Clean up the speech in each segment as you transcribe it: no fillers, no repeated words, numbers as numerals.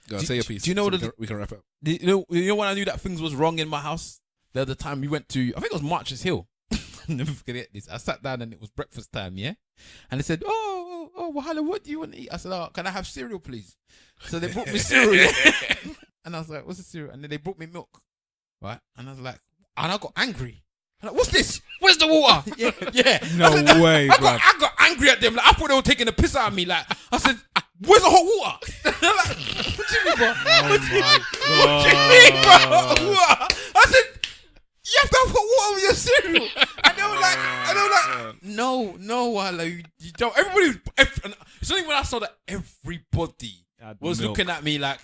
Go on, say your piece. Do you know we can wrap up? You know when I knew that things was wrong in my house? The other time we went to, I think it was March's Hill. Never forget this. I sat down and it was breakfast time, yeah? And they said, oh, Wahala, what do you want to eat? I said, can I have cereal, please? So they brought me cereal. And I was like, what's the cereal? And then they brought me milk, right? And I was like, and I got angry. I'm like, what's this? Where's the water? yeah. No way, bro. I got angry at them. Like, I thought they were taking a piss out of me. Like, I said, where's the hot water? I'm like, what do you mean, bro? What do you mean, bro? Water? I said, you have to have hot water with your cereal. And they were like, no, Wala, you don't. It's only when I saw that everybody was looking at me like,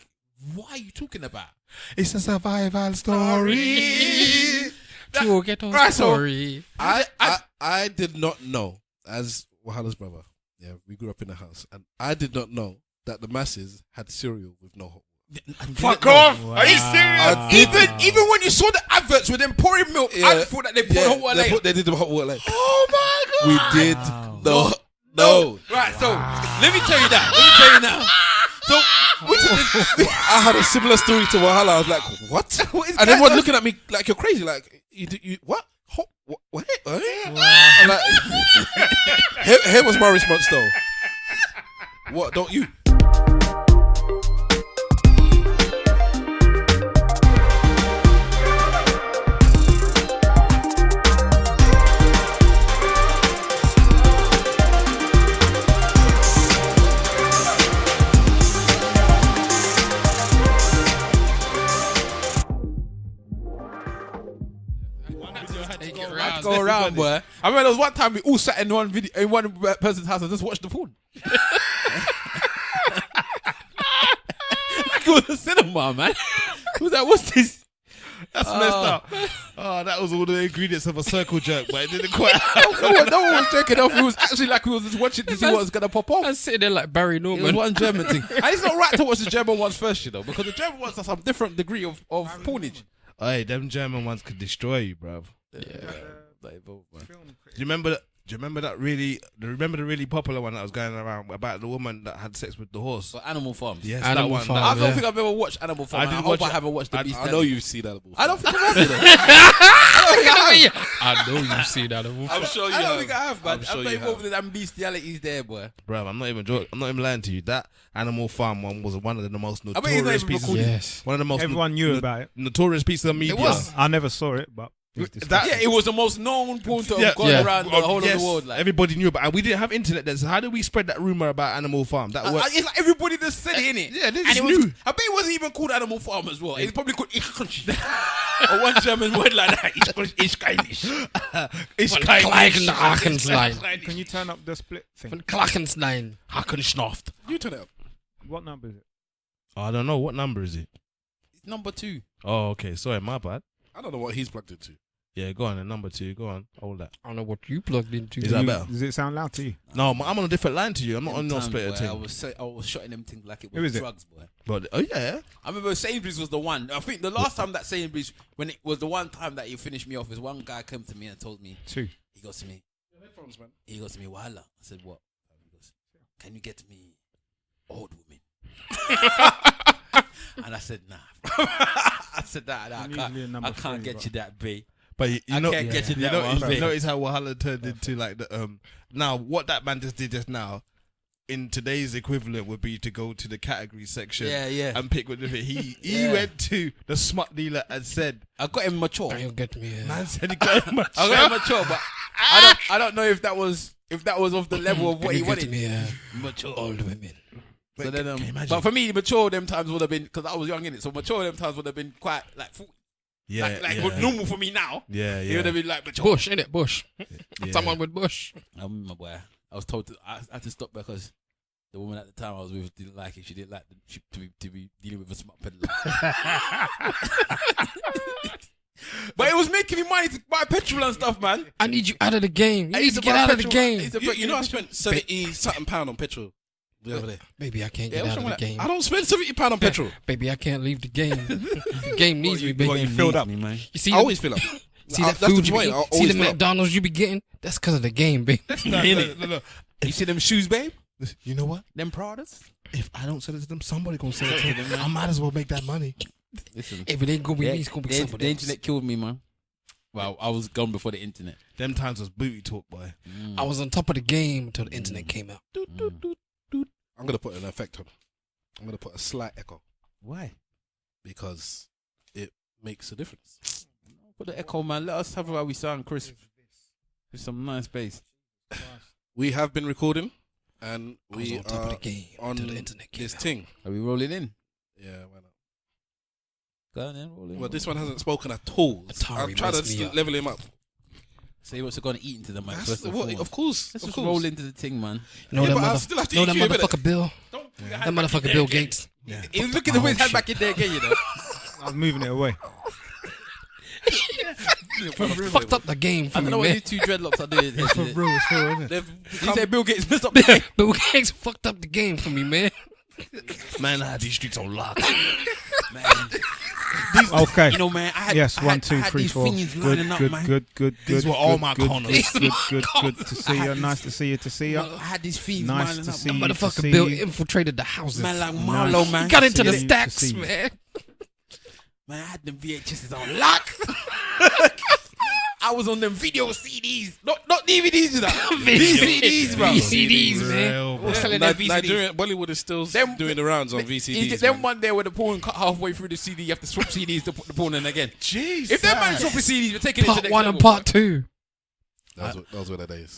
what are you talking about? It's a survival story. To get on story. I did not know, as Wahala's brother, we grew up in the house, and I did not know that the masses had cereal with no hot water. Fuck off! Wow. Are you serious? Even when you saw the adverts with them pouring milk, I thought that they poured hot water later. They did the hot water later. Oh my god! We did no. Right, so let me tell you that. Let me tell you now. So I had a similar story to Wahala. I was like, what? And everyone looking at me like you're crazy. Like you what? Hot? What? I'm like, here was my response though. What? Don't you? Go around, boy. I remember there was one time we all sat in one person's house and just watched the porn. Like it was a cinema, man. It was like, what's this? That's messed up. Oh, that was all the ingredients of a circle jerk, but it didn't quite. no one was jerking off. It was actually like we was just watching to see what was gonna pop off. I was sitting there like Barry Norman. It was one German thing, and it's not right to watch the German ones first, you know, because the German ones are some different degree of pornage. Hey, them German ones could destroy you, bruv. Yeah. Do you remember the really popular one that was going around about the woman that had sex with the horse? So Animal Farms. Yes, Animal that one. Farm, I don't think I've ever watched Animal Farm. I hope I haven't watched the Beast. I know you've seen Animal Farm. I don't think I have. I know you've seen Animal Farm. I'm sure you I have. don't think I have, man. I'm not involved in them bestialities there, boy. Bruv, I'm not even lying to you. That Animal Farm one was one of the most I mean, notorious pieces. Yes. One of the most Everyone knew about it. Notorious pieces of media. It was. I never saw it, but It was the most known porn to have gone around the whole of the world. Like. Everybody knew about it. And we didn't have internet then, so how did we spread that rumor about Animal Farm? That it's like everybody just said it, innit? Yeah, they and just it was, knew. I bet it wasn't even called Animal Farm as well. It's probably called Eloquently. Or one German word like that. It's Can you turn up the split thing? Klackenstein. Hackenschnaft. You turn it up. What number is it? I don't know. What number is it? It's number 2. Oh, okay. Sorry, my bad. I don't know what he's plugged into. Yeah, go on. Number 2. Go on. Hold that. I don't know what you plugged into. Is that better? Does it sound loud to you? No, I'm on a different line to you. I'm not on no splitter thing. I was shotting them things like it Who was is it? drugs, boy. But yeah. I remember Sainsbury's was the one. I think the last time that Sainsbury's, when it was the one time that you finished me off, is one guy came to me and told me. 2. He goes to me. He goes to me, Wahala. I said, what? He goes, can you get me old women? And I said, nah. I said, nah, I can't get you that, babe. But you know, can't get you that one, you babe. notice how Wahala turned into like the now what that man just did just now in today's equivalent would be to go to the category section and pick what he went to the smut dealer and said, I got him mature. You'll get me. Man said he got him mature. I got him mature, but I don't know if that was of the level of what he wanted. Mature old women. So then, but for me, mature them times would have been, because I was young in it, so mature them times would have been quite like normal for me now. Yeah. It would have been like mature. Bush, innit? Bush. Someone with bush. My boy. I was told I had to stop because the woman at the time I was with didn't like it. She didn't like to be dealing with a smart peddler. But it was making me money to buy petrol and stuff, man. I need you out of the game. You need to get out of the game. You know I spent £70 on petrol the other day. Baby, I can't get out of the game. I don't spend £70 on petrol. Baby, I can't leave the game. The game needs me, baby. You filled up. You see I always fill up. See that food you be eating? See the McDonald's you be getting? That's because of the game, babe. No. You see them shoes, babe? You know what? Them Pradas. If I don't sell it to them, somebody gonna sell it to them. I might as well make that money. Listen, If it ain't gonna be me, it's gonna be somebody the else. internet killed me, man. Well, I was gone before the internet. Them times was booty talk, boy. I was on top of the game until the internet came out. I'm gonna put an effect on. I'm gonna put a slight echo Why? because it makes a difference. Put the echo, man. Let us have how we sound crisp. With some nice bass. We have been recording, and I was we on top of are the game on until the internet came this out. thing. Are we rolling in? Yeah, why not? Go on then, roll in. Well, this one hasn't spoken at all. Atari I'm trying messed me to up. level him up. Say what's going to eat into the mic. That's First and what, foremost. of course. Let's of just course. roll into the thing, man. You know Yeah, that, but I still have to know eat that you a minute. motherfucker Bill? Don't put your That hand back in motherfucker there Bill again. Gates. He was looking the way his hand back in there again, you know. I was moving it away. Fucked up the game for I me, don't know what man. these two dreadlocks are doing. It's for real, isn't it? They've You become, say Bill Gates messed up the game. Bill Gates fucked up the game for me, man. Man, I had these streets on lock. Man. Okay. You know, man, I had, Yes, I 1, had, 2, I had 3, these 4. things Good, lining up, good, man. good. These were all my corners. Good to see you. Nice to see you. To see you. I had these fiends Nice lining to up. see you. Motherfucker see Bill you. infiltrated the houses. Man, like Nice. Marlo, man. Got into the See you, to stacks, see you. man. Man, I had them VHSs on lock. I was on them video CDs, not DVDs, you know. VCDs, bro. VCDs, man. Real, We're bro. selling them VCDs. Nigerian Bollywood is still Them- doing the rounds on You VCDs. get them man. one there with the porn cut halfway through the CD. You have to swap CDs to put the porn in again. Jesus. If that man swapping CDs, you're taking it to the Part next 1 level. and part 2. Those were the days.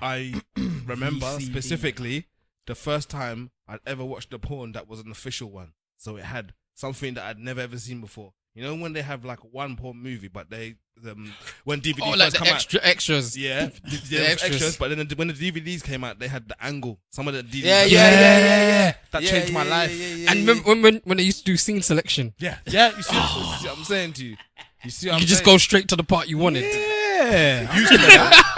I remember specifically the first time I'd ever watched a porn that was an official one. So it had something that I'd never ever seen before. You know when they have like one porn movie, but when DVDs Oh, first like the come extras. out, yeah, The was extras. But then when the DVDs came out, they had the angle. Some of the DVDs, Yeah. that changed my life. And remember when they used to do scene selection? Yeah. You see, you see what I'm saying to you. You see, what You I'm could just saying? go straight to the part you wanted. Yeah. Used to that.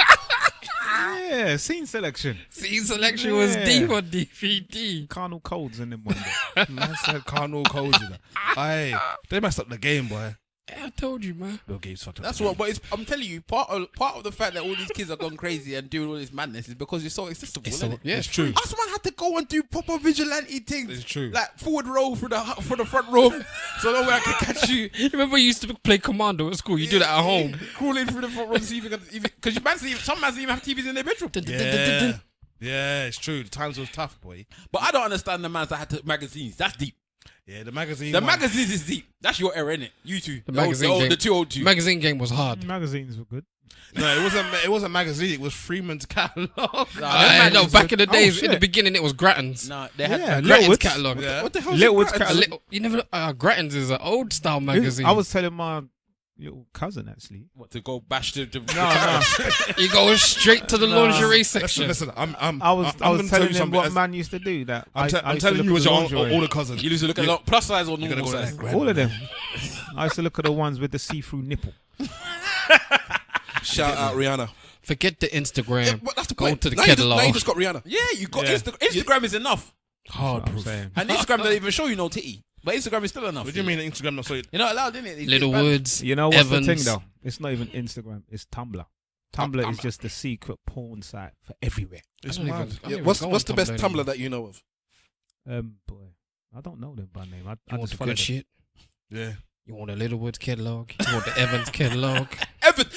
Yeah. Scene selection. Scene selection was Yeah. deep on DVD. Carnal codes in them one day. Man said carnal codes. Aye, they messed up the game, boy. Yeah, I told you, man. Bill Gates fucked up. That's the what, game. but I'm telling you, part of the fact that all these kids are gone crazy and doing all this madness is because you're so accessible, isn't it? Yeah, It's true. Us man had to go and do proper vigilante things. It's true. Like forward roll for the front room, so no one can catch you. Remember we used to play Commando at school? You do that at home. Crawling through the front room, see if you can, because some man even have TVs in their bedroom. Yeah. Yeah, it's true. The times was tough, boy. But I don't understand the man that had to magazines. That's deep. Yeah, the magazine. The one- magazines is deep. That's your era, innit? You two. The magazine game. The 202. Magazine game was hard. Magazines were good. No, it wasn't magazine. It was Freeman's catalog. No, back in the days, in the shit. beginning, it was Grattan's. No, they had Yeah, Grattan's Littlewood's. catalog. Yeah. What the hell? Littlewood's A catalog. little, you never. Grattan's is an old style magazine. I was telling my little cousin actually. What, to go bash the No. You go straight to the lingerie Listen, section. listen. I'm I was gonna tell telling you him something. what man used to do. That I'm I used to telling look you at as the your lingerie. older cousins. You used to look at plus size or You're normal gonna go size. there. All of them. I used to look at the ones with the see-through nipple. Shout out Rihanna. Forget the Instagram. Yeah, but that's the Go point. to the now you just- catalog. now you just got Rihanna. Yeah, you got Yeah. Instagram is enough. Hard proof. And Instagram doesn't even show you no titty. But Instagram is still enough. What do you mean Instagram not so? You're not allowed, innit? It's Little bad. Woods. You know what's Evans. the thing though? It's not even Instagram. It's Tumblr. Tumblr is just the secret porn site for everywhere. It's I don't mad. even- I don't Yeah, even what's go the on best anymore. Tumblr that you know of? Boy, I don't know them by name. I You want just the follow good them. shit? Yeah. You want the Little Woods catalog? You want the Evans catalog? Evans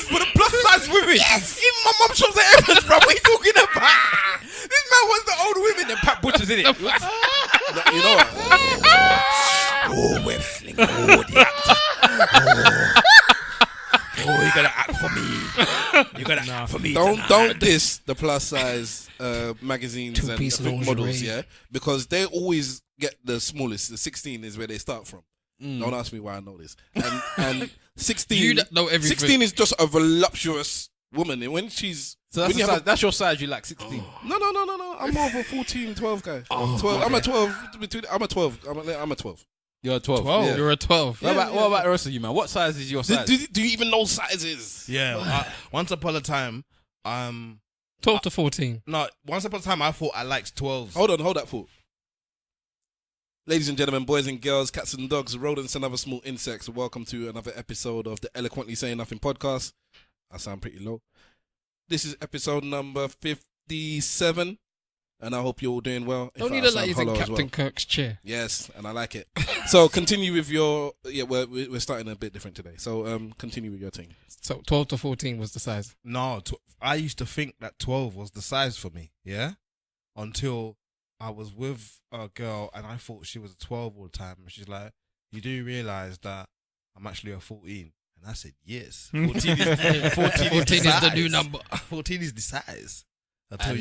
for the plus size women. Yes. Even my mum shows at Evans, bro. What are you talking about? This man wants the old women and Pat Butchers in it. You know what? Oh, we're fling. Oh, the actor. Oh, you gotta act for me. You gotta act for me. Don't diss the plus size magazines and Two-piece the models, lingerie. yeah, because they always get the smallest. The 16 is where they start from. Don't ask me why I know this. And 16, You don't know everything. 16 is just a voluptuous woman, and when she's So that's, when you the have size, that's your size. You like 16. no. I'm more of a 14, 12 guy. 12. I'm a 12 between. I'm a 12. I'm a 12. You're a 12. 12. Yeah. You're a 12. What about the rest of you, man? What size is your size? Do you even know sizes? Yeah. Once upon a time, 12 to 14. once upon a time, I thought I liked 12s. Hold that thought. Ladies and gentlemen, boys and girls, cats and dogs, rodents and other small insects, welcome to another episode of the Eloquently Saying Nothing podcast. I sound pretty low. This is episode number 50. 57, and I hope you're all doing well. Don't If need I it like sound he's in hollow as Captain well. Kirk's chair. Yes, and I like it. So continue with your. Yeah, we're starting a bit different today. So continue with your thing. So 12 to 14 was the size. No, I used to think that 12 was the size for me, yeah? Until I was with a girl and I thought she was a 12 all the time. And she's like, you do realise that I'm actually a 14. And I said, yes. 14 is, 14 14 is the new number. 14 is the size. I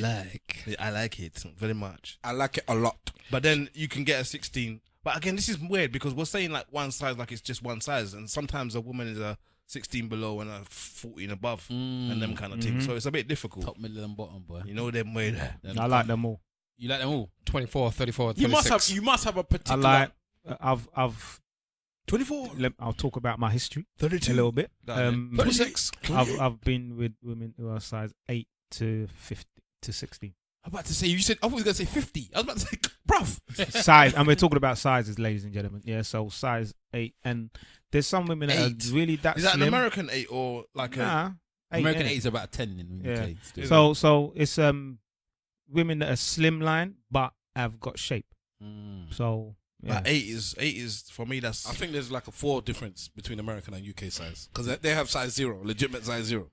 like it very much. I like it a lot. But then you can get a 16. But again, this is weird because we're saying like one size like it's just one size. And sometimes a woman is a 16 below and a 14 above and them kind of things. So it's a bit difficult. Top, middle, and bottom, boy. You know them way there. I like them all. You like them all? 24, 34, You 26. must have a I particular. like. I've 24. I'll talk about my history 32. a little bit. 26. I've been with women who are size 8 to 50 to 16. I'm about to say. You said. I thought you were gonna say 50. I was about to say, bruv. Size, and we're talking about sizes, ladies and gentlemen. Yeah, so size 8, and there's some women that 8. are really that Is that slim. an American 8 or like a... Nah, 8, American innit? 8 is about 10 in the UK. Yeah. Still. So it's women that are slimline but have got shape. So yeah. Like 8 is for me. That's I think there's like a 4 difference between American and UK size because they have size 0, legitimate size 0.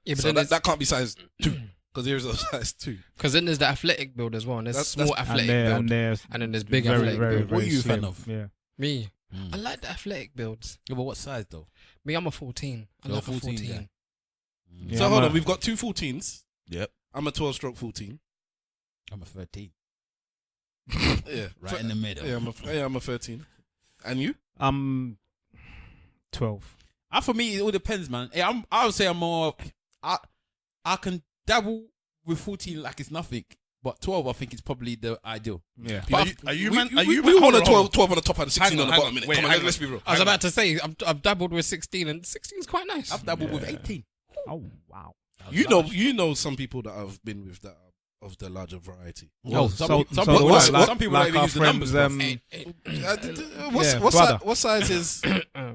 Yeah, but So then that can't be size 2 because there's a size 2. because then there's the athletic build as well, and there's small athletic and build, they're and then there's big very, athletic very, build. very What are you a slim. fan of? Yeah. Me, I like the athletic builds. Yeah, but what size though? Me, I'm a 14. I You're like 14, a 14. yeah. Yeah, So I'm hold a- on, we've got 2 14s. Yep. I'm a 12-stroke 14. I'm a 13. Yeah, Right in the middle. Yeah, I'm a 13. And you? I'm 12. For me, it all depends, man. I would say I'm more. I can dabble with 14 like it's nothing, but 12 I think is probably the ideal. Yeah. But Are you we, man? we, Are you we man? want a Hold on, 12 on the top and a 16 on the hang bottom. on. Innit? Wait, Come on, hang let's on. be real. I was about to say I've dabbled with 16, and 16 is quite nice. I've dabbled with 18. Oh wow. You know some people that I've been with that are of the larger variety. Oh, so some people don't even our use the numbers, friends, bro. What sizes?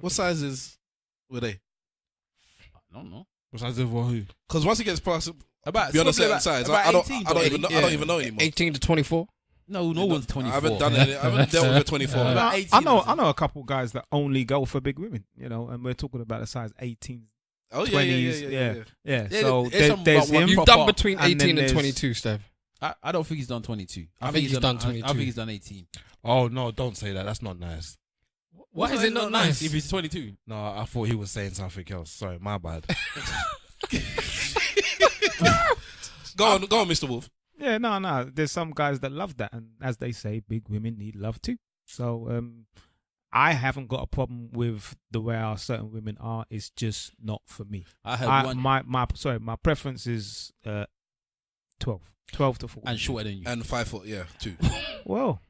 What sizes were they? I don't know. Besides the who? Because once it gets past About beyond a certain about size, about I don't 18, even know. I don't even know anymore. 18 to 24. No one's 24. I haven't done it. I haven't dealt with a 24. About No, 18 I know or I know a couple guys that only go for big women, you know, and we're talking about a size 18. Oh 20s, yeah. Yeah. Yeah, So there's some there's about one him. You've Pop done up. between And 18 then and there's- 22, Steph. I don't think he's done 22. I think he's done 22. I think he's done 18. Oh no! Don't say that. That's not nice. Why is it not nice? if he's 22? No, I thought he was saying something else. Sorry, my bad. Go on, Mr. Wolf. Yeah, no. There's some guys that love that, and as they say, big women need love too. So I haven't got a problem with the way our certain women are. It's just not for me. I heard one My preference is 12 to 14. and shorter than you. And 5 foot, yeah, 2. Well,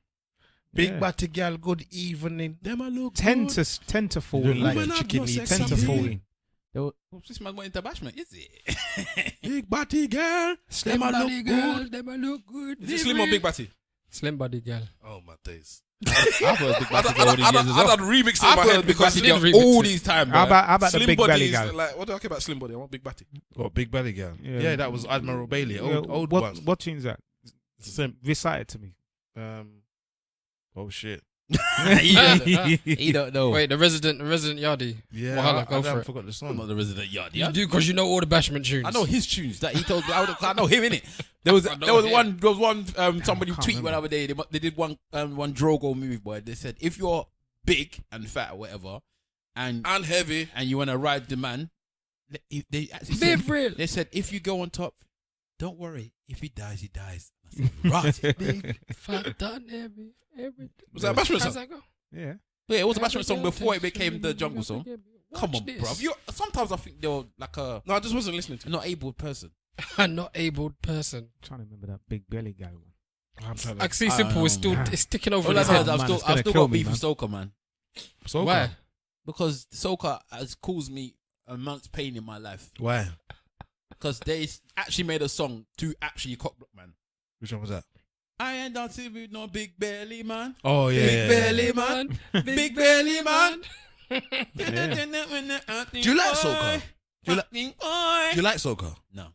Big yeah. batty girl. Good evening. Them I look 10 good. to 14. You don't like Women have chicken no eat sex 10 to appeal. 14. This man went into bashment, is it? Big body girl. Them I look good. Them I look good. Is it slim or big batty? Slim body girl. Oh my days. I thought it was Big Batty all these years as I well. done remix in I my thought head Big because Batty did girl remix all it. these times, How bro. about the slim big body belly is guy? like, what do I care about slim body? I want big batty. What big belly girl? Yeah. Yeah, that was Admiral Bailey. Old one. What tune's that? Same. Recite it to me. Oh shit. He don't know. Wait, the resident yardie. Yeah, Wahala, go I for it. forgot the I'm song. not the resident yard. You do because you know all the bashment tunes. I know his tunes that he told me. I know him, innit? There was one somebody can't tweet remember. the other day. They did one Drogo move, boy. They said if you're big and fat or whatever, and heavy. you want to ride the man, they actually Be said, real. they said if you go on top, don't worry. If he dies, he dies. I said, right. Big, fat, done, every. Was that a bashment How's song? that go? Yeah. Yeah, it was a bashment song before it became the jungle song. Come on, bro. Sometimes I think they're like a No, I just wasn't listening to it. not able person. A not abled person. Trying to remember that big belly guy one. I'm trying I to. see Simple is still Nah. it's sticking over All his I know head. is man, it's gonna I've still kill got me, beef with Soca, man. Soca. Why? Because Soca has caused me a month's pain in my life. Why? Because they actually made a song to actually cockblock, man. Which one was that? I ain't dancing with no big belly man. Oh yeah. Big belly man. Big belly man. Do you like Soca? Do you like Soca? No.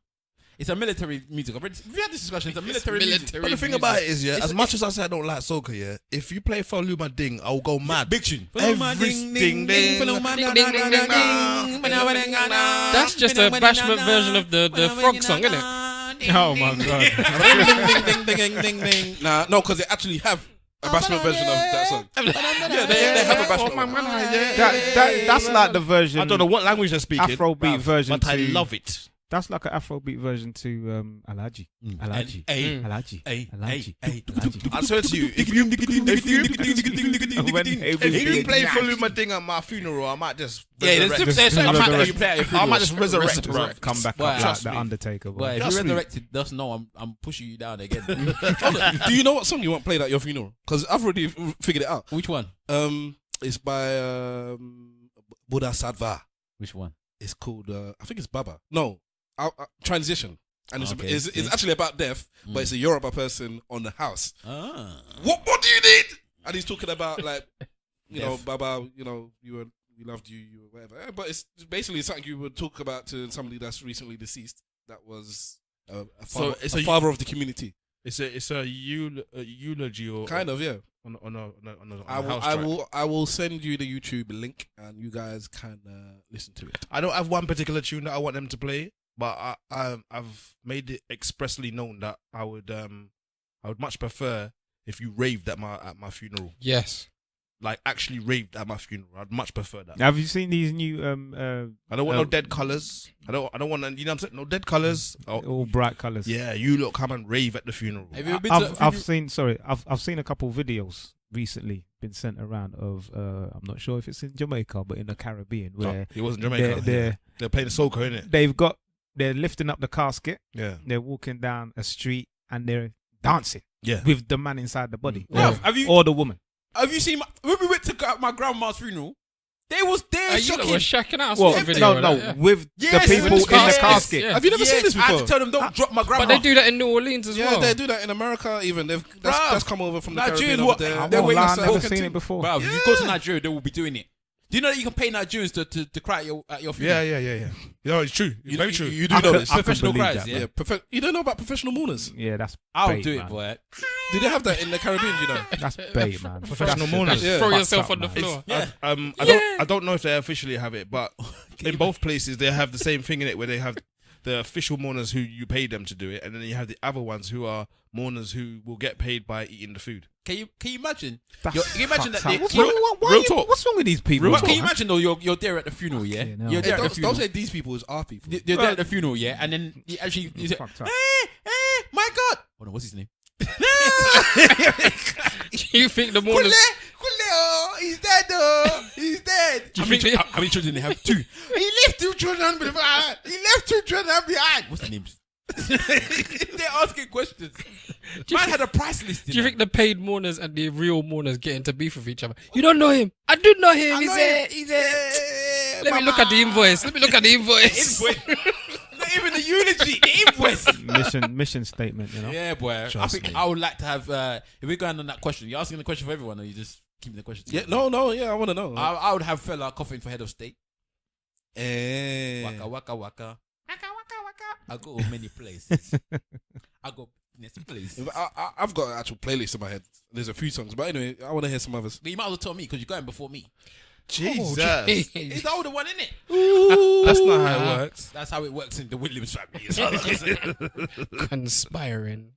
It's a military music. We had this discussion. It's a military music. But the thing about it is, as much as I say I don't like soca, if you play Follow My Ding, I'll go mad. Big tune. Everything. That's just a bashment version of the frog song, isn't it? Oh my god. Nah, no, because they actually have a bashment version of that song. Yeah, they have a bashment. That's like the version. I don't know what language they're speaking. Afrobeat version, but I love it. That's like an Afrobeat version to Alaji. Alaji. Alaji. Alaji. I swear to you, if you play Follow My Ding at my funeral, I might just resurrect. I might just resurrect, bro. Come back up like the Undertaker. But if you resurrected, just know I'm pushing you down again. Do you know what song you want played at your funeral? Because I've already figured it out. Which one? It's by Buddha Sattva. Which one? It's called I think it's Baba. No, Transition. And it's actually about death, but it's a Yoruba person on the house. What do you need? And he's talking about like, you know, Baba, you know, we loved you, whatever. But it's basically something you would talk about to somebody that's recently deceased. That was a father of the community. It's a eulogy or kind of, yeah. On a house track. I will send you the YouTube link and you guys can listen to it. I don't have one particular tune that I want them to play, but I've made it expressly known that I would much prefer if you raved at my funeral. Yes. Like actually raved at my funeral. I'd much prefer that. Have you seen these new I don't want no dead colours. I don't want you know what I'm saying? No dead colours. All bright colours. Yeah, you lot come and rave at the funeral. Have you been I've seen a couple of videos recently been sent around of I'm not sure if it's in Jamaica but in the Caribbean where it wasn't Jamaica. They're playing soca, innit? They're lifting up the casket. Yeah. They're walking down a street and they're dancing. Yeah. With the man inside the body. Or the woman. Have you seen when we went to my grandma's funeral? They was there shocking. You were shacking out. With the people in the casket. Have you never seen this before? I had to tell them don't drop my grandma. But they do that in New Orleans as well. Yeah, they do that in America even. That's come over from the Caribbean Nigerians, over there. I've never seen it before. Bro, if you go to Nigeria, they will be doing it. Do you know that you can pay Nigerians to cry at your funeral? Yeah. You know, it's true. It's very true. You do know this. Professional cries, yeah. You don't know about professional mourners? Yeah, that's I'll bait, do man. it, boy. Do they have that in the Caribbean, you know? That's bait, man. Professional mourners. Throw yourself on the floor. I don't know if they officially have it, but in both places they have the same thing in it where they have the official mourners who you pay them to do it, and then you have the other ones who are mourners who will get paid by eating the food. Can you imagine? Can you imagine that? What's wrong with these people? Can you imagine though? You're there at the funeral, yeah. You're there at the funeral. Don't say these people is our people. You're there at the funeral, yeah, and then you say, my God! Hold on, what's his name? Do you think the mourners? He's dead, though. He's dead. How many children they have? 2. He left 2 children behind. What's the names? They're asking questions. Man had a price list. Do you think the paid mourners and the real mourners get into beef with each other? You don't know him. I do know him. He's there. Let me look at the invoice. Not even the eulogy. The invoice. Mission statement, you know? Yeah, boy. I think I would like to have, if we're going on that question, you're asking the question for everyone or you just keeping the question to I want to know. I would have fella coughing for head of state. Waka, waka, waka. I go many places. I go next place. I've got an actual playlist in my head. There's a few songs, but anyway, I want to hear some others. But you might as well tell me because you're going before me. Jesus. He's the older one, isn't it? That's not how it works. That's how it works in the Williams family. Conspiring.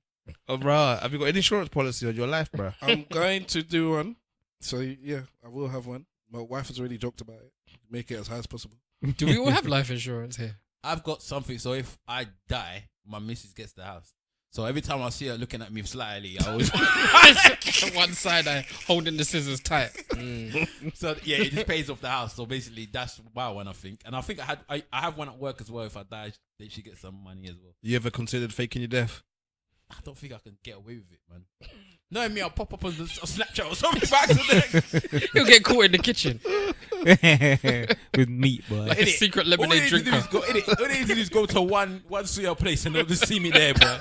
Oh, bro, have you got an insurance policy on your life, bro? I'm going to do one. So, yeah, I will have one. My wife has already joked about it. Make it as high as possible. Do we all have life insurance here? I've got something. So if I die, my missus gets the house. So every time I see her looking at me slyly, I always one side I holding the scissors tight. So yeah, it just pays off the house. So basically, that's my one, I think. And I think I have one at work as well. If I die, she gets some money as well. You ever considered faking your death? I don't think I can get away with it, man. Knowing me, I'll pop up on Snapchat or something by accident. You'll get caught in the kitchen with meat, boy. Like a secret lemonade drinker. All they need to do is go to one suya place and they'll just see me there, bro.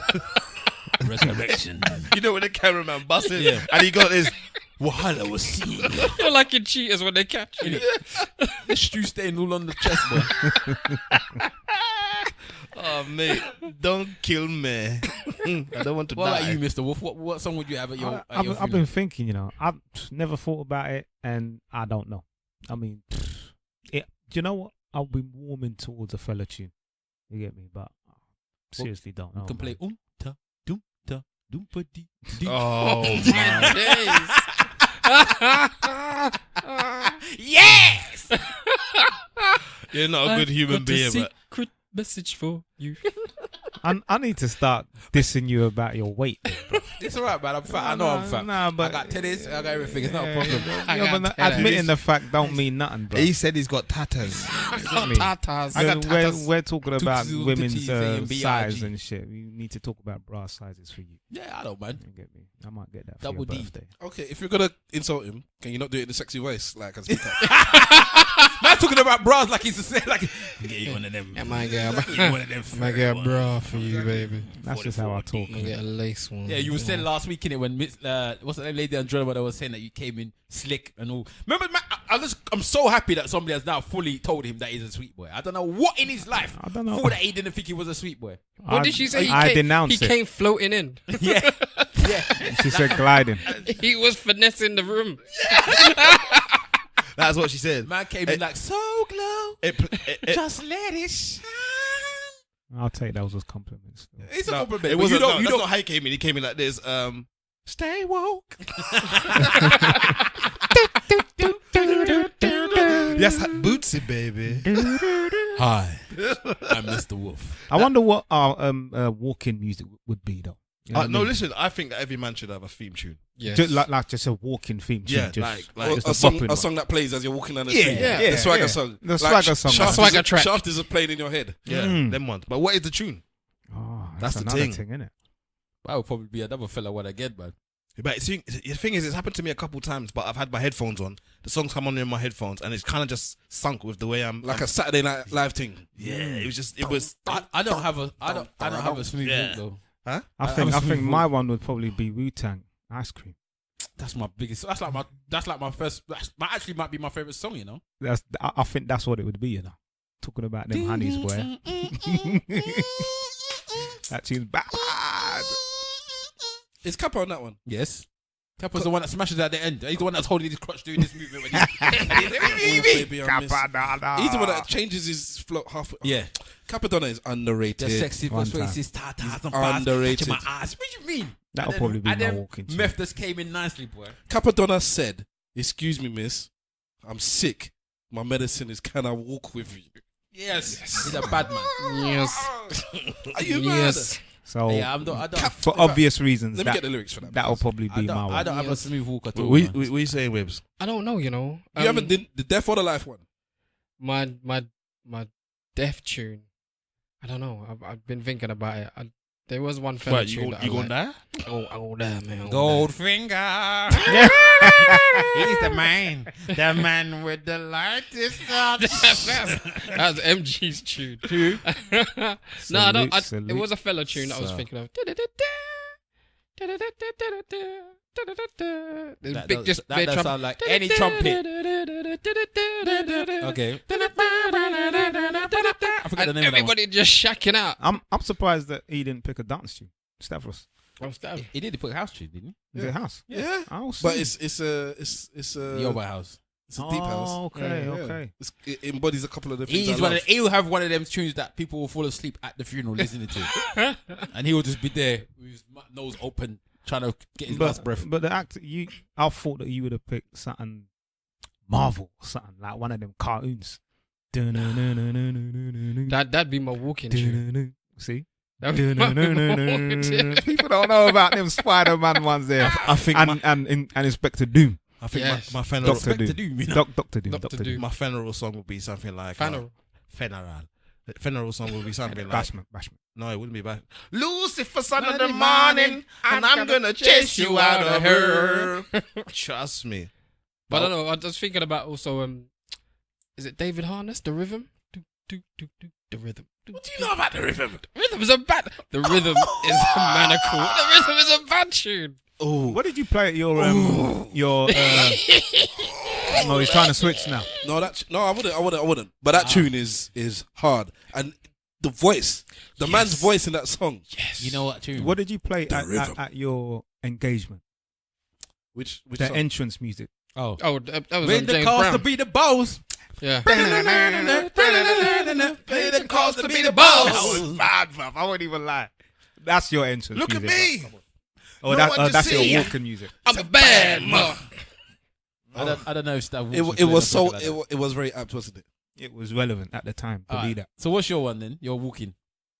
Resurrection. You know when the cameraman busts in and he got his Wahala was seen. You're like in Cheetahs when they catch you. The stew stain all on the chest, boy. Oh, mate, don't kill me. I don't want to What die. about you, Mr. Wolf? What song would you have at your? I've been thinking, I've never thought about it, and I don't know. I mean, do you know what? I'll be warming towards a fella tune. You get me? But seriously, don't know. You can play umta dumta dumpadi. Oh, My days. Yes. you're not a good human Got being, a but secret message for you. I need to start dissing you about your weight. It's alright, man. I'm fat. I know I'm fat. Nah, but I got tennis. I got everything. It's not a problem. But admitting the fact don't mean nothing, bro. he said he's got tatters. Tatas. I got tatters. We're talking about Tutu, women's Tutu, and size BRG. and shit. We need to talk about bra sizes for you. Yeah, I don't, man. You get me? I might get that for Double your D. birthday. Okay, if you're gonna insult him, can you not do it in a sexy voice, like as speak up? Man talking about bras like he's a say like. Get you one of them. Yeah, my girl. One of them. I get a bra for you, baby. That's just how I talk. I get a lace one. Yeah, you were saying last week in it when what's that lady Andromeda that was saying that you came in slick and all. Remember, man, I'm so happy that somebody has now fully told him that he's a sweet boy. I don't know what in his life I don't know. thought that he didn't think he was a sweet boy. What did she say? I denounced He it. came floating in. Yeah, yeah. She said gliding. He was finessing the room. That's what she said. Man came in like so glow, just let it shine. I'll take those as compliments. It's a No, compliment. it but wasn't. you don't. No, You that's don't. not how he came in. He came in like this. Stay woke. Yes, Bootsy, baby. Hi, I'm Mr. Wolf. I wonder what our walk-in music would be though. You know what I No, mean? listen. I think that every man should have a theme tune. Yes. Just like just a walking theme tune. Yeah, just, like Or just a bopping song, one. a song that plays as you're walking down the Yeah, street. yeah, the swagger yeah. song. The swagger song. Shaft, Swagger is, track. Shaft is playing in your head. Yeah, Mm. them ones. But what is the tune? Oh, That's the another thing. isn't it? That would probably be another fella one again, man. But see, the thing is, it's happened to me a couple times. But I've had my headphones on. The songs come on in my headphones, and it's kind of just sunk with the way I'm Like a Saturday Night Live thing. Yeah, it was just. It was. I don't have a smooth Yeah. walk though. Huh? I think my one would probably be Wu-Tang Ice Cream. That's my biggest. That's like my first. That actually might be my favorite song. You know. I think that's what it would be. Talking about them honeys, boy. That tune's bad. Is Kappa on that one? Yes. Kappa's the one that smashes at the end. He's the one that's holding his crotch doing this movement. When Oh, baby, I miss. Kappa, He's the one that changes his flow half. yeah. Capadonna is underrated. The sexy One persuasive tatas and bars underrated. touching my ass. What do you mean? That'll And then- probably be and my then walking tune. Meth just came in nicely, boy. Capadonna said, "Excuse me, miss, I'm sick. My medicine is can I walk with you?" Yes. He's a bad man. Yes. Are you Yes. So Yeah, I don't. for obvious reasons, Let me get the lyrics for that. that'll probably be my I one. don't have a Yes. smooth walk at all. What man. are you saying, Wibbs? I don't know, you know. You haven't did the Death or the Life one. my death tune. I don't know. I've been thinking about it. There was one fella What, tune you that gonna die? I go there, man. Goldfinger. He's the man with the lightest touch. That was MG's tune. No, I don't. Salute, It was a fella tune that I was So- thinking of. There's That big, does- just that bare does trumpet. sound like any trumpet. Okay. I forgot the And name of that one. everybody just shacking out. I'm surprised that he didn't pick a dance tune. Stavros, He did put house tune, didn't is it house? Yeah, Oh, but see. it's a he? Yoba house. it's a deep house. Okay, Yeah. okay. It embodies a couple of the things. He'll have one of them tunes that people will fall asleep at the funeral listening to, and he will just be there with his nose open, trying to get his last breath. But the actor, I thought that you would have picked something Marvel, something like one of them cartoons. That'd be my walking tune. See? That'd be my walking tune. People don't know about them Spider-Man ones there. I think And Inspector Doom. I think Yes. my funeral Doctor Doom. Doom, you know? Doctor Doom. Dr. Doom. my funeral song would be something like Funeral. funeral. The funeral song would be something like Bashment. no, it wouldn't be bad. Lucifer, son of the morning, and I'm gonna chase you out of her. Trust me. But I don't know. I was thinking about also. Is it David Harness? The rhythm. The rhythm. What do you know about the rhythm? The rhythm is a bad. The rhythm is a manacle. The rhythm is a bad tune. Oh, What did you play at your no, he's trying to switch now. no, I wouldn't. But that tune is hard, and the voice, the man's voice in that song. Yes. You know what tune? What did you play rhythm. at your engagement? Which The song? entrance music. Oh, that was when on the James cause Brown. to be the boss. Yeah. Play the cause to be the boss. That was bad, bruv. I won't even lie. That's your entrance Look at music. me. bruv. Oh, No one to that's see. your walking music. I'm a bad mother. I don't know if that It was so it was very apt, wasn't it? It was relevant at the time. Believe that. So what's your one then? You're walking.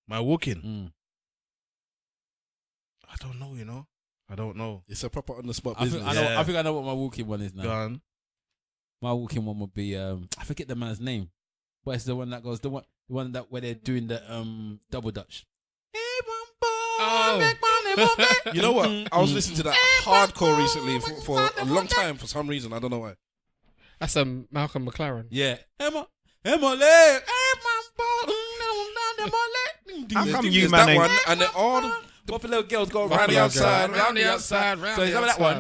My walking. Mm. I don't know. You know. I don't know. It's a proper on the spot I business. think I know what my walking one is now. Gone. My walking one would be I forget the man's name, but it's the one that goes the one that where they're doing the double dutch. Oh. You know what? I was listening to that hardcore recently for a long time for some reason. I don't know why. That's Malcolm McLaren. Yeah. Emma leg. How come There's you, that man, one, ain't... and then all the Buffalo girls go round round the the outside, outside. Round the outside, round So is the that that outside.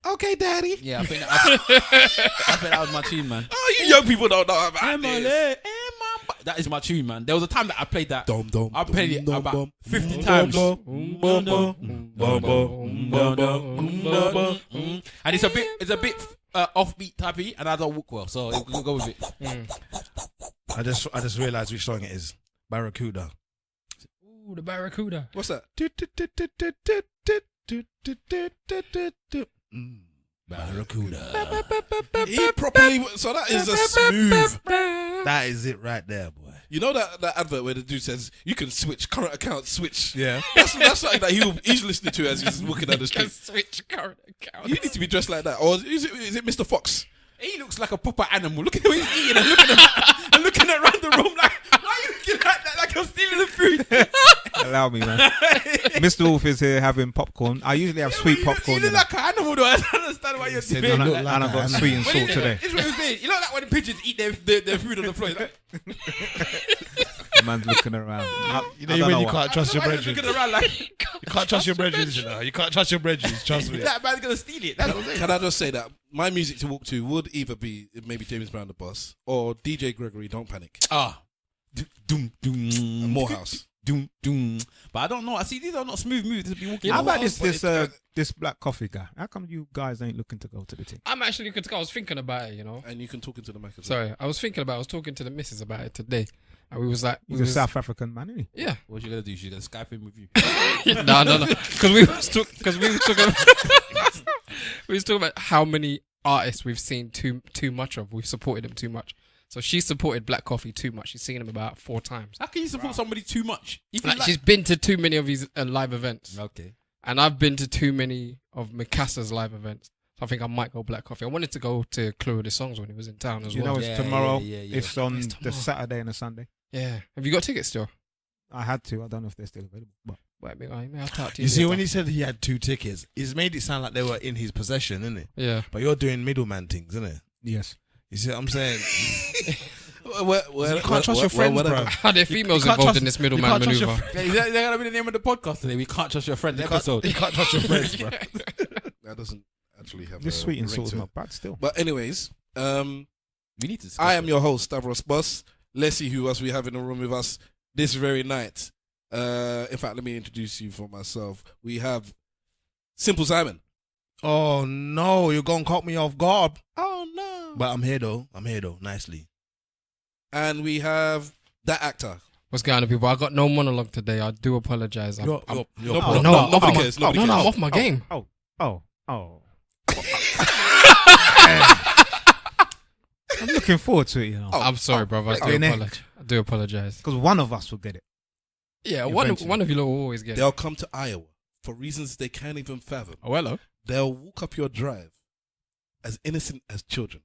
one? Okay, daddy. Yeah, I think that was my tune, man. Oh, you young people don't know about Emma this. leg. That is my tune, man. There was a time that I played that. I played it about 50 times. And it's a bit offbeat typey, and I don't walk well, so we'll go with it. I just realized which song it is. Barracuda. Ooh, the Barracuda. What's that? Barracuda. He properly. So that is a smooth. That is it right there, boy. You know that advert where the dude says you can switch current account, switch. Yeah. That's something that he's listening to as he's walking down the Can street. switch current account. You need to be dressed like that, or is it Mr. Fox? He looks like a proper animal. Look at him, he's eating and looking around the room like, why are you looking like that? Like I'm stealing the food. Allow me, man. Mr. Wolf is here having popcorn. I usually have sweet popcorn. You look like an animal, though. I don't understand why you're doing And that. I've got sweet and salt today. This is what he was doing. You know like when the pigeons eat their food on the floor. Like, The man's looking around. You know when you what. can't trust your why are you brethren. looking around like You can't trust your brethren, you know. You can't trust your brethren. Trust me. that man's gonna steal it. That's what I'm saying. Can I just say that my music to walk to would either be maybe James Brown the Boss or DJ Gregory Don't Panic. Doom doom Morehouse. doom doom. But I don't know. I see these are not smooth moves to be walking. How on. about but this black coffee guy? How come you guys ain't looking to go to the team? I'm actually good to go. I was thinking about it, you know. And you can talk into the mic as well. Sorry, I was talking to the missus about it today. And we was like, He's a South African man, isn't he? yeah. What you gonna do? She's gonna Skype in with you. No. Because we was talking about how many artists we've seen too much of. We've supported them too much. So she supported Black Coffee too much. She's seen him about 4 times. How can you support somebody too much? Even Like, she's been to too many of his live events. okay. And I've been to too many of Mikasa's live events. So I think I might go Black Coffee. I wanted to go to Clue the Songs when he was in town as You well. know, it's Yeah, tomorrow. yeah. It's on It's the tomorrow. Saturday and the Sunday. Yeah. Have you got tickets still? I had to. I don't know if they're still available. But Wait, I'll talk to you. You see, later. when he said he had 2 tickets, he's made it sound like they were in his possession, isn't it? Yeah. But you're doing middleman things, isn't it? yes, You see what I'm saying? You can't trust your friends, bro. Are there females can't involved trust- in this you middleman can't trust your maneuver? Is that gonna be the name of the podcast today? We can't trust your friends episode. You can't trust your friends, bro. That doesn't actually have this a sweet and ring salt is to it. not bad still. But anyways, We need to. discuss I am it. your host, Stavros Boss. Let's see who else we have in the room with us this very night. In fact, let me introduce you for myself. We have Simple Simon. Oh, no. You're going to cut me off guard. Oh, no. But I'm here, though. Nicely. And we have that actor. What's going on, people? I got no monologue today. I do apologize. You're nobody cares. Nobody I'm cares. off my game. Oh. I'm looking forward to it, you know. I'm sorry, brother. right in there. I do apologize. Because one of us will get it. Yeah, Eventually. one of you lot will always get it. They'll come to Iowa for reasons they can't even fathom. Oh, hello. They'll walk up your drive as innocent as children.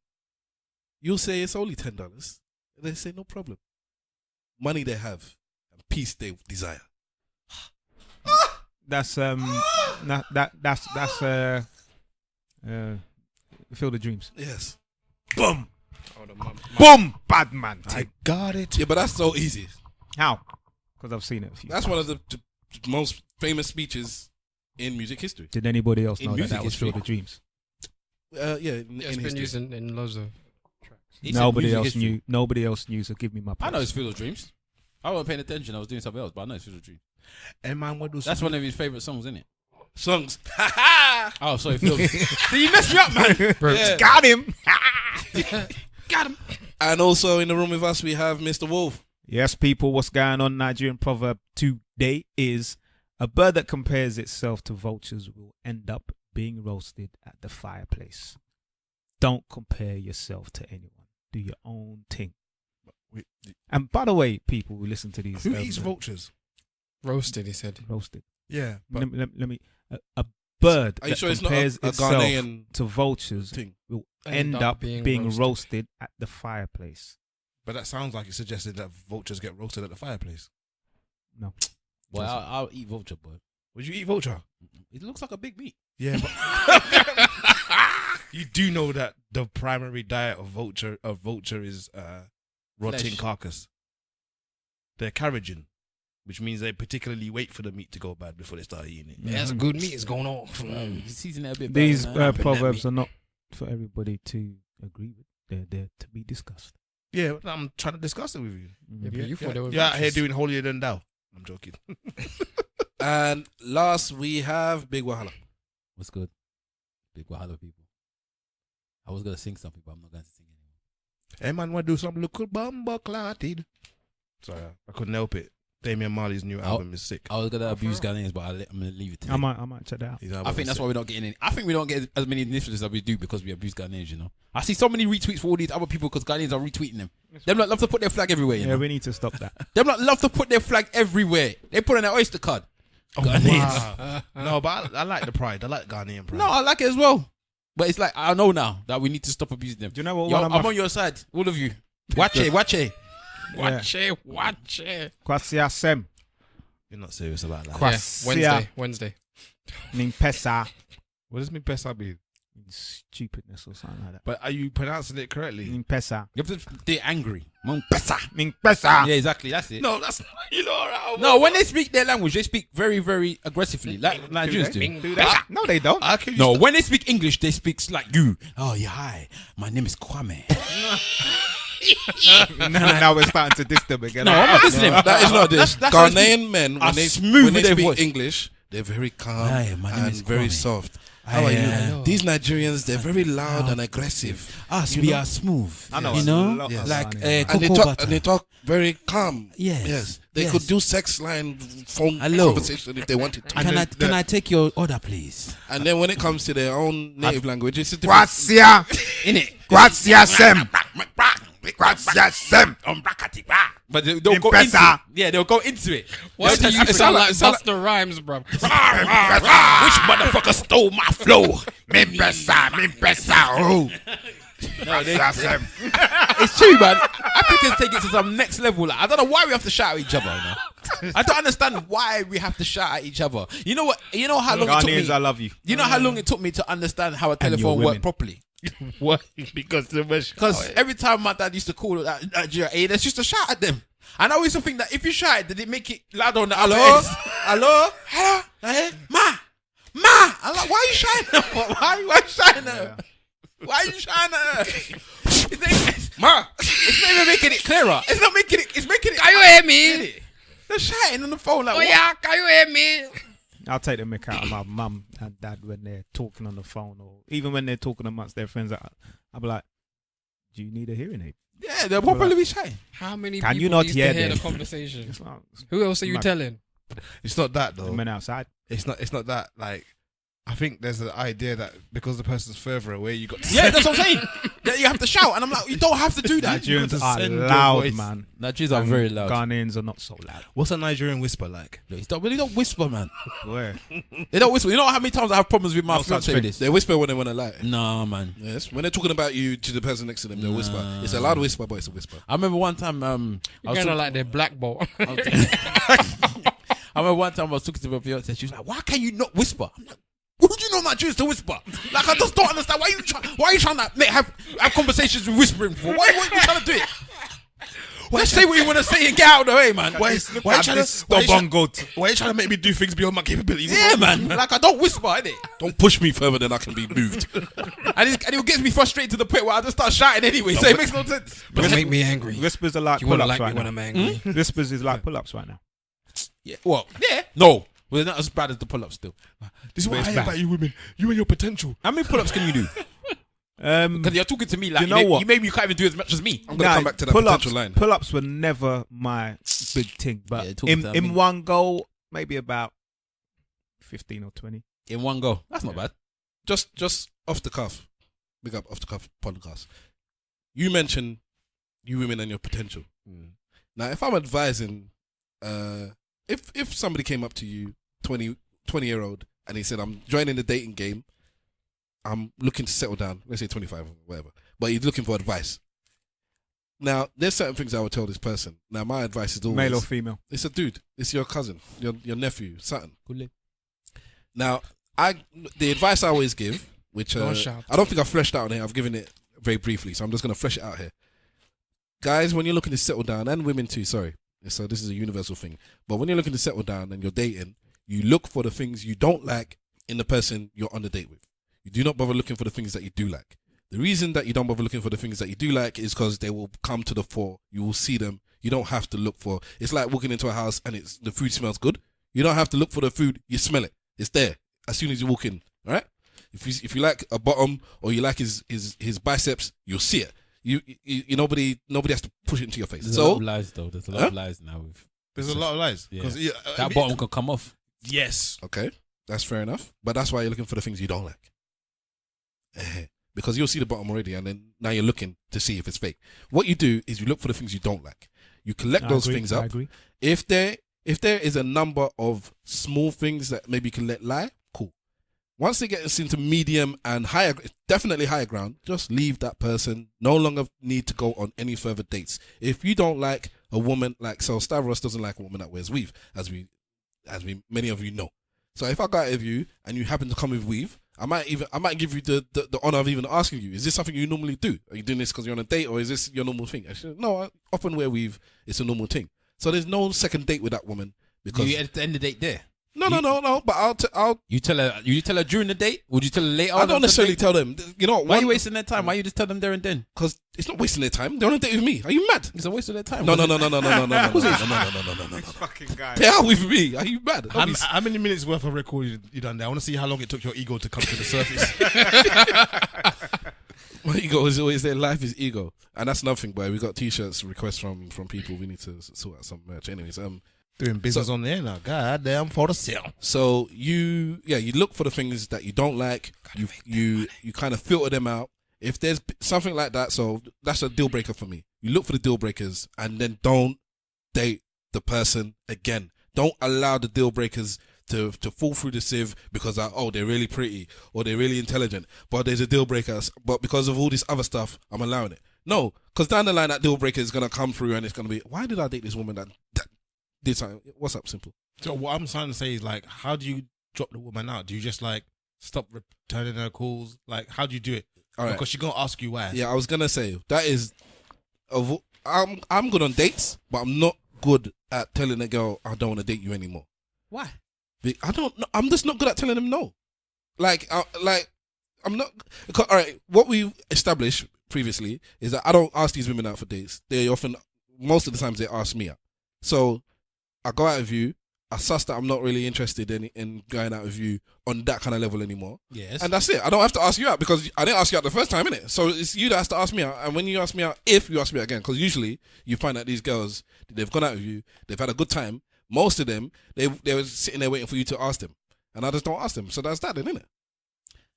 You'll say it's only $10. They say no problem. Money they have and peace they desire. That's Field of Dreams. Yes. Boom, boom, bad man. I got it. Yeah, but that's so easy. How? Because I've seen it a few. That's times. one of the most famous speeches in music history. Did anybody else in know that music that was history. Field of Dreams? Yeah, Yeah, it's been used in loads of tracks. He said Nobody music else history. knew. Nobody else knew. So give me my. I know place. it's Field of Dreams. I wasn't paying attention. I was doing something else, but I know it's Fizzle Dream. Hey man, what do That's one of his favorite songs, isn't it? songs? Oh, sorry, Phil. So you messed me up, man. Yeah. Got him. Got him. And also in the room with us, we have Mr. Wolf. Yes, people, what's going on? Nigerian proverb today is a bird that compares itself to vultures will end up being roasted at the fireplace. Don't compare yourself to anyone. Do your own thing. And by the way, people who listen to these... Who eats vultures? Roasted, he said. Roasted. Yeah. But Let me a bird Are you that sure it's not compares a itself Ghanaian to vultures thing? will end up being roasted at the fireplace. But that sounds like you suggested that vultures get roasted at the fireplace. No. Well, I'll eat vulture, boy. Would you eat vulture? It looks like a big meat. Yeah, but you do know that the primary diet of vulture is rotting Flesh. carcass. They're carriaging, which means they particularly wait for the meat to go bad before they start eating it. Yeah, that's good meat is going off. You season it a bit These better, man. proverbs are not for everybody to agree with. They're there to be discussed. Yeah, but I'm trying to discuss it with you. Yeah, but you thought they were You're out here vultures. doing holier than thou. I'm joking. And last, we have Big Wahala. What's good? Big Wahala people. I was going to sing something, but I'm not going to sing anymore. Hey man, want to do some little bumble clotted? Sorry, I couldn't help it. Damian Marley's new album is sick. I was going to abuse Ghanaians, but I'm going to leave it to I you. might check that out. His album I is think that's sick. why we're not getting any. I think we don't get as many listeners as we do because we abuse Ghanaians, you know. I see so many retweets for all these other people because Ghanaians are retweeting them. Them lot love to put their flag everywhere, you Yeah, know. we need to stop that. Them lot love to put their flag everywhere. They put on their Oyster card. Oh, Ghanaians. wow. No, but I like the pride. I like Ghanaian pride. No, I like it as well. But it's like, I know now that we need to stop abusing them. Do you know what? Yo, one of I'm my on your side, all of you. Watch it. Watch it. Kwasia Sem. You're not serious about that. Kwasia Wednesday. Nimpesa. What does Mimpesa mean? Stupidness or something like that. But are you pronouncing it correctly? Nimpesa. You have to stay angry. Nimpesa. Nimpesa. Yeah, exactly. That's it. No, that's not. You know, No, when they speak their language, they speak very, very aggressively, like Nigerians do. Do that? No, they don't. How can you No, when they speak English, they speak like you. Oh, yeah, hi. My name is Kwame. Now we're starting to diss them again. No, I'm not listening. That is not this. That's how they Ghanaian men, are when they, smooth when they with their speak voice. English, they're very calm Hi, my name and is very Kwame. soft. How How are you? These Nigerians, they're very loud and aggressive. Us, You we know? are smooth. I know. You a know? lot of Yes. Like, Ghanaians. And they cocoa talk. butter. And they talk very calm. Yes. They Yes. could do sex line phone Hello. conversation if they wanted to. Can I take your order, please? And then when it comes to their own native language, it's a different. Kwasia. In it. Kwasia Sem. Kwasia Sem. But they'll go into Nimpesa. it. Yeah, they'll go into it. Why do you it sound sound like like- it sound Busta Rhymes, bro? Which motherfucker stole my flow? Mimpesa. Oh. It's true, man. Africans take it to some next level. Like, I don't know why we have to shout at each other. You know? I don't understand why we have to shout at each other. You know what? You know how long it took Ghanaians, I me. love you. You know how long it took me to understand how a your telephone women. worked properly. What? Because the Because every time my dad used to call Nigeria, there's just a shout at them. And I used to think that if you shout, did it make it louder on the other Hello? end? Hello? Ma? I'm like, why are you shouting at her? Why are you shouting at her? Why are you shouting at her? Ma! It's not even making it clearer. It's not making it. It's making it. Can you hear me? They're shouting on the phone like, Oh what? yeah, can you hear me? I'll take the mick out of my mum and dad when they're talking on the phone, or even when they're talking amongst their friends. I'll be like, "Do you need a hearing aid?" Yeah, they'll probably be shouting. How many Can people you not used hear to hear them? the conversation? It's like, Who else are you Mad. telling? it's not that the though. men outside. It's not that. Like, I think there's an idea that because the person's further away, you got to Yeah, that's what I'm saying. That you have to shout, and I'm like, you don't have to do that. Nigerians got to are send your loud, voice. man. Nigerians are And very loud. Ghanaians are not so loud. What's a Nigerian whisper like? They don't whisper, man. Where? They don't whisper. You know how many times I have problems with my No such fiance thing. with this? They whisper when they want to lie. No, man. Yes, when they're talking about you to the person next to them, they'll whisper. It's a loud whisper, but it's a whisper. I remember one time. I You're was kind of talk- like their black belt. I remember one time I was talking to my fiance. She was like, "Why can you not whisper?" I'm like, "Who do you know Nigerians to whisper?" Like, I just don't understand. Why are you trying to have conversations with whispering for? Why are you trying to do it? Just say what you want to say and get out of the way, man. Why you trying to make me do things beyond my capability? Yeah, man. Like, I don't whisper, innit? Don't push me further than I can be moved. And it gets me frustrated to the point where I just start shouting anyway, so it makes no sense. Don't make me angry. Whispers are like You want to pull-ups like right me when now. I'm angry. Whispers is like pull-ups right now. Yeah. Well, yeah. No. Well, they're not as bad as the pull-ups still. This is what I hear about you women. You and your potential. How many pull-ups can you do? Because you're talking to me like, you know what? You maybe you can't even do as much as me. I'm going to come back to that potential line. Pull-ups were never my big thing, but Yeah, in one go, maybe about 15 or 20. In one go. That's not bad. Just off the cuff. Big up off the cuff podcast. You mentioned you women and your potential. Now, if I'm advising, if somebody came up to you, 20-year-old, and he said, I'm joining the dating game, I'm looking to settle down, let's say 25 or whatever, but he's looking for advice. Now, there's certain things I would tell this person. Now, my advice is always... Male or female? It's a dude. It's your cousin, your nephew, something. Cool. Now, the advice I always give, which I don't think I've fleshed out on here, I've given it very briefly, so I'm just going to flesh it out here. Guys, when you're looking to settle down, and women too, sorry, so this is a universal thing, but when you're looking to settle down and you're dating, you look for the things you don't like in the person you're on the date with. You do not bother looking for the things that you do like. The reason that you don't bother looking for the things that you do like is because they will come to the fore. You will see them. You don't have to look for. It's like walking into a house and the food smells good. You don't have to look for the food. You smell it. It's there as soon as you walk in. All right. If you like a bottom or you like his biceps, you'll see it. You nobody has to push it into your face. There's a lot of lies though. There's a lot of lies now. There's a lot of lies. Yeah. Because That bottom could come off. Yes. Okay, that's fair enough. But that's why you're looking for the things you don't like. Because you'll see the bottom already, and then now you're looking to see if it's fake. What you do is you look for the things you don't like. You collect those things up. I agree. If there is a number of small things that maybe you can let lie, cool. Once they get us into medium and higher, definitely higher ground, just leave that person. No longer need to go on any further dates. If you don't like a woman, like so Stavros doesn't like a woman that wears weave, as many of you know. So if I go out with you and you happen to come with weave, I might give you the honor of even asking you, is this something you normally do? Are you doing this because you're on a date, or is this your normal thing? No, I often wear weave. It's a normal thing. So there's no second date with that woman because you at the end of the date there. No. But I'll. You tell her during the date? Would you tell her later? I don't necessarily tell them. You know, why are you wasting their time? Why you just tell them there and then? Because it's not wasting their time. They're on a date with me. Are you mad? It's a waste of their time. No. Fucking guy. They are with me. Are you mad? How many minutes worth of recording you done there? I want to see how long it took your ego to come to the surface. My ego is always there. Life is ego, and that's nothing. But we got t-shirts requests from people. We need to sort out some merch. Anyways, doing business on the air now. God damn, for the sale. So you look for the things that you don't like. You kind of filter them out. If there's something like that, so that's a deal breaker for me. You look for the deal breakers and then don't date the person again. Don't allow the deal breakers to fall through the sieve because they're really pretty or they're really intelligent, but there's a deal breaker. But because of all this other stuff, I'm allowing it. No, because down the line that deal breaker is gonna come through and it's gonna be, why did I date this woman that did something? What's up, simple? So what I'm trying to say is, like, how do you drop the woman out? Do you just like stop returning her calls? Like, how do you do it? All right. Because she's gonna ask you why. Yeah, I was gonna say that is, I'm good on dates, but I'm not good at telling a girl I don't want to date you anymore. Why? I don't know. I'm just not good at telling them no. I'm not. All right, what we established previously is that I don't ask these women out for dates. They often, most of the times, they ask me out. So I go out with you. I suss that I'm not really interested in going out with you on that kind of level anymore. Yes. And that's it. I don't have to ask you out because I didn't ask you out the first time, innit? So it's you that has to ask me out. And when you ask me out, if you ask me out again, because usually you find that these girls, they've gone out with you, they've had a good time. Most of them, they were sitting there waiting for you to ask them. And I just don't ask them. So that's that then, innit?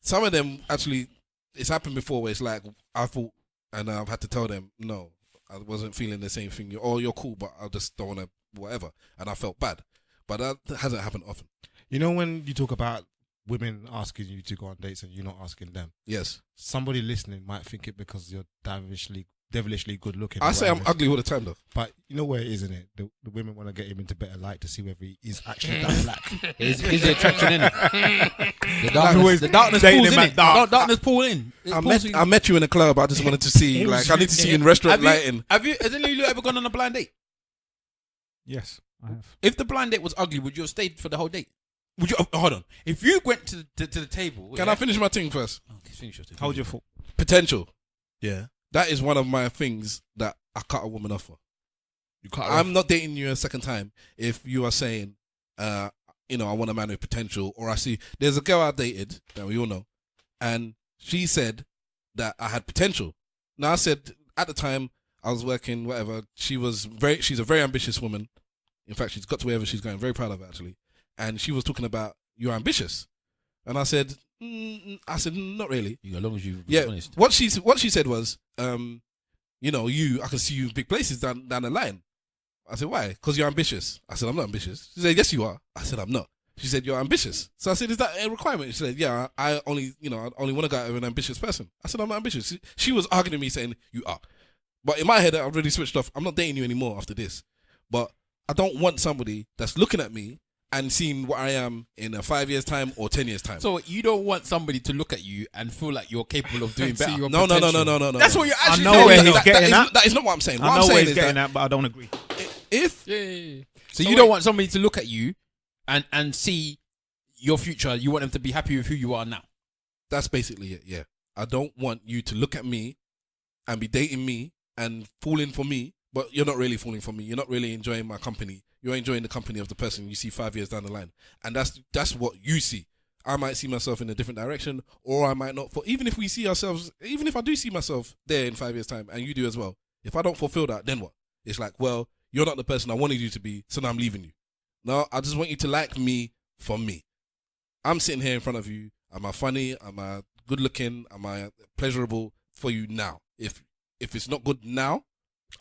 Some of them, actually, it's happened before where it's like, I thought, and I've had to tell them, no, I wasn't feeling the same thing. You're cool, but I just don't want to, whatever. And I felt bad. But that hasn't happened often. You know when you talk about women asking you to go on dates and you're not asking them? Yes. Somebody listening might think it because you're davishly devilishly good looking. I say I'm ugly all the time though. But you know where it is, isn't it? The women want to get him into better light to see whether he is actually that black. Is the attraction in it? The darkness pulls in it. Darkness pull in. I met you in a club. I just wanted to see. Like I need to see you in restaurant lighting. Has any of you ever gone on a blind date? Yes, I have. If the blind date was ugly, would you have stayed for the whole date? Would you? Hold on. If you went to the table, Can I finish my thing first? Okay, finish your thing. Hold your thought. Potential. Yeah. That is one of my things that I cut a woman off for. I'm not dating you a second time if you are saying, I want a man with potential, or I see there's a girl I dated that we all know, and she said that I had potential. Now I said at the time I was working, whatever. She's a very ambitious woman. In fact, she's got to wherever she's going. Very proud of it actually. And she was talking about you're ambitious, and I said, not really. As long as you honest. What she said was, I can see you in big places down the line. I said, why? Because you're ambitious. I said, I'm not ambitious. She said, yes, you are. I said, I'm not. She said, you're ambitious. So I said, is that a requirement? She said, yeah, I only want to go out with an ambitious person. I said, I'm not ambitious. She was arguing with me saying, you are. But in my head, I've already switched off. I'm not dating you anymore after this. But I don't want somebody that's looking at me and seeing what I am in 5 years' time or 10 years' time. So you don't want somebody to look at you and feel like you're capable of doing better? No. That's what you're actually saying. I know where he's getting at. That is not what I'm saying. I know where he's getting at, but I don't agree. So you don't want somebody to look at you and see your future. You want them to be happy with who you are now. That's basically it, yeah. I don't want you to look at me and be dating me and falling for me, but you're not really falling for me. You're not really enjoying my company. You're enjoying the company of the person you see 5 years down the line. And that's what you see. I might see myself in a different direction, or I might not. Even if I do see myself there in 5 years' time, and you do as well, if I don't fulfill that, then what? It's like, well, you're not the person I wanted you to be, so now I'm leaving you. No, I just want you to like me for me. I'm sitting here in front of you. Am I funny? Am I good looking? Am I pleasurable for you now? If it's not good now,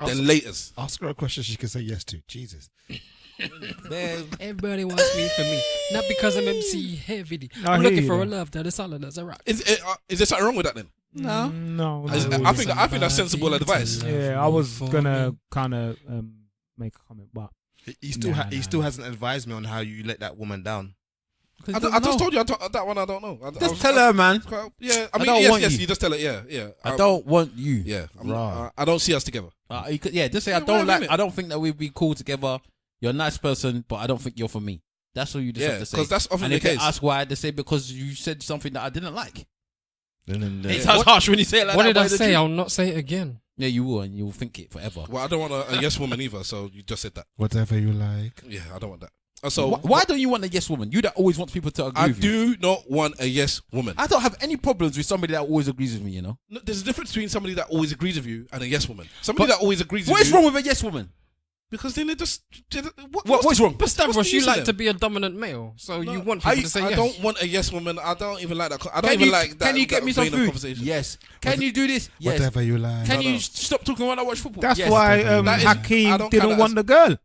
then later. Ask her a question she can say yes to. Jesus. Everybody wants me for me. Not because I'm MC heavy. I'm looking for a love that is solid as a rock. Is there something wrong with that then? No. I think that's sensible advice. Yeah, I was gonna kind of make a comment, but he still hasn't advised me on how you let that woman down. I just told you that one. I don't know. Just tell her, man. Yeah, I mean, yes. You just tell her. Yeah. I don't want you. Yeah, I don't see us together. Just say I don't like. I don't think that we'd be cool together. You're a nice person, but I don't think you're for me. That's all you just have to say. Because that's often the case. And if they ask why, they say because you said something that I didn't like. It sounds harsh when you say it like what that. What did I say? I'll not say it again. Yeah, you will, and you'll think it forever. Well, I don't want a yes woman either, so you just said that. Whatever you like. Yeah, I don't want that. So why don't you want a yes woman? You that always wants people to agree with you. I do not want a yes woman. I don't have any problems with somebody that always agrees with me, you know? No, there's a difference between somebody that always agrees with you and a yes woman. Somebody that always agrees with you. What is wrong with a yes woman? Because then they just... What's wrong? But Stavros, you like to be a dominant male, so you want people to say yes. I don't want a yes woman. I don't even like that. I don't even like that. Can you get me some food? Yes. Can you do this? Yes. Whatever you like. Can you stop talking when I watch football? That's why Hakeem didn't want the girl.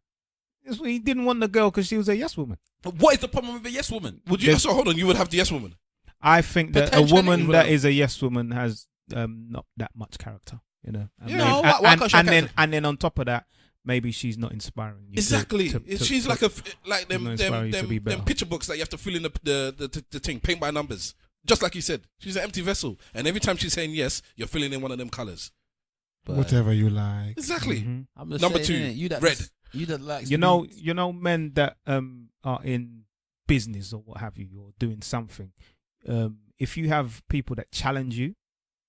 He didn't want the girl because she was a yes woman. What is the problem with a yes woman? Would you? So hold on, you would have the yes woman. I think that a woman that is a yes woman has not that much character, you know. And then on top of that, maybe she's not inspiring you. Exactly. She's like them picture books that you have to fill in the thing, paint by numbers. Just like you said, she's an empty vessel, and every time she's saying yes, you're filling in one of them colors. Whatever you like. Exactly. Mm-hmm. Number two, red. You that likes you know men that are in business or what have you, or doing something. If you have people that challenge you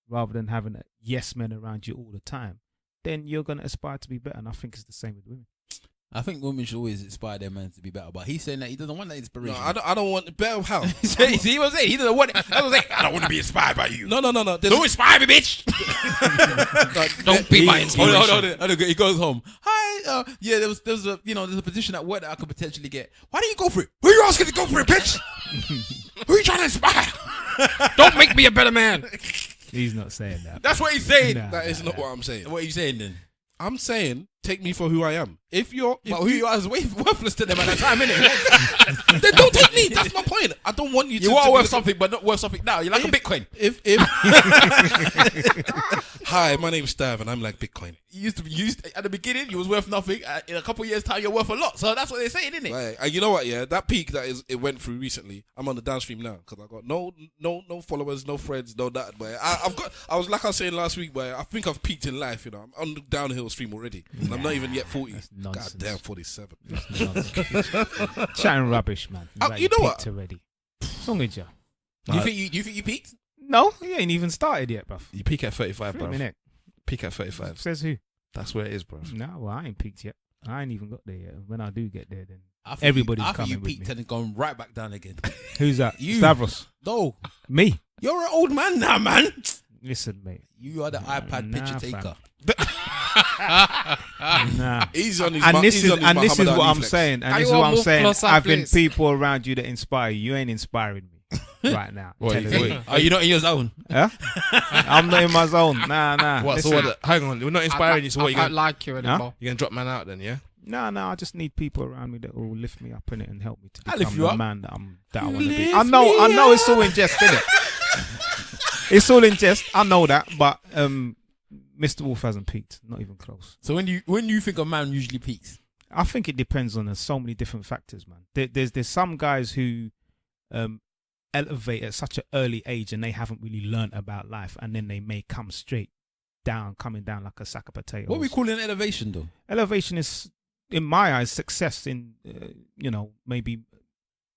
rather than having a yes men around you all the time, then you're gonna aspire to be better. And I think it's the same with women. I think women should always inspire their men to be better, but he's saying that he doesn't want that inspiration. No, I don't want better. How? He was saying he doesn't want it. I was like, I don't want to be inspired by you. No. Don't inspire me, bitch. Don't be my inspiration. Hold on. He goes home. Hi. There's a position at work that I could potentially get. Why don't you go for it? Who are you asking to go for it, bitch? Who are you trying to inspire? Don't make me a better man. He's not saying that. That's what he's saying. That is not what I'm saying. What are you saying then? I'm saying take me for who I am. Who you are is way worthless to them at that time, innit? Then don't take me. That's my point. I don't want you to. You are worth something, but not worth something now. You're like a Bitcoin. Hi, my name's Stav, and I'm like Bitcoin. You used to be used at the beginning. You was worth nothing. In a couple of years' time, you're worth a lot. So that's what they're saying, isn't it? Right. And you know what? Yeah, that peak it went through recently. I'm on the downstream now because I got no followers, no friends, no that. But I was like I was saying last week, but I think I've peaked in life. You know, I'm on the downhill stream already, and I'm not even yet 40. God damn, 47. Chatting rubbish, man. You know what? Already. Song with you. Do you think you peaked? No, he ain't even started yet, bruv. You peak at 35, bro. Minute. Peak at 35. Says who? That's where it is, bro. No, well, I ain't peaked yet. I ain't even got there yet. When I do get there, then I think everybody's I think coming you with peaked me. and gone right back down again. Who's that? You. Stavros. No, Me. you're an old man now, man. Listen, mate. You are the iPad picture taker. Nah. He's on his And he's this is on his what Muhammad I'm Ali flex. saying. And Can this you is what all I'm move saying. closer, Having please? people around you that inspire you ain't inspiring me right now. What, Tell you- you what, what. Are you not in your zone? Huh? I'm not in my zone. Nah. What? So Listen. what? Hang on, we're not inspiring you. So what? I You don't gonna like you anymore. drop man out then? Yeah. No, I just need people around me that will lift me up in it and help me to I'll lift become you the up. man that I want to be. Lift I know me it's all in jest, innit? It's all in jest. I know that, but Mr. Wolf hasn't peaked, not even close. So when you think a man usually peaks? I think it depends on so many different factors, man. There's some guys who elevate at such an early age and they haven't really learnt about life, and then they may come coming down like a sack of potatoes. What are we calling elevation, though? Elevation is, in my eyes, success in, maybe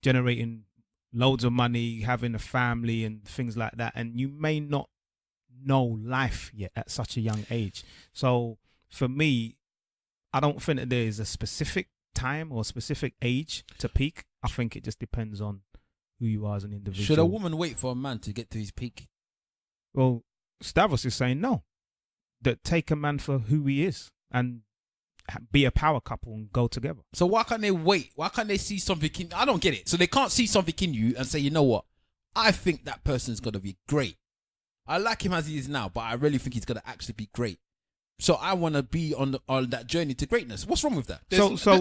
generating loads of money, having a family and things like that. And you may not know life yet at such a young age. So for me, I don't think that there is a specific time or specific age to peak. I think it just depends on who you are as an individual. Should a woman wait for a man to get to his peak? Well, Stavros is saying no. That take a man for who he is and be a power couple and go together. So why can't they wait? Why can't they see something in? I don't get it. So they can't see something in you and say, you know what? I think that person's gonna be great. I like him as he is now, but I really think he's gonna actually be great. So I want to be on that journey to greatness. What's wrong with that?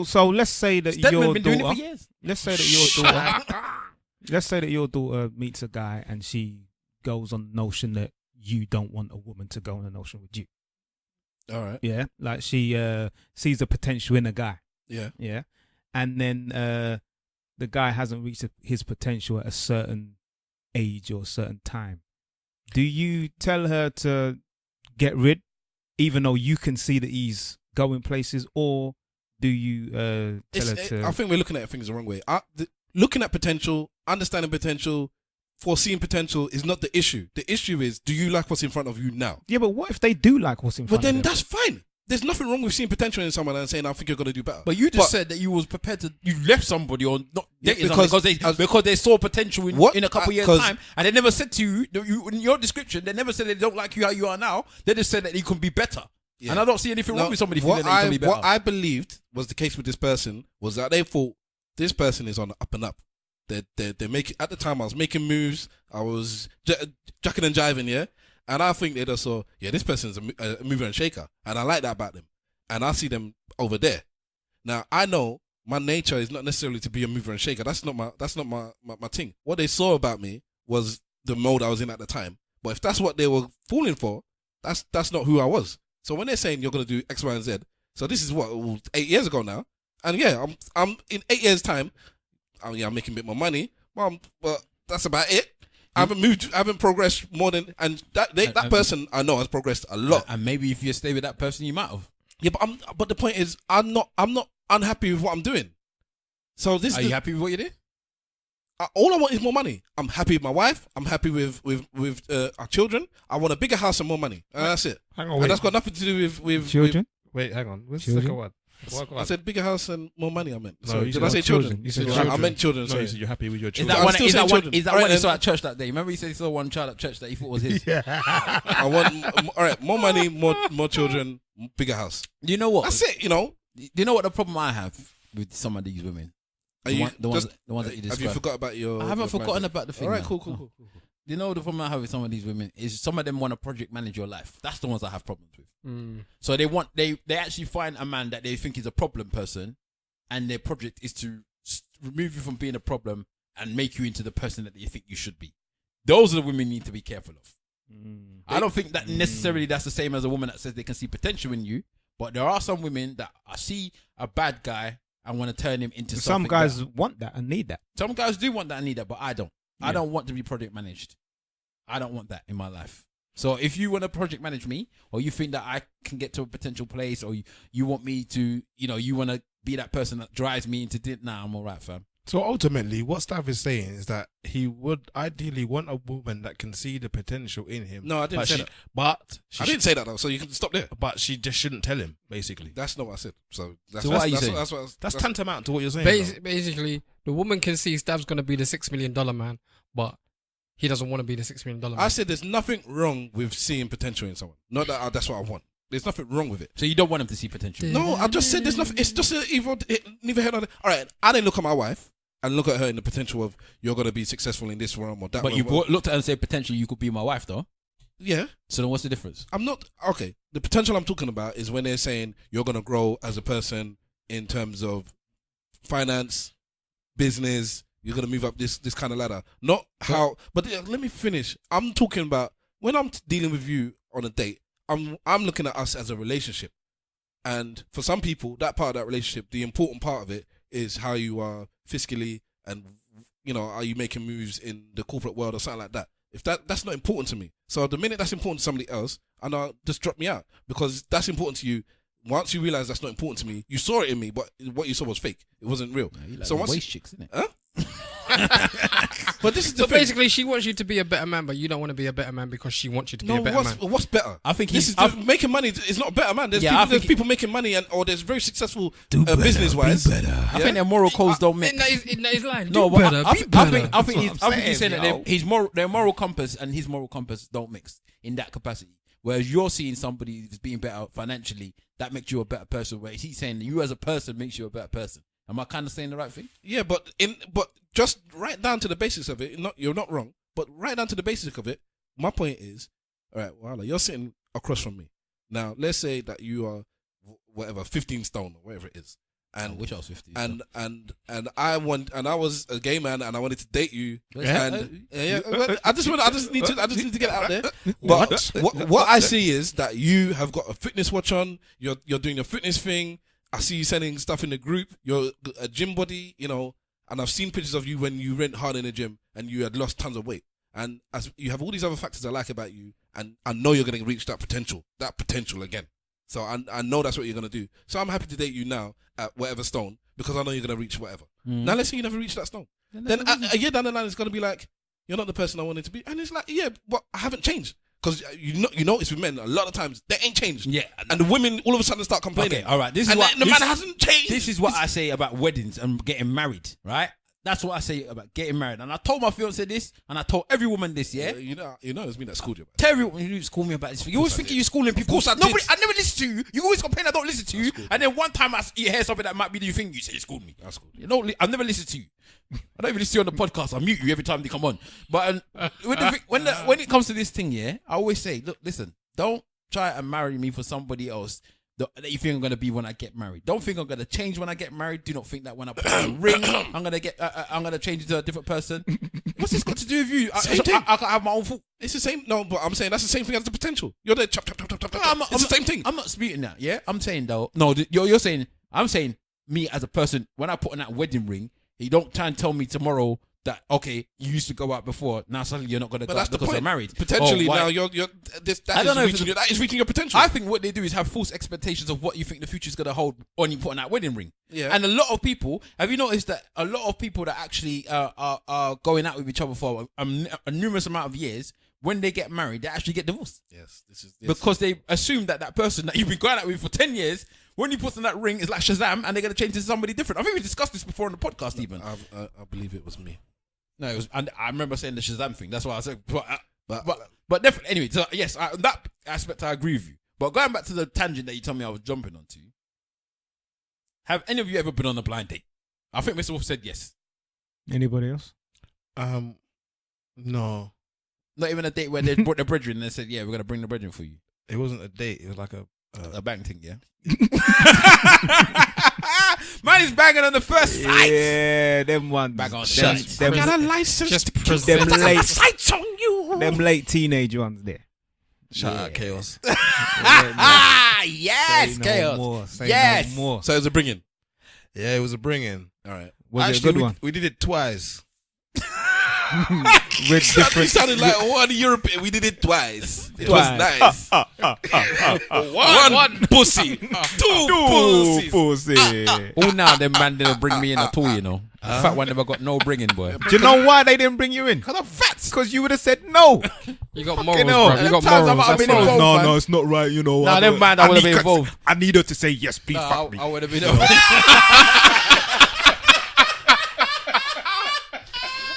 So let's say that Stedman your been daughter. doing it for years. Let's say that your daughter. Let's say that your daughter meets a guy and she goes on the notion that you don't want a woman to go on an ocean with you. All right. Yeah, like she sees the potential in a guy. Yeah. Yeah, and then the guy hasn't reached his potential at a certain age or a certain time. Do you tell her to get rid, even though you can see that he's going places, or do you tell her to? I think we're looking at things the wrong way. Looking at potential, understanding potential, foreseeing potential is not the issue. The issue is, do you like what's in front of you now? Yeah, but what if they do like what's in front But of then them? that's fine. There's nothing wrong with seeing potential in someone and saying, I think you're going to do better. But you just said that you was prepared to. You left somebody or not dating because- someone because they saw potential in a couple years' 'cause- time, and they never said to you in your description. They never said they don't like you how you are now. They just said that you can be better. Yeah. And I don't see anything wrong with somebody feeling that you can be better. What I believed was the case with this person was that they thought this person is on the up and up. They're making, at the time I was making moves, I was jacking and jiving, yeah, and I think they just saw, yeah, this person's a mover and shaker, and I like that about them, and I see them over there. Now I know my nature is not necessarily to be a mover and shaker. That's not my thing. What they saw about me was the mode I was in at the time. But if that's what they were falling for, that's not who I was. So when they're saying you're gonna do X, Y, and Z, so this is what 8 years ago now, and yeah, I'm in 8 years time. I'm making a bit more money, but that's about it. I haven't moved, I haven't progressed more than, and that person I know has progressed a lot. And maybe if you stay with that person, you might have. Yeah, but the point is, I'm not unhappy with what I'm doing. So this Are you happy with what you did? all I want is more money. I'm happy with my wife. I'm happy with our children. I want a bigger house and more money, and that's it. Hang on, And wait. that's got nothing to do with Children? Wait, hang on. What's the Children? second one? I said bigger house and more money. I meant. No, Sorry, you did said I say children? You said I children. meant children. No, Sorry. you said you're happy with your Is children. that one? still Is saying that one? children. Is that All one right, he saw at church that day? Remember he said he saw one child at church that he thought was his. I want all right, more money, more children, bigger house. You know what? That's it. You know. You know what the problem I have with some of these women? Are The you one- the ones just- that you Have you described. forgot about your? I haven't your forgotten brand? about the thing. All right, now. cool. You know the problem I have with some of these women is some of them want to project manage your life. That's the ones I have problems with. So they actually find a man that they think is a problem person, and their project is to remove you from being a problem and make you into the person that they think you should be. Those are the women you need to be careful of. I don't think that necessarily that's the same as a woman that says they can see potential in you. But there are some women that see a bad guy and want to turn him into something. Some guys want that and need that. Some guys do want that and need that, but I don't. I don't want to be project managed. I don't want that in my life. So if you want to project manage me, or you think that I can get to a potential place, or you want me to, you want to be that person that drives me into I'm all right, fam. So ultimately, what Stav is saying is that he would ideally want a woman that can see the potential in him. No, I didn't say that. But I didn't say that though, so you can stop there. But she just shouldn't tell him, basically. That's not what I said. So what are you saying? That's tantamount to what you're saying. Basically, the woman can see Stav's going to be the $6 million man, but he doesn't want to be the $6 million man. I said there's nothing wrong with seeing potential in someone. Not that that's what I want. There's nothing wrong with it. So you don't want him to see potential? No, I just said there's nothing. It's just neither head nor there. All right, I didn't look at my wife and look at her in the potential of you're going to be successful in this realm or that. But you looked at her and said potentially you could be my wife, though. Yeah. So then what's the difference? I'm not okay. The potential I'm talking about is when they're saying you're going to grow as a person in terms of finance, business. You're going to move up this kind of ladder. Not how. But let me finish. I'm talking about when I'm dealing with you on a date. I'm looking at us as a relationship, and for some people, that part of that relationship, the important part of it is how you are fiscally, and are you making moves in the corporate world or something like that. If that's not important to me, so the minute that's important to somebody else, and just drop me out because that's important to you. Once you realize that's not important to me, you saw it in me, but what you saw was fake. It wasn't real. Yeah, you like so waste chicks, innit? Huh? But this is the so thing. basically, she wants you to be a better man, but you don't want to be a better man because she wants you to be a better man. What's better? I think making money is not better, man. There's people making money, or there's very successful business wise. I think their moral codes don't mix. He's lying. No, but I think he's saying that their moral compass and his moral compass don't mix in that capacity. Whereas you're seeing somebody who's being better financially, that makes you a better person. Whereas he's saying you as a person makes you a better person. Am I kind of saying the right thing? Yeah, but just right down to the basics of it. You're not wrong, but right down to the basics of it. My point is, all right, well, you're sitting across from me. Now, let's say that you are 15 stone or whatever it is, and I wish I was 15. And I was a gay man and I wanted to date you. And I just need to get it out there. But what I see is that you have got a fitness watch on. You're doing your fitness thing. I see you sending stuff in the group. You're a gym body, and I've seen pictures of you when you went hard in the gym and you had lost tons of weight. And as you have all these other factors I like about you, and I know you're going to reach that potential again. So I know that's what you're going to do. So I'm happy to date you now at whatever stone because I know you're going to reach whatever. Now let's say you never reach that stone. Then a year down the line, it's going to be like, you're not the person I wanted to be. And it's like, yeah, but I haven't changed. Because you notice with men, a lot of times, they ain't changed. Yeah. And the women all of a sudden start complaining. Okay, all right. The man hasn't changed. This is what I say about weddings and getting married, right? That's what I say about getting married. And I told my fiance this, and I told every woman this, yeah? It's me that schooled you. Tell everyone you school me about this. You always think you're schooling people. Of course I did. I never listen to you. You always complain I don't listen to you. And then one time you hear something that might be the thing, you say you schooled me. That's cool. I've never listened to you. I don't even listen to you on the podcast. I mute you every time they come on. But when it comes to this thing, yeah, I always say, look, listen, don't try and marry me for somebody else that you think I'm going to be when I get married. Don't think I'm going to change when I get married. Do not think that when I put on a ring, I'm going to change into a different person. What's this got to do with you? I can't have my own fault. It's the same. No, but I'm saying that's the same thing as the potential. You're there, chop. It's the same thing. I'm not disputing that, yeah? I'm saying, though, no, you're saying, I'm saying me as a person, when I put on that wedding ring, you don't try and tell me tomorrow that, okay, you used to go out before, now suddenly you're not going to go out because you're married. Potentially now that is reaching your potential. I think what they do is have false expectations of what you think the future is going to hold when you put on that wedding ring. Yeah. And a lot of people, have you noticed that a lot of people that actually are going out with each other for a numerous amount of years, when they get married, they actually get divorced. Yes. Because they assume that person that you've been going out with for 10 years, when you put on that ring, it's like Shazam, and they're going to change to somebody different. I think we discussed this before on the podcast, even. I believe it was me. No, it was. And I remember saying the Shazam thing. That's why I said. But definitely. Anyway, so yes, that aspect I agree with you. But going back to the tangent that you told me I was jumping onto, have any of you ever been on a blind date? I think Mr. Wolf said yes. Anybody else? No. Not even a date where they brought the brethren and they said, "Yeah, we're gonna bring the brethren for you." It wasn't a date. It was like a bang thing, yeah. Man is banging on the first sight. Yeah, them ones. Bang on them, sight. them, Got a license Just to present them it. late, sights on you. them late teenage ones there. Shout out Chaos. Yes, Say chaos. no more. Say Yes. no more. So it's a bringing. Yeah, it was a bring-in. All right. Was Actually, it a good we, one? we did it twice. With It different. sounded like one European. We did it twice. It Twice. was nice. One pussy. Two pussies. pussy. Who now them man didn't bring me in at all, you know. The fat one never got no bringing, boy. Do you know why they didn't bring you in? Because I'm fat. Because you would have said no. You got morals, hell. bro. You got Them times I morals. might have That's been all. involved. man. it's not right. You know. Nah, them man, I would have been involved. I need her to say yes. Please fuck me. I would have been.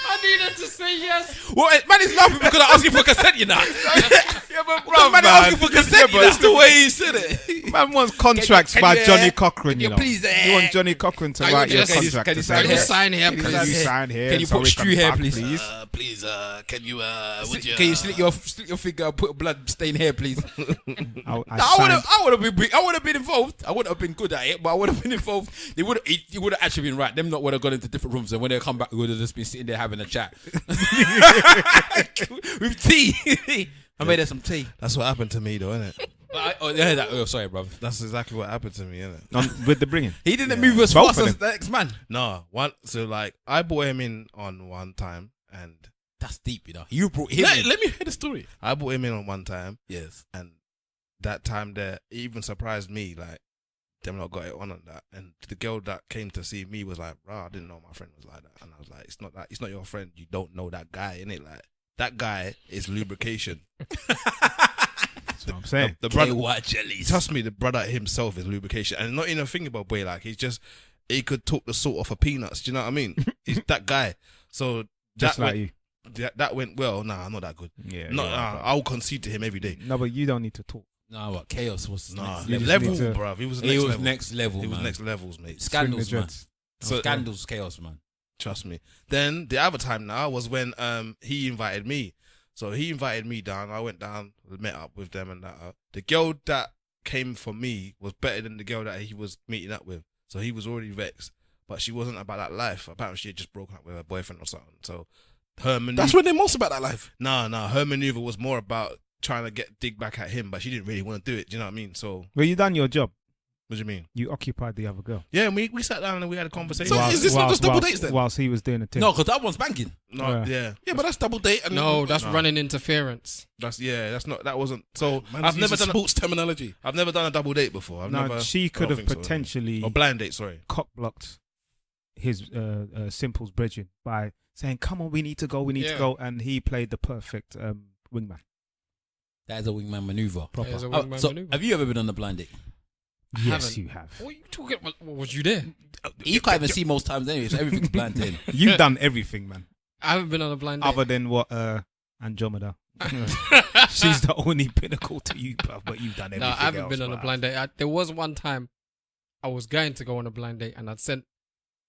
I needed to say yes. Well, man is laughing because I asked you for consent, you know. Yeah, but Bro, man, asking for consent, you know. That's the way he said it. Man wants contracts Can by you, Johnny Cochran, can you you know. please, You want Johnny Cochran to Can you write your just- contract. can you to sign say, Can you here? sign here, Can you Can sign you please? sign here? Can you so put we screw hair, fuck, please? Please, can you, Can you slit your finger and put a blood stain here, please? I I would have been involved. I wouldn't have been good at it, but I would have been involved. It would have actually been right. Them not would have gone into different rooms, and when they come back, we would have just been sitting there having a chat with tea. I made her some tea. That's what happened to me, though, innit? Sorry, bro. That's exactly what happened to me, innit? with the bringing. He didn't move as Both fast of as them. the next man. No, so like I brought him in on one time, and That's deep, you know. You brought him in. Let me hear the story. I brought him in on one time, Yes. and that time there it even surprised me, like them not got it on that, and the girl that came to see me was like, "Rah, I didn't know my friend was like that," and I was like, "It's not that. It's not your friend. You don't know that guy, innit? Like that guy is lubrication." That's what I'm saying. The brother, jellies. trust me, the brother himself is lubrication, and not in a thingamable way. Like he could talk the salt off of peanuts. Do you know what I mean? He's that guy. So Just that like went, you. that went well. Nah, I'm not that good. Yeah. No, yeah. I'll concede to him every day. No, but you don't need to talk. No, what chaos was Nah, next You level. just level, need to- bruv. He was He next was level. next level. He was man. next levels, mate. Scandals, Swing the man. dreads. So- Scandals, chaos, man. Trust me. Then the other time now was when he invited me. So he invited me down. I went down, met up with them and that. The girl that came for me was better than the girl that he was meeting up with. So he was already vexed. But she wasn't about that life. Apparently she had just broken up with her boyfriend or something. So her maneuver... That's when they're most about that life. Nah. Her maneuver was more about trying to dig back at him. But she didn't really want to do it. Do you know what I mean? So Well, you done your job. what do you mean? You occupied the other girl. Yeah, we sat down and we had a conversation. So is this not just double dates then? Whilst he was doing a thing. No, because that one's banking. No, yeah. Yeah, but that's double date. And No, that's No. running interference. That wasn't. So Man, I've never done. sports terminology. I've never done a double date before. I've No, never. she could I don't have think so, potentially or blind date. Sorry. cock blocked his Simple's bridging by saying, "Come on, we need to go, we need to Yeah. go," and he played the perfect wingman. That is a wingman maneuver. Proper. There's a Oh, wingman so, maneuver. have you ever been on a blind date? Yes, haven't. you have. What are you talking about? Was you there? You can't even see most times anyway, so everything's blind to him. You've done everything, man. I haven't been on a blind date. Other than what Andromeda. She's the only pinnacle to you, bruv, but you've done everything. No, I haven't else, been on a bruv. blind date. There was one time I was going to go on a blind date and I'd sent,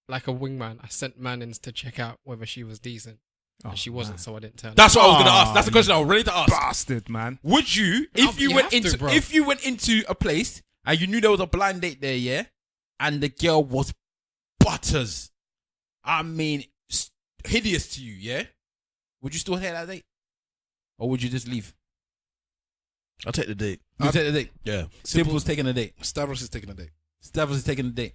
like a wingman, I sent Mannings to check out whether she was decent. Oh, And she wasn't, man. so I didn't turn That's up. what I was gonna Oh, ask. That's the question I was ready to ask. Bastard, man. Would you, if you You went have to, into, bro. if you went into a place and you knew there was a blind date there, yeah, and the girl was butters, I mean, hideous to you, yeah, would you still take that date, or would you just leave? I'll take the date. You take the date. Yeah. Simple's taking the date. Stavros is taking a date. Stavros is taking the date.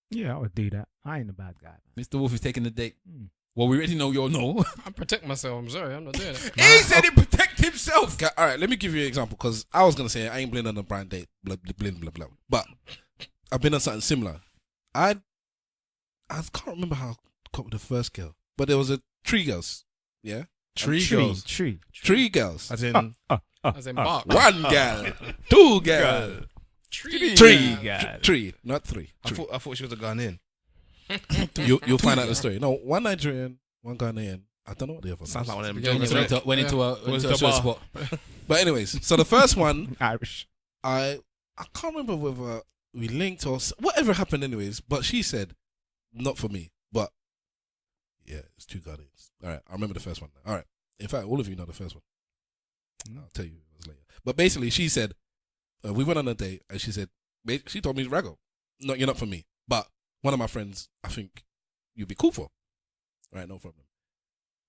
Yeah, I would do that. I ain't a bad guy. Mr. Wolf is taking the date. Hmm. Well, we already know you're no. I protect myself. I'm sorry, I'm not doing it. He said he protect himself. Okay, all right, let me give you an example because I was gonna say I ain't been on a blind date, blah blah blah blah, but I've been on something similar. I can't remember how I caught with the first girl, but there was three girls, yeah, Tree girls. Tree. three girls, As in. As in bark. one girl, two girl, Tree. three, not three. I thought she was a Ghanaian. You'll find out the story. No, one Nigerian, one Ghanaian. I don't know what the other one Sounds is. like one of them Yeah, jokes. yeah. innit? Went into a Was the certain bar. spot. But anyways, so the first one, Irish. I can't remember whether we linked or whatever happened. Anyways, but she said, not for me. But yeah, it's two Ghanaians. All right, I remember the first one. All right, in fact, all of you know the first one. I'll tell you it was later. But basically, she said we went on a date, and she said she told me Rago. no, you're not for me. But one of my friends, I think you'd be cool for. Right, no problem.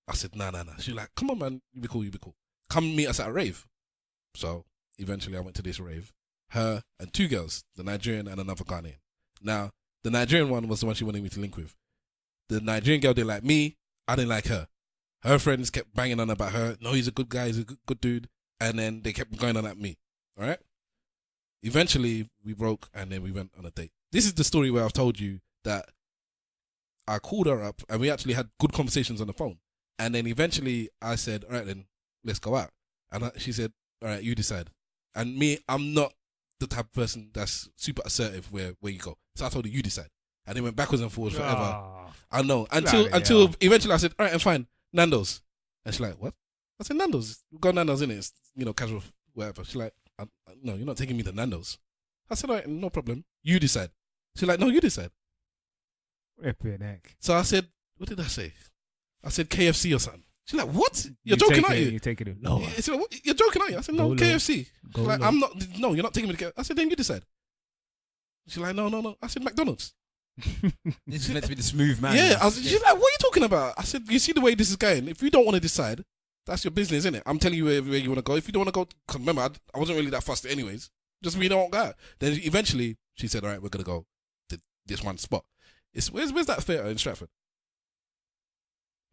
I said, nah. She's like, come on, man, you'd be cool. Come meet us at a rave. So eventually I went to this rave. Her and 2 girls, the Nigerian and another Ghanaian. Now, the Nigerian one was the one she wanted me to link with. The Nigerian girl didn't like me. I didn't like her. Her friends kept banging on about her. No, he's a good guy. He's a good dude. And then they kept going on at me. All right? Eventually, we broke and then we went on a date. This is the story where I've told you that I called her up and we actually had good conversations on the phone. And then eventually I said, all right, then let's go out. And she said, all right, you decide. And me, I'm not the type of person that's super assertive where you go. So I told her, you decide. And it went backwards and forwards forever. I know. Until eventually I said, all right, I'm fine. Nando's. And she's like, what? I said, Nando's. We've got Nando's in it. It's, casual, whatever. She's like, no, you're not taking me to Nando's. I said, all right, no problem. You decide. She's like, no, you decide. Ripping neck. So I said, what did I say? I said KFC or something. She's like, what? You're joking, aren't you? You're taking it. No. You're joking, aren't you? I said, no, KFC. She's like, I'm not. No, you're not taking me to KFC. I said, then you decide. She's like, no. I said, McDonald's. This is meant to be the smooth man. Yeah. She's like, what are you talking about? I said, you see the way this is going. If you don't want to decide, that's your business, isn't it? I'm telling you where you want to go. If you don't want to go, cause remember, I wasn't really that fussed anyways. Just we don't go. Then eventually she said, all right, we're gonna go to this one spot. Where's that theatre in Stratford?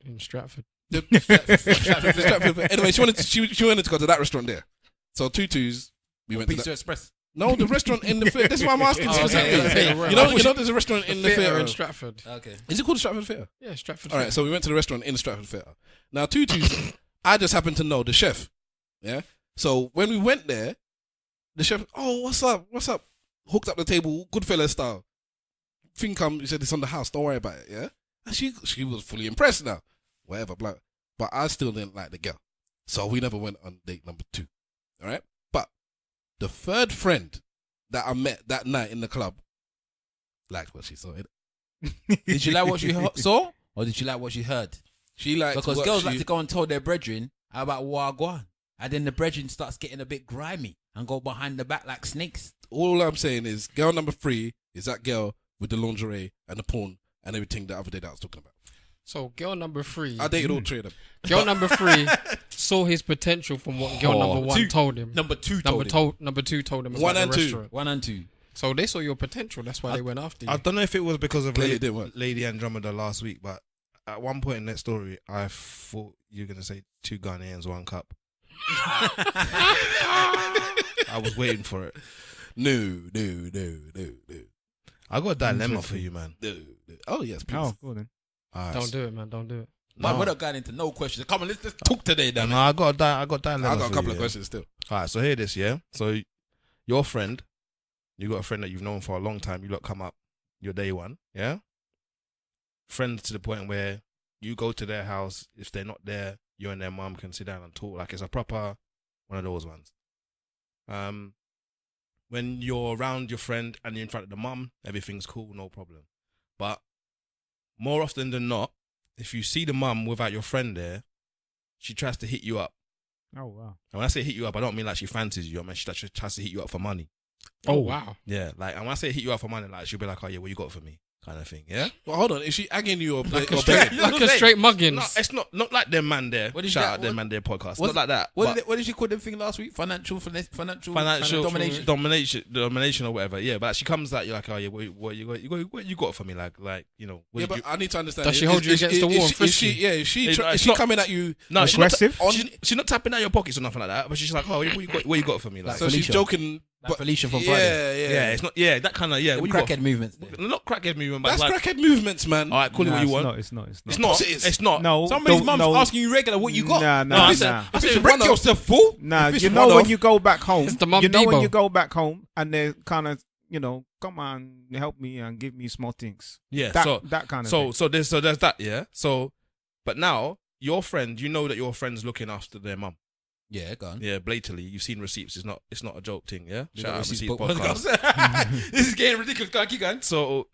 In Stratford. Stratford. Anyway, she wanted to go to that restaurant there. So 2-2s. We went Pizza to Express. No, the restaurant in the theatre. That's why I'm asking specifically. You know, there's a restaurant in the theatre in Stratford. Okay. Is it called the Stratford Theatre? Yeah, Stratford. All right, so we went to the restaurant in the Stratford Theatre. Now 2-2s. I just happened to know the chef. Yeah. So when we went there, the chef, oh, what's up? Hooked up the table, Goodfellas style. Thing come, he said it's on the house, don't worry about it, yeah? And she was fully impressed now. Whatever, blah. But I still didn't like the girl. So we never went on date number 2. All right? But the third friend that I met that night in the club liked what she saw. Did you like what she saw? Or did you like what she heard? She liked because girls like to go and tell their brethren about Wagwan. And then the brethren starts getting a bit grimy and go behind the back like snakes. All I'm saying is girl number 3 is that girl with the lingerie and the porn and everything the other day that I was talking about. So girl number 3. I dated all 3 of them. Girl number 3 saw his potential from what girl number 1 told him. Number 2 Number 2 told him. 1 and 2. Restaurant. 1 and 2. So they saw your potential. That's why they went after you. I don't know if it was because of Clearly Lady Andromeda last week, but at one point in that story, I thought you were going to say 2 Ghanaians, 1 cup. I was waiting for it. No. I got a dilemma for you, man. No. Oh, yes, please. Oh, go then. Right, Don't do it, man. Don't do it. Man, we're not going into no questions. Come on, let's talk today, then. No, I got a dilemma. I got a couple for of you, questions still. All right, so hear this, yeah? So your friend, you got a friend that you've known for a long time. You lot come up, your day one, yeah? Friends to the point where you go to their house. If they're not there, you and their mum can sit down and talk. Like it's a proper one of those ones. When you're around your friend and you're in front of the mum, everything's cool, no problem. But more often than not, if you see the mum without your friend there, she tries to hit you up. Oh, wow. And when I say hit you up, I don't mean like she fancies you. I mean she tries to hit you up for money. Oh, wow. Yeah, like, and when I say hit you up for money, like she'll be like, oh yeah, what you got for me? Kind of thing, yeah? Well, hold on. Is she agging you or Like begging? a straight muggins. No, it's not like them man there. What did Shout you- out them what- man there podcast. what- Not like that. What but did she call them thing last week? Financial domination or whatever. Yeah, but she comes like, you're like, oh yeah, what you got for me? Like you know. Yeah, but I need to understand. Does she hold you against the wall and frisk you? Is she It's not- coming at you? no, aggressive? She's not tapping out your pockets or nothing like that. But she's like, oh, what you got for me? Like, So she's Felicia. joking. Like Felicia from Friday. Yeah. it's not. Yeah, that kind of Them what you got? crackhead movements. Not crackhead movement, but That's like, crackhead movements, man. all right, call it what you want. It's not. It's not. It is. It's not. No. Somebody's mum's no. asking you regular what you got. Nah. I said, Nah. I said, wreck wreck yourself, fool. Nah, If it's you know one when off- you go back home, It's the Mum you know when Debo. you go back home and they kind of, come on, help me and give me small things. Yeah. That kind of thing. So there's that. Yeah. So, but now your friend, you know that your friend's looking after their mum. Yeah, go on. Yeah, blatantly. You've seen receipts. It's not a joke thing. Yeah. We Shout got out receipts, Receipts but- podcast. This is getting ridiculous. Go on, keep going. So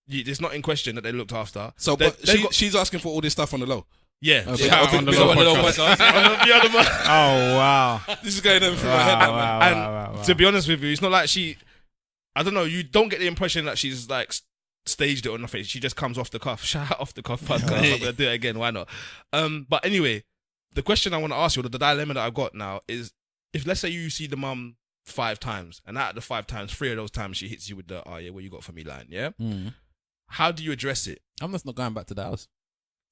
it's not in question that they looked after. So, They- but they've got- she's asking for all this stuff on the low. yeah. Okay. Shout out Okay. on the Big low up on the low podcast. podcast. On the other one. Oh, wow. This is going on through my head. now, man. And to be honest with you, it's not like she. I don't know. You don't get the impression that she's like staged it or nothing. She just comes off the cuff. Shout out off the cuff podcast. I'm gonna do it again. Why not? But anyway, the question I want to ask you, the dilemma that I've got now is, if let's say you see the mum 5 times, and out of the 5 times, 3 of those times she hits you with the "oh yeah, what you got for me" line. Yeah. How do you address it? I'm just not going back to the house.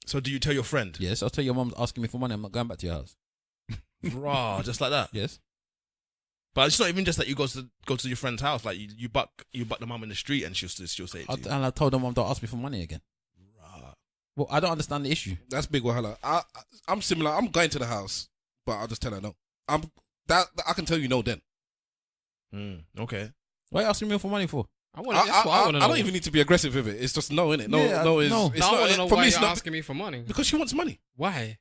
So do you tell your friend? Yes, I'll tell your mum's asking me for money. I'm not going back to your house. Raw, just like that. Yes. But it's not even just that you go to your friend's house. Like you buck the mum in the street, and she'll say it to you. And I told them, Mum, don't ask me for money again. Well, I don't understand the issue. That's big wahala. I'm similar. I'm going to the house, but I'll just tell her no. I can tell you no then. Okay. What are you asking me for money for? That's what I want to know. I don't even need to be aggressive with it. It's just no, innit? No, Yeah, no is. no. It's I not, want to know for why me, it's you're not asking me for money. because she wants money. Why?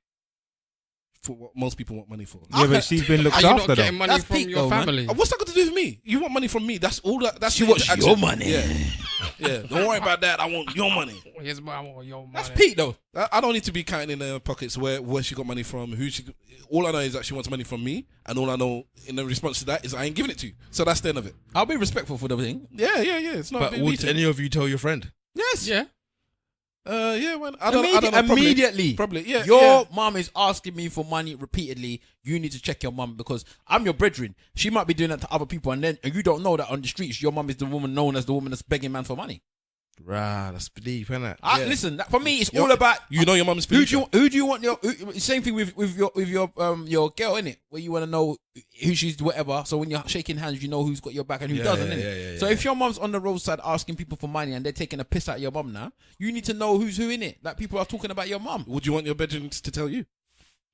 For what most people want money for. Yeah, but she's been looked Are you after not though. getting money That's from peak your though, man. family? What's that got to do with me? You want money from me. That's all that. That's She the wants interaction. your money. Yeah. Don't worry about that. I want your money. Here's my your money. That's peak though. I don't need to be counting in her pockets where she got money from. All I know is that she wants money from me, and all I know in the response to that is I ain't giving it to you. So that's the end of it. I'll be respectful for the thing. Yeah. It's not. But a big would meeting. any of you tell your friend? Yes. Yeah. Yeah, man. I don't know. Immediately. Probably. Yeah. Your mum is asking me for money repeatedly. You need to check your mum because I'm your brethren. She might be doing that to other people, and you don't know that on the streets, your mum is the woman known as the woman that's begging man for money. Right, that's deep, isn't it? Listen, for me, it's all about You know your mum's who do you want same thing with your girl, innit? Where you want to know who she's whatever. So when you're shaking hands, you know who's got your back and who doesn't, innit? So if your mum's on the roadside asking people for money and they're taking a piss at your mum now, you need to know who's who, innit? Like people are talking about your mum. Would you want your bedroom to tell you?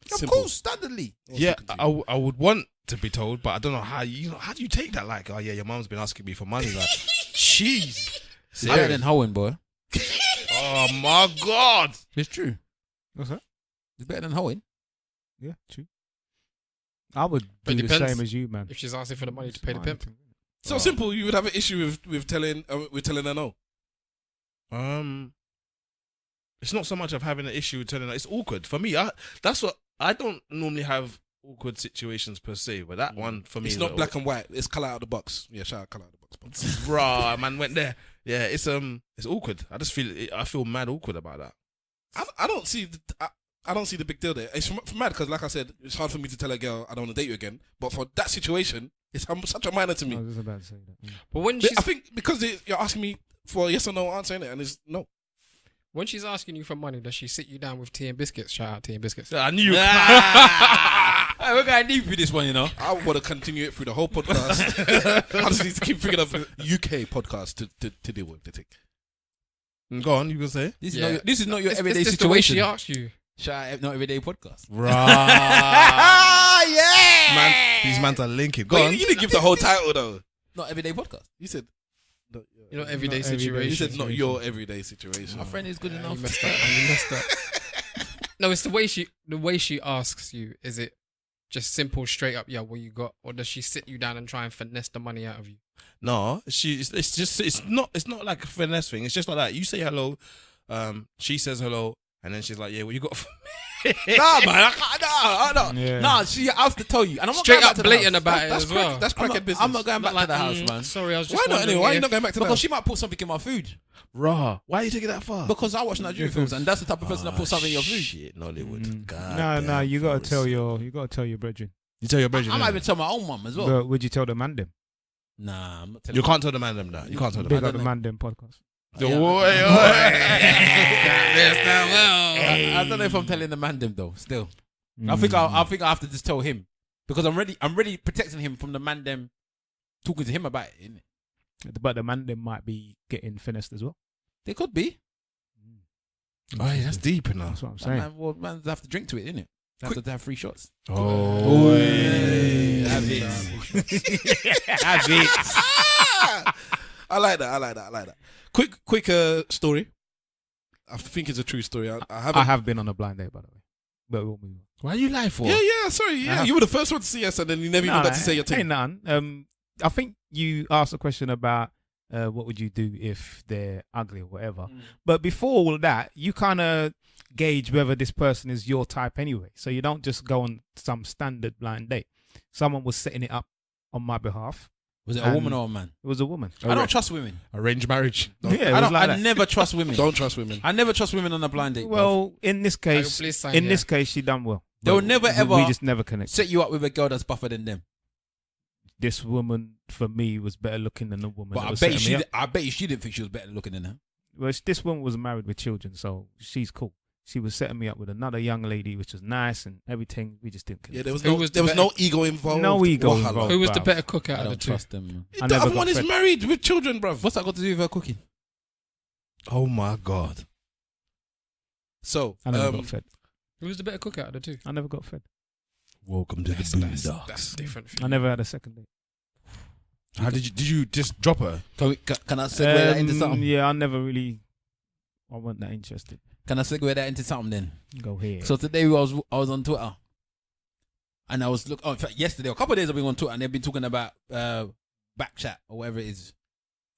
Of Simple. course, standardly. Yeah, I would want to be told, but I don't know how do you take that? Like, oh yeah, your mum's been asking me for money. Like, jeez. Better than hoeing, boy. Oh my God. It's true. What's that? It's better than hoeing. Yeah, true. I would But do it the depends. same as you, man. If she's asking for the money to pay the pimp. So simple. You would have an issue with telling her no. It's not so much of having an issue with telling her. It's awkward for me. I don't normally have awkward situations per se, but that one for me It's is not black and white. It's color out of the box. Yeah, shout out color out of the box. Bruh, man went there. Yeah, it's awkward. I feel mad awkward about that. I don't see the big deal there. It's mad because, like I said, it's hard for me to tell a girl I don't want to date you again. But for that situation, it's such a minor to I me. was just about to say that. But when I think because you're asking me for a yes or no answer, innit? And it's no. when she's asking you for money, does she sit you down with tea and biscuits? Shout out tea and biscuits. I knew. Hey, we're going deep with this one, you know. I want to continue it through the whole podcast. I just need to keep thinking of UK podcast to deal with the thing. Go on, you can say. This Yeah. is not your everyday It's just the way situation. she asked you. Shout out, not everyday podcast. Right. Yeah. Man, these mans are linking. Go But on. you didn't give the whole title though. Not everyday podcast. You said. You know, everyday Not everyday situation. You said not your everyday situation. My friend is good You enough. messed up. You messed up. No, it's the way she asks you. Is it just simple, straight up? Yeah, what you got, or does she sit you down and try and finesse the money out of you? No, it's not like a finesse thing. It's just like that. You say hello, she says hello, and then she's like, yeah, what you got for me? Nah, man. I can't. Yeah. Nah, she has to tell you. And I'm not Straight going back up to the blatant house. about it as well. That's I'm crackhead not, business. I'm not going back to the house, man. Sorry, I was Why just not anyway? Why are you wondering not going back to the Because house? she might put something in my food. Raw. Why are you taking that far? Because I watch Nigerian films, and that's the type of person that puts something in your food. Shit, Nollywood. God No, damn, you gotta Forrest. tell your brethren. You tell your brethren. I might innit? even tell my own mum as well. But would you tell the man them? Nah, I'm not telling You can't tell the man them that. You can't tell the Big man up the man them podcast. I don't know if I'm telling the man them though. Still, I think I have to just tell him because I'm ready protecting him from the man them talking to him about it. Innit? But the man them might be getting finessed as well. They could be. Oh, yeah, that's deep enough. That's what I'm saying. Man have to drink to it, innit? They have to have 3 shots. Oh, Have it. Have it. I like that. Quick story. I think it's a true story. I have been on a blind date, by the way. But we'll move on. Why are you lying for? Yeah. Sorry. Yeah, you were the first one to see us, and then you never even got to say your Ain't thing. none. I think you asked a question about what would you do if they're ugly or whatever. But before all of that, you kind of gauge whether this person is your type anyway. So you don't just go on some standard blind date. Someone was setting it up on my behalf Was it a woman or a man? It was a woman. I don't trust women. Arranged marriage. I never trust women. Don't trust women. I never trust women on a blind date. Well, in this case, she done well. They will never ever. We just never connect. Set you up with a girl that's buffer than them. This woman for me was better looking than the woman. But I bet you she didn't think she was better looking than her. Well, this woman was married with children, so she's cool. She was setting me up with another young lady, which was nice and everything. We just didn't connect. Yeah, there was no ego involved. No ego involved. Who was the better cook out I of the don't two? trust them. The other one is married with children, bruv. What's that got to do with her cooking? Oh my God. So, I never got fed. Who was the better cook out of the two? I never got fed. welcome to the Boondocks. That's different. I never had a second date. How did you just drop her? Can I segue that into something? Yeah, I wasn't that interested. Can I segue that into something then? Go here. So today I was on Twitter, and I was in fact yesterday, a couple of days I've been on Twitter, and they've been talking about Backchat or whatever it is.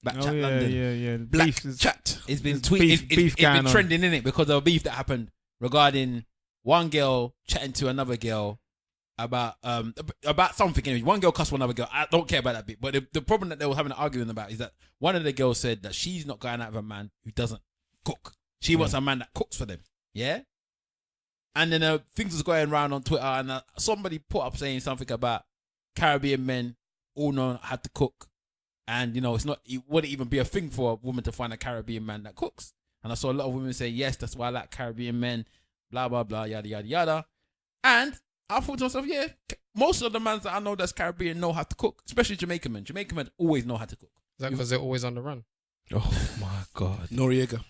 Backchat London. Yeah. Black chat. It's been it's been trending in it because of a beef that happened regarding one girl chatting to another girl about something. Anyway, one girl cussed one other girl. I don't care about that bit, but the problem that they were having an argument about is that one of the girls said that she's not going out with a man who doesn't cook. She wants a man that cooks for them. Yeah. And then things was going around on Twitter, and somebody put up saying something about Caribbean men all know how to cook, and it wouldn't even be a thing for a woman to find a Caribbean man that cooks. And I saw a lot of women say, yes, that's why I like Caribbean men, blah blah blah, yada yada yada. And I thought to myself, yeah, most of the men that I know that's Caribbean know how to cook, especially Jamaican men. Jamaican men always know how to cook. Is that because they're always on the run? Oh my God. Noriega.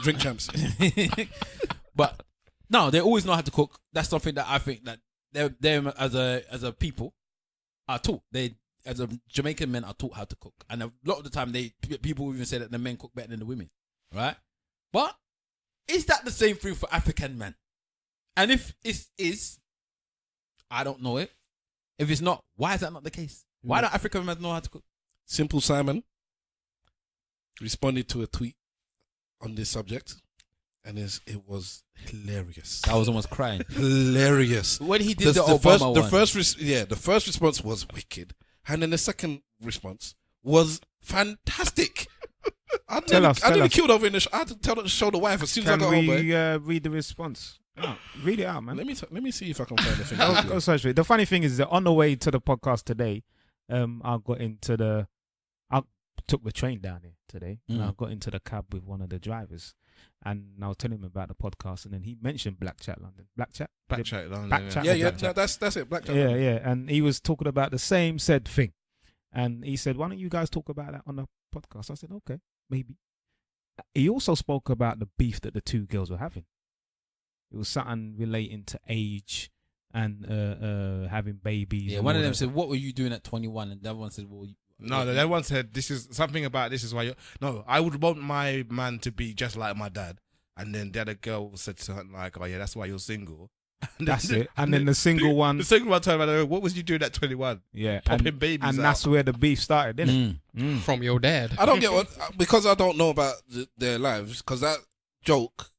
Drink champs. But no, they always know how to cook. That's something that I think that they as a people are taught. They as a Jamaican men are taught how to cook, and a lot of the time people even say that the men cook better than the women, right? But is that the same thing for African men? And if it is, I don't know it. If it's not, why is that not the case? Why don't African men know how to cook? Simple Simon responded to a tweet on this subject, and it was hilarious. I was almost crying. Hilarious. When he did the Obama one. The first response was wicked, and then the second response was fantastic. I nearly killed over in the show. I had to show the wife as soon as I got home. Can we read the response? No, read it out, man. Let me see if I can find the thing. Go search for it. The funny thing is that on the way to the podcast today, I took the train down here today, and I got into the cab with one of the drivers, and I was telling him about the podcast, and then he mentioned Black Chat London. Black Chat London. That's it. Black Chat. Yeah, and he was talking about the same said thing, and he said, "Why don't you guys talk about that on the podcast?" I said, "Okay, maybe." He also spoke about the beef that the two girls were having. It was something relating to age and having babies. Yeah, one of them said, "What were you doing at 21?" And the other one said, "Well." No, that one said this is something about this is why you. No, I would want my man to be just like my dad. And then the other girl said something like, "Oh yeah, that's why you're single." And that's it. And then the single one turned around. What was you doing at 21? Yeah, popping babies. And out. that's where the beef started, didn't it? From your dad. I don't get because I don't know about their lives. Because that joke,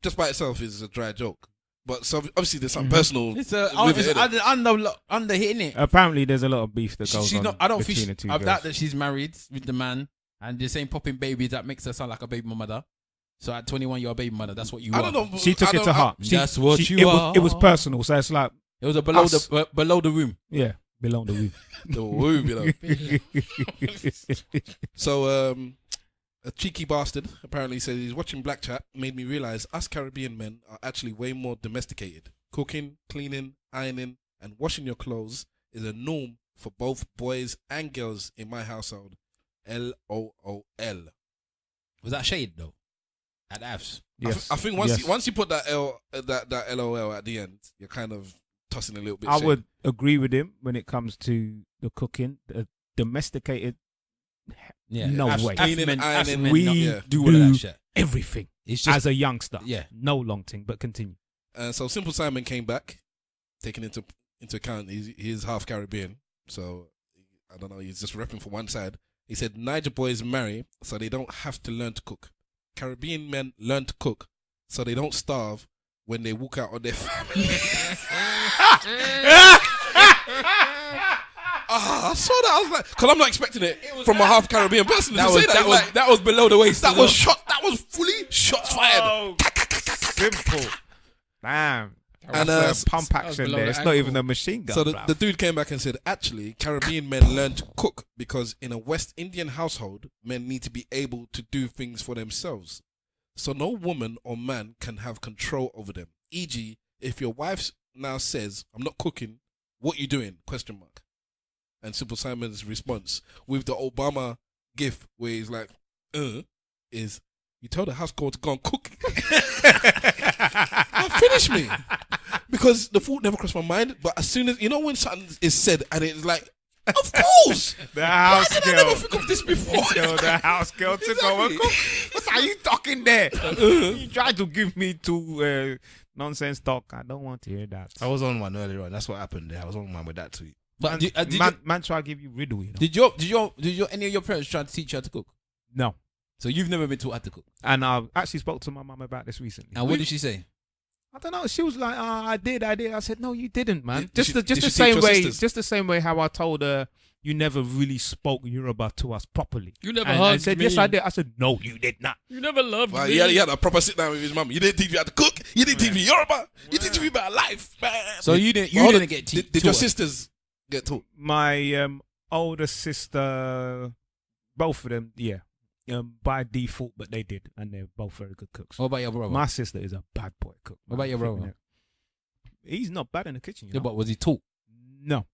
just by itself, is a dry joke. But so obviously there's some personal. It's under hitting it. Apparently, there's a lot of beef that goes on. I don't think the two I girls. doubt that she's married with the man, and the same popping babies that makes her sound like a baby mother. So at 21, you're a baby mother. That's what you are. I don't know. She took it to heart. That's what you are. It was personal, so it's like it was below the room. Yeah, below the womb. The womb, So a cheeky bastard apparently said he's watching Black Chat. Made me realize us Caribbean men are actually way more domesticated. Cooking, cleaning, ironing, and washing your clothes is a norm for both boys and girls in my household. LOL. Was that shade though? At AFs. Yes. I think once you put that that LOL at the end, you're kind of tossing a little bit. I would agree with him when it comes to the cooking, the domesticated. Yeah, no way. We do all of that shit. Everything. It's just, as a youngster. Yeah. No long thing, but continue. So Simple Simon came back, taking into account he is half Caribbean, so I don't know. He's just repping for one side. He said Niger boys marry so they don't have to learn to cook. Caribbean men learn to cook so they don't starve when they walk out on their family. I saw that. I was like, because I'm not expecting it from a half Caribbean person to say that. That was below the waist. That was shot. That was fully shots fired. Oh, simple. Damn. And Pump action below there. the It's not ankle. even a machine gun. So bruv. the dude came back and said, actually, Caribbean men learn to cook because in a West Indian household, men need to be able to do things for themselves. So no woman or man can have control over them. E.g., if your wife now says, I'm not cooking, what you doing? Question mark. And Simple Simon's response with the Obama gif where he's like, is you tell the house girl to go and cook. Finish me. Because the thought never crossed my mind, but as soon as, you know when something is said and it's like, of course! The house Why did girl. I never think of this before? Tell the house girl to go and cook. What are you talking there? You tried to give me two nonsense talk. I don't want to hear that. I was on one earlier on. That's what happened there. I was on one with that tweet. But Man try to give you riddle, you know. did your any of your parents try to teach you how to cook? No. So you've never been taught how to cook. And I actually spoke to my mum about this recently. And what did she say? I don't know. She was like, I did. I said, no, you didn't, man. Did Just she the teach same your way. sisters? Just the same way how I told her you never really spoke Yoruba to us properly. You never and hugged I said, me. yes, I did. I said, no, you did not. You never loved Well, me. he had a proper sit down with his mum. You didn't teach me how to cook. You didn't teach me Yoruba. You didn't teach me about life, man. So you didn't Hold on. get Did your sisters get taught? My older sister, both of them, yeah, by default, but they did, and they're both very good cooks. What about your brother? My sister is a bad boy cook. What about your brother? He's not bad in the kitchen. You Yeah, know? but was he taught? No.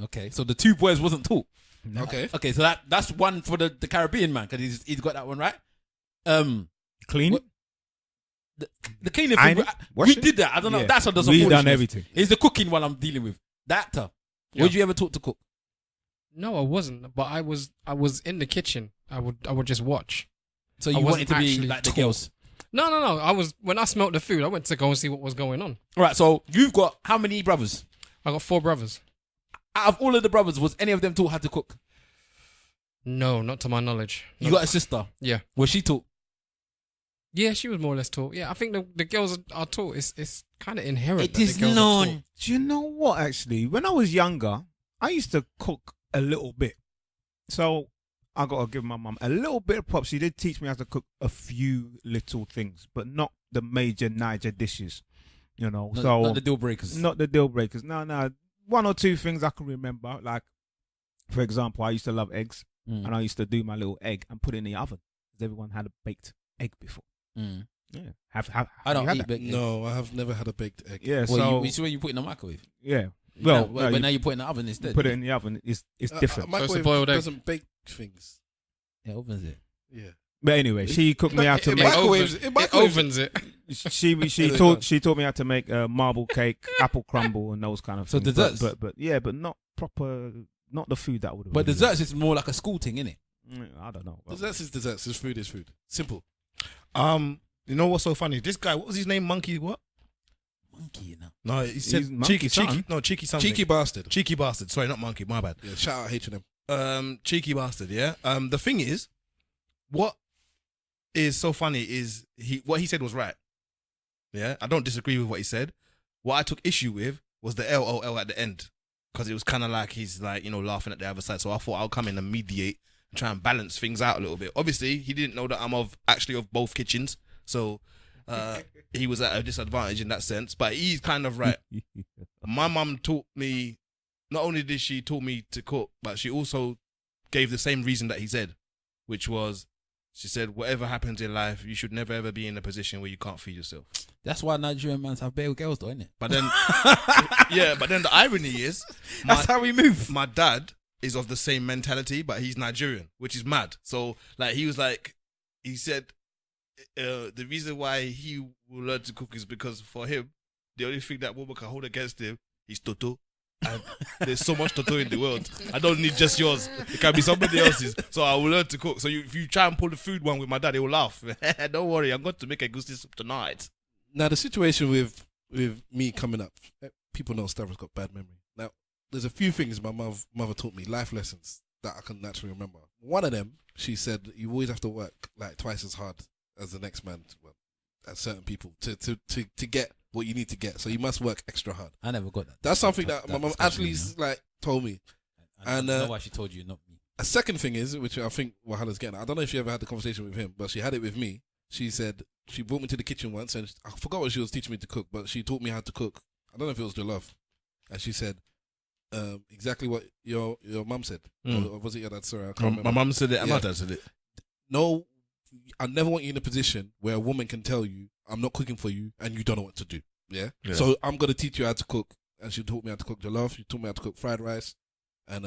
Okay, so the two boys wasn't taught. No. Okay. Okay, so that's one for the Caribbean man because he's got that one right. Clean. What- the cleaning Iron thing, it? we Wash it? did that. I don't know. Yeah. That's what does a We done foolishness. everything. It's the cooking one I'm dealing with. That tough. Yeah. Would you ever taught to cook? No, I wasn't. But I was in the kitchen. I would just watch. So I you wanted wasn't to be actually like the taught. girls. No. I was when I smelt the food. I went to go and see what was going on. All right. So you've got how many brothers? I got 4 brothers. Out of all of the brothers, was any of them taught how to cook? No, not to my knowledge. You No. got a sister. Yeah. Was she taught? Yeah, she was more or less taught. Yeah, I think the girls are taught. It's kind of inherent. It that is the girls are known. taught. Do you know what, actually? When I was younger, I used to cook a little bit. So I got to give my mum a little bit of props. She did teach me how to cook a few little things, but not the major Niger dishes, you know. Not the deal breakers. Not the deal breakers. No. 1 or 2 things I can remember. Like, for example, I used to love eggs, and I used to do my little egg and put it in the oven. Because everyone had a baked egg before. Mm. Yeah. Have I don't you had eat that? baked eggs. No, I have never had a baked egg. Yeah, Well, so it's when you put it in the microwave. yeah. Well, Well, but you now you put it in the oven instead. put it in the oven. It's different. Microwave boiled egg. doesn't bake things. Yeah, opens it. Yeah. But anyway, she cooked me how to It make. microwaves. It It microwaves. opens it. She taught me how to make marble cake, apple crumble, and those kind of So things. desserts? But not proper, not the food that would have. But desserts is more like a school thing, innit? I don't know. Desserts is desserts. His food is food. Simple. You know what's so funny? This guy, what was his name? Monkey what? Monkey, you know. No, he said Monkey cheeky something. cheeky something. Cheeky bastard. Cheeky bastard. Sorry, not monkey. My bad. Yeah, shout out H&M. Cheeky bastard. Yeah. The thing is, what is so funny is what he said was right. Yeah, I don't disagree with what he said. What I took issue with was the LOL at the end, because it was kind of like he's like, laughing at the other side. So I thought I'll come in and mediate and try and balance things out a little bit. Obviously, he didn't know that I'm of both kitchens, so he was at a disadvantage in that sense. But he's kind of right. My mum taught me. Not only did she taught me to cook, but she also gave the same reason that he said, which was, she said, whatever happens in life, you should never ever be in a position where you can't feed yourself. That's why Nigerian mans have bare girls, though, isn't it? But then, but then the irony is, That's how we move. my dad is of the same mentality, but he's Nigerian, which is mad. So, like, he said, the reason why he will learn to cook is because for him, the only thing that woman can hold against him is Toto. And there's so much Toto in the world. I don't need just yours. It can be somebody else's. So I will learn to cook. So if you try and pull the food one with my dad, he will laugh. Don't worry, I'm going to make a goosey soup tonight. Now, the situation with me coming up, people know Stavros got bad memory. Now, there's a few things my mother taught me, life lessons that I can naturally remember. One of them, she said, you always have to work like twice as hard as the next man, as certain people, to get what you need to get. So you must work extra hard. I never got that. That's something that my mum discussion, actually like told me. I don't know why she told you, not me. A second thing is, which I think Wahala's getting at, I don't know if you ever had the conversation with him, but she had it with me. She said she brought me to the kitchen once, and I forgot what she was teaching me to cook, but she taught me how to cook. I don't know if it was jollof. And she said exactly what your mum said. Or was it your dad? Sorry, I can't remember. My mum said it and my dad said it. No, I never want you in a position where a woman can tell you, I'm not cooking for you, and you don't know what to do. Yeah? So I'm going to teach you how to cook. And she taught me how to cook jollof. She taught me how to cook fried rice and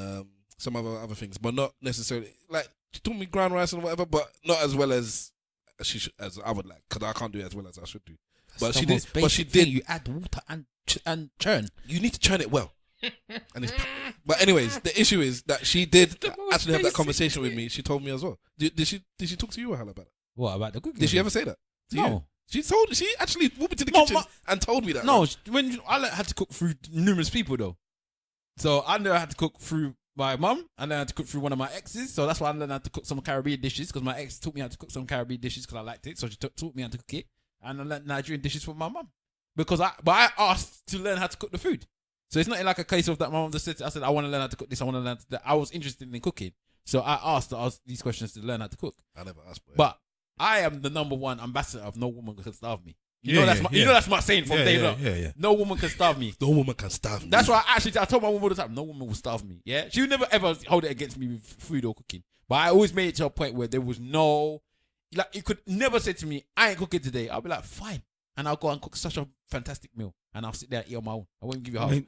some other things, but not necessarily, like, she taught me ground rice and whatever, but not as well as as I would like, because I can't do it as well as I should do. But she did. But she did. You add water and churn. You need to churn it well. And but anyways, the issue is that she did actually have that conversation with me. She told me as well. Did she talk to you, Wahala, about it? What about the cooking? Did she ever say that? No. She actually walked me to the kitchen and told me that. No, when I learned how to cook through numerous people though. So I learned how to cook through my mum. I learned how to cook through one of my exes. So that's why I learned how to cook some Caribbean dishes, because my ex taught me how to cook some Caribbean dishes because I liked it. So she taught me how to cook it, and I learned Nigerian dishes from my mum because I asked to learn how to cook the food. So it's not like a case of that my mum just said, I said, I want to learn how to cook this, I want to learn that. I was interested in cooking. So I asked these questions to learn how to cook. I never asked. But I am the number one ambassador of no woman can starve me. You know that's my saying from day one. Yeah. No woman can starve me. No woman can starve me. That's why I told my woman all the time, no woman will starve me. Yeah, she would never ever hold it against me with food or cooking. But I always made it to a point where there was no, like, you could never say to me, I ain't cooking today. I'll be like, fine, and I'll go and cook such a fantastic meal, and I'll sit there and eat on my own. I won't give you a hug.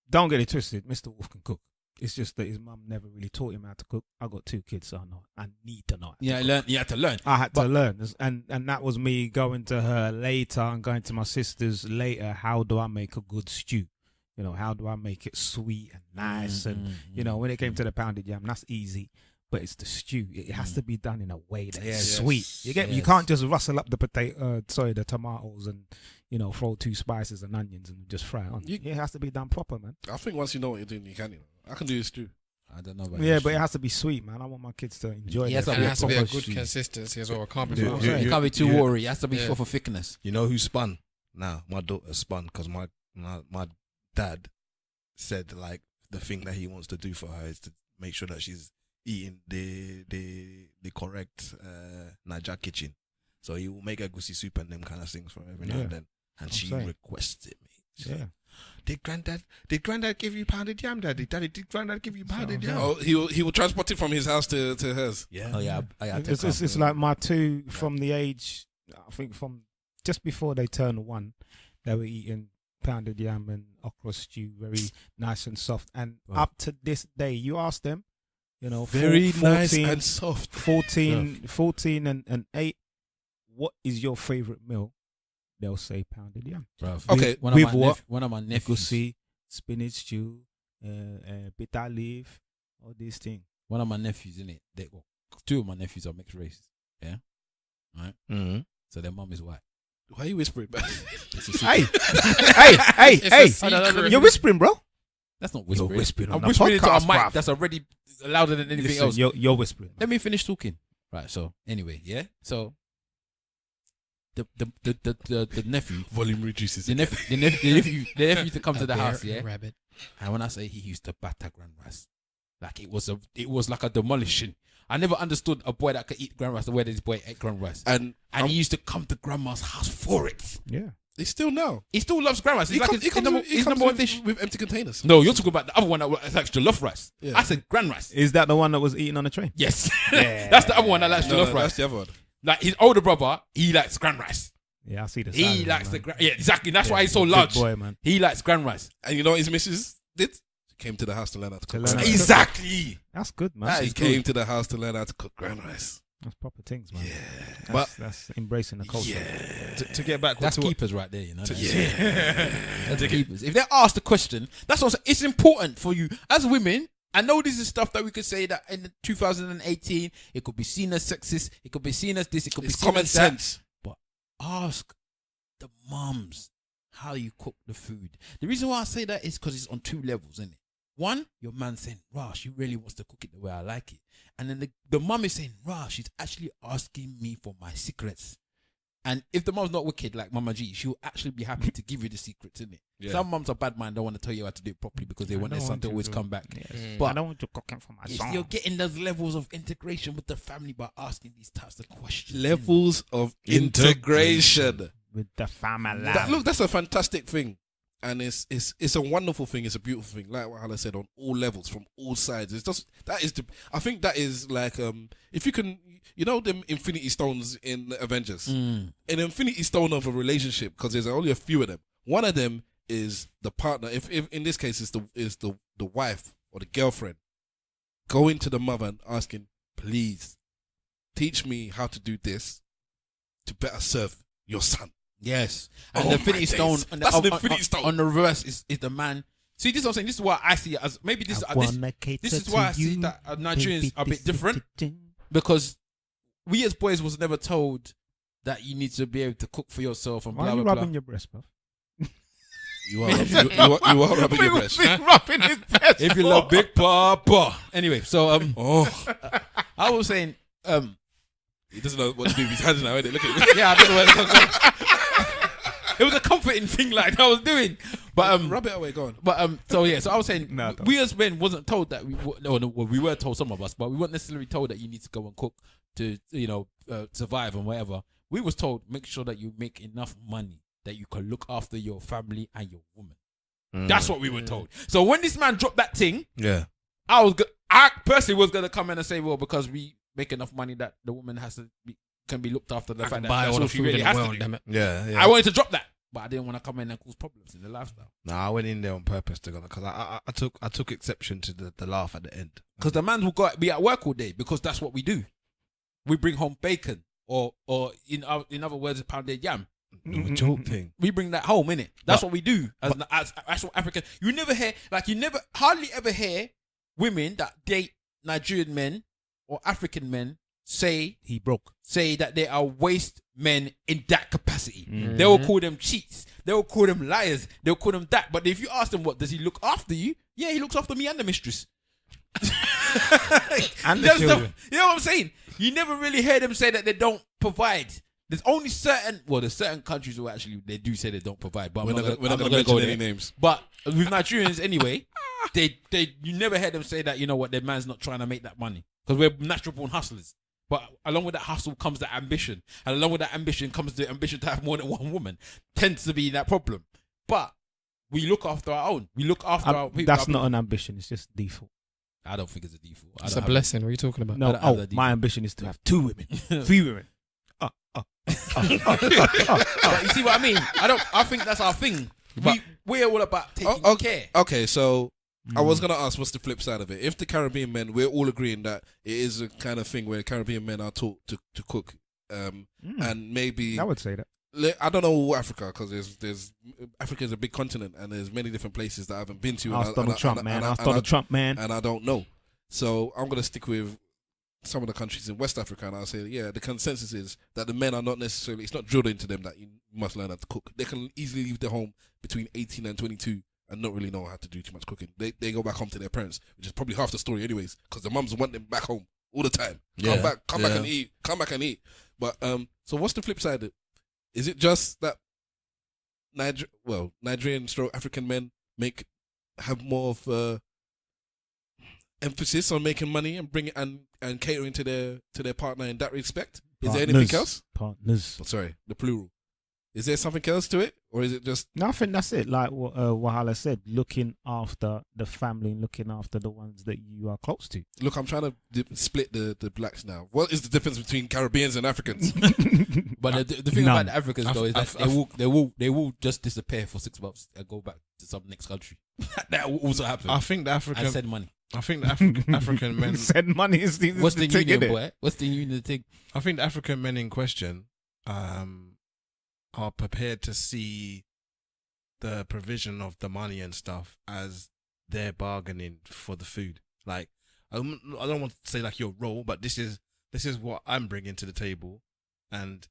Don't get it twisted. Mr. Wolf can cook. It's just that his mum never really taught him how to cook. I got 2 kids, so I know. I need to know. You had to learn. I had to learn, and that was me going to her later and going to my sisters later. How do I make a good stew? You know, how do I make it sweet and nice? And you know, when it came to the pounded yam, that's easy. But it's the stew. It has to be done in a way that's sweet. You get me? You can't just rustle up the tomatoes and, you know, throw 2 spices and onions and just fry it on. It has to be done proper, man. I think once you know what you're doing, you can. I can do this too. I don't know about but it has to be sweet, man. I want my kids to enjoy it. It has to be a good consistency as well. It can't be it can't be too watery. It has to be for thickness. You know who spun? Now, my daughter spun because my dad said, like, the thing that he wants to do for her is to make sure that she's eating the correct Niger kitchen. So he will make a goosey soup and them kind of things for every now and then. And she requested me. Did granddad give you pounded yam, daddy? Did granddad give you pounded yam? Oh, he will transport it from his house to hers. Yeah. Oh yeah. It's like my 2 from the age, I think from just before they turned 1, they were eating pounded yam and okra stew, very nice and soft. And up to this day, you ask them, you know, very 14, nice and soft. 14 and 8, what is your favorite meal? They'll say pounded yam. Okay, one of my nephews, goosey, spinach stew, bitter leaf, all these things. One of my nephews, innit? 2 of my nephews are mixed race. Yeah, right. Mm-hmm. So their mum is white. Why are you whispering, man? Hey! You're whispering, bro. That's not whispering. You're whispering. I'm whispering into a mic that's already louder than anything else. You're whispering. Let me finish talking. Right. So anyway, yeah. So the nephew volume reduces. The nephew to come to the house, yeah. Rabbit. And when I say he used to batter grand rice, like it was like a demolition. I never understood a boy that could eat grand rice the way this boy ate grand rice. And he used to come to grandma's house for it. Yeah. He still now. He still loves grand rice. He's number one dish with empty containers. No, you're talking about the other one that was like jollof rice. Yeah. I said grand rice. Is that the one that was eaten on the train? Yes. Yeah. That's the other one that likes jollof rice. That's the other one. Like his older brother, he likes grand rice. Yeah, I see the. He likes the grand. Yeah, exactly. That's why he's so large. Boy, man. He likes grand rice. And you know what his missus did? She came to the house to learn how to cook. Exactly. That's good, man. She came to the house to learn how to cook grand rice. That's proper things, man. Yeah, that's embracing the culture. Yeah. To get back, that's keepers right there. You know. That's keepers. If they're asked the question, that's also it's important for you as women. I know this is stuff that we could say that in 2018 it could be seen as sexist, it could be seen as this, it could be seen common as sense. That. But ask the mums how you cook the food. The reason why I say that is because it's on 2 levels, isn't it? One, your man saying, "Rah, she really wants to cook it the way I like it," and then the mum is saying, "Rah, she's actually asking me for my secrets." And if the mom's not wicked like Mama G, she'll actually be happy to give you the secrets, isn't it? Yeah. Some mums are bad man, don't want to tell you how to do it properly because they want their son to always come back. Yes. But I don't want you cooking for my son. you're getting those levels of integration with the family by asking these types of questions. Levels of integration. With the family. Look, that's a fantastic thing. And it's a wonderful thing. It's a beautiful thing. Like what Hala said, on all levels, from all sides. It's just, I think that is like, if you can, you know, them Infinity Stones in Avengers. An Infinity Stone of a relationship, because there's only a few of them. One of them is the partner. If in this case, is the wife or the girlfriend going to the mother and asking, please teach me how to do this to better serve your son. Yes. And Oh the Infinity my Stone, days. on That's an Infinity Stone. On the reverse is the man. See, this is what I'm saying. This is why I see it as maybe this is why I see that Nigerians are a bit different, because we as boys was never told that you need to be able to cook for yourself and Why blah are you blah rubbing blah. your breast, bruv? You are rubbing your breast. rubbing his breast. If you love Big Papa. Anyway, so I was saying He doesn't know what to do with his hands now, innit? Look at him. yeah, I don't know where it's from. It was a comforting thing like I was doing, but Rub it away, go on. But so yeah, so I was saying No, don't. we as men wasn't told that we were told, some of us, but we weren't necessarily told that you need to go and cook to survive and whatever. We was told make sure that you make enough money that you can look after your family and your woman. That's what we were told. So when this man dropped that thing, Yeah. I personally was gonna come in and say, well, because we make enough money that the woman can be looked after. The fact that buy that's all the what she food really in has the to world, do. damn it. Yeah. I wanted to drop that, but I didn't want to come in and cause problems in the lifestyle. Nah, I went in there on purpose because I took exception to the laugh at the end. Because the man will be at work all day, because that's what we do. We bring home bacon or in other words, a pounded yam. The joke thing. We bring that home, innit? That's what we do as what African. You hardly ever hear women that date Nigerian men or African men say that they are waste men in that capacity. They will call them cheats. They will call them liars. They'll call them that. But if you ask them, what does he look after you? Yeah, he looks after me and the mistress. And the children. You know what I'm saying? You never really hear them say that they don't provide. There's only certain countries who actually they do say they don't provide, but We're not going to go mention there. any names. But with Nigerians anyway, you never hear them say that, you know what, their man's not trying to make that money, because we're natural born hustlers. But along with that hustle comes the ambition, and along with that ambition comes the ambition to have more than one woman. Tends to be that problem. But we look after our own. We look after our people. That's not an ambition. It's just default. I don't think it's a default. It's a blessing. What are you talking about? No, my ambition is to have 2 women, 3 women. But you see what I mean? I think that's our thing. We're all about taking care. Okay, so I was going to ask, what's the flip side of it? If the Caribbean men, we're all agreeing that it is a kind of thing where Caribbean men are taught to cook, and maybe I would say that. I don't know Africa, because there's Africa is a big continent and there's many different places that I haven't been to. Ask Donald Trump, man. Ask Donald Trump, man. And I don't know. So I'm going to stick with some of the countries in West Africa, and I'll say, yeah, the consensus is that the men are not necessarily, it's not drilled into them that you must learn how to cook. They can easily leave their home between 18 and 22 and not really know how to do too much cooking. They go back home to their parents, which is probably half the story anyways, because the mums want them back home all the time. Come back and eat. But so what's the flip side? Is it just that Nigerian / African men have more of emphasis on making money and bringing and catering to their partner in that respect? Is there anything else? Partners. Oh, sorry, the plural. Is there something else to it, or is it just? No, I think that's it. Like what Wahala said, looking after the family and looking after the ones that you are close to. Look, I'm trying to split the blacks now. What is the difference between Caribbeans and Africans? But the thing about the Africans though is that they will just disappear for 6 months and go back to some next country. That will also happen. I think the African and send money. I think the African men send money is the What's the thing, union, innit? boy? What's the union thing? I think the African men in question are prepared to see the provision of the money and stuff as they're bargaining for the food. Like, I don't want to say like your role, but this is what I'm bringing to the table, and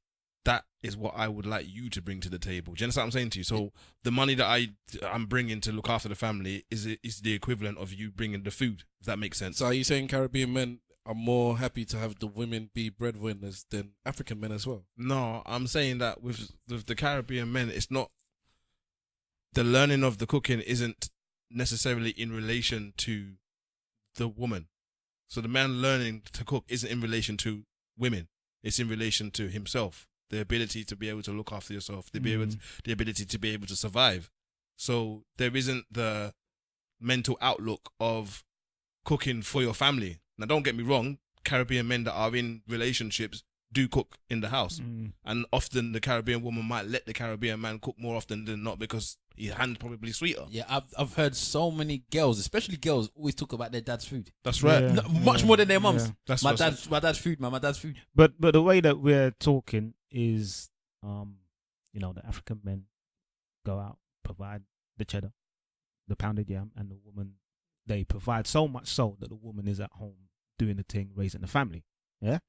that is what I would like you to bring to the table. Do you understand what I'm saying to you? So the money that I'm bringing to look after the family is the equivalent of you bringing the food, if that makes sense. So are you saying Caribbean men are more happy to have the women be breadwinners than African men as well? No, I'm saying that with the Caribbean men, it's not the learning of the cooking isn't necessarily in relation to the woman. So the man learning to cook isn't in relation to women. It's in relation to himself. The ability to be able to look after yourself, the ability to be able to survive. So there isn't the mental outlook of cooking for your family. Now, don't get me wrong, Caribbean men that are in relationships do cook in the house. And often the Caribbean woman might let the Caribbean man cook more often than not because his hand's probably sweeter. Yeah, I've heard so many girls, especially girls, always talk about their dad's food. That's right. Yeah. Much more than their mums. Yeah. That's My dad's food, man. My dad's food. But the way that we're talking is, the African men go out, provide the cheddar, the pounded yam, and the woman, they provide so much so that the woman is at home doing the thing, raising the family. Yeah?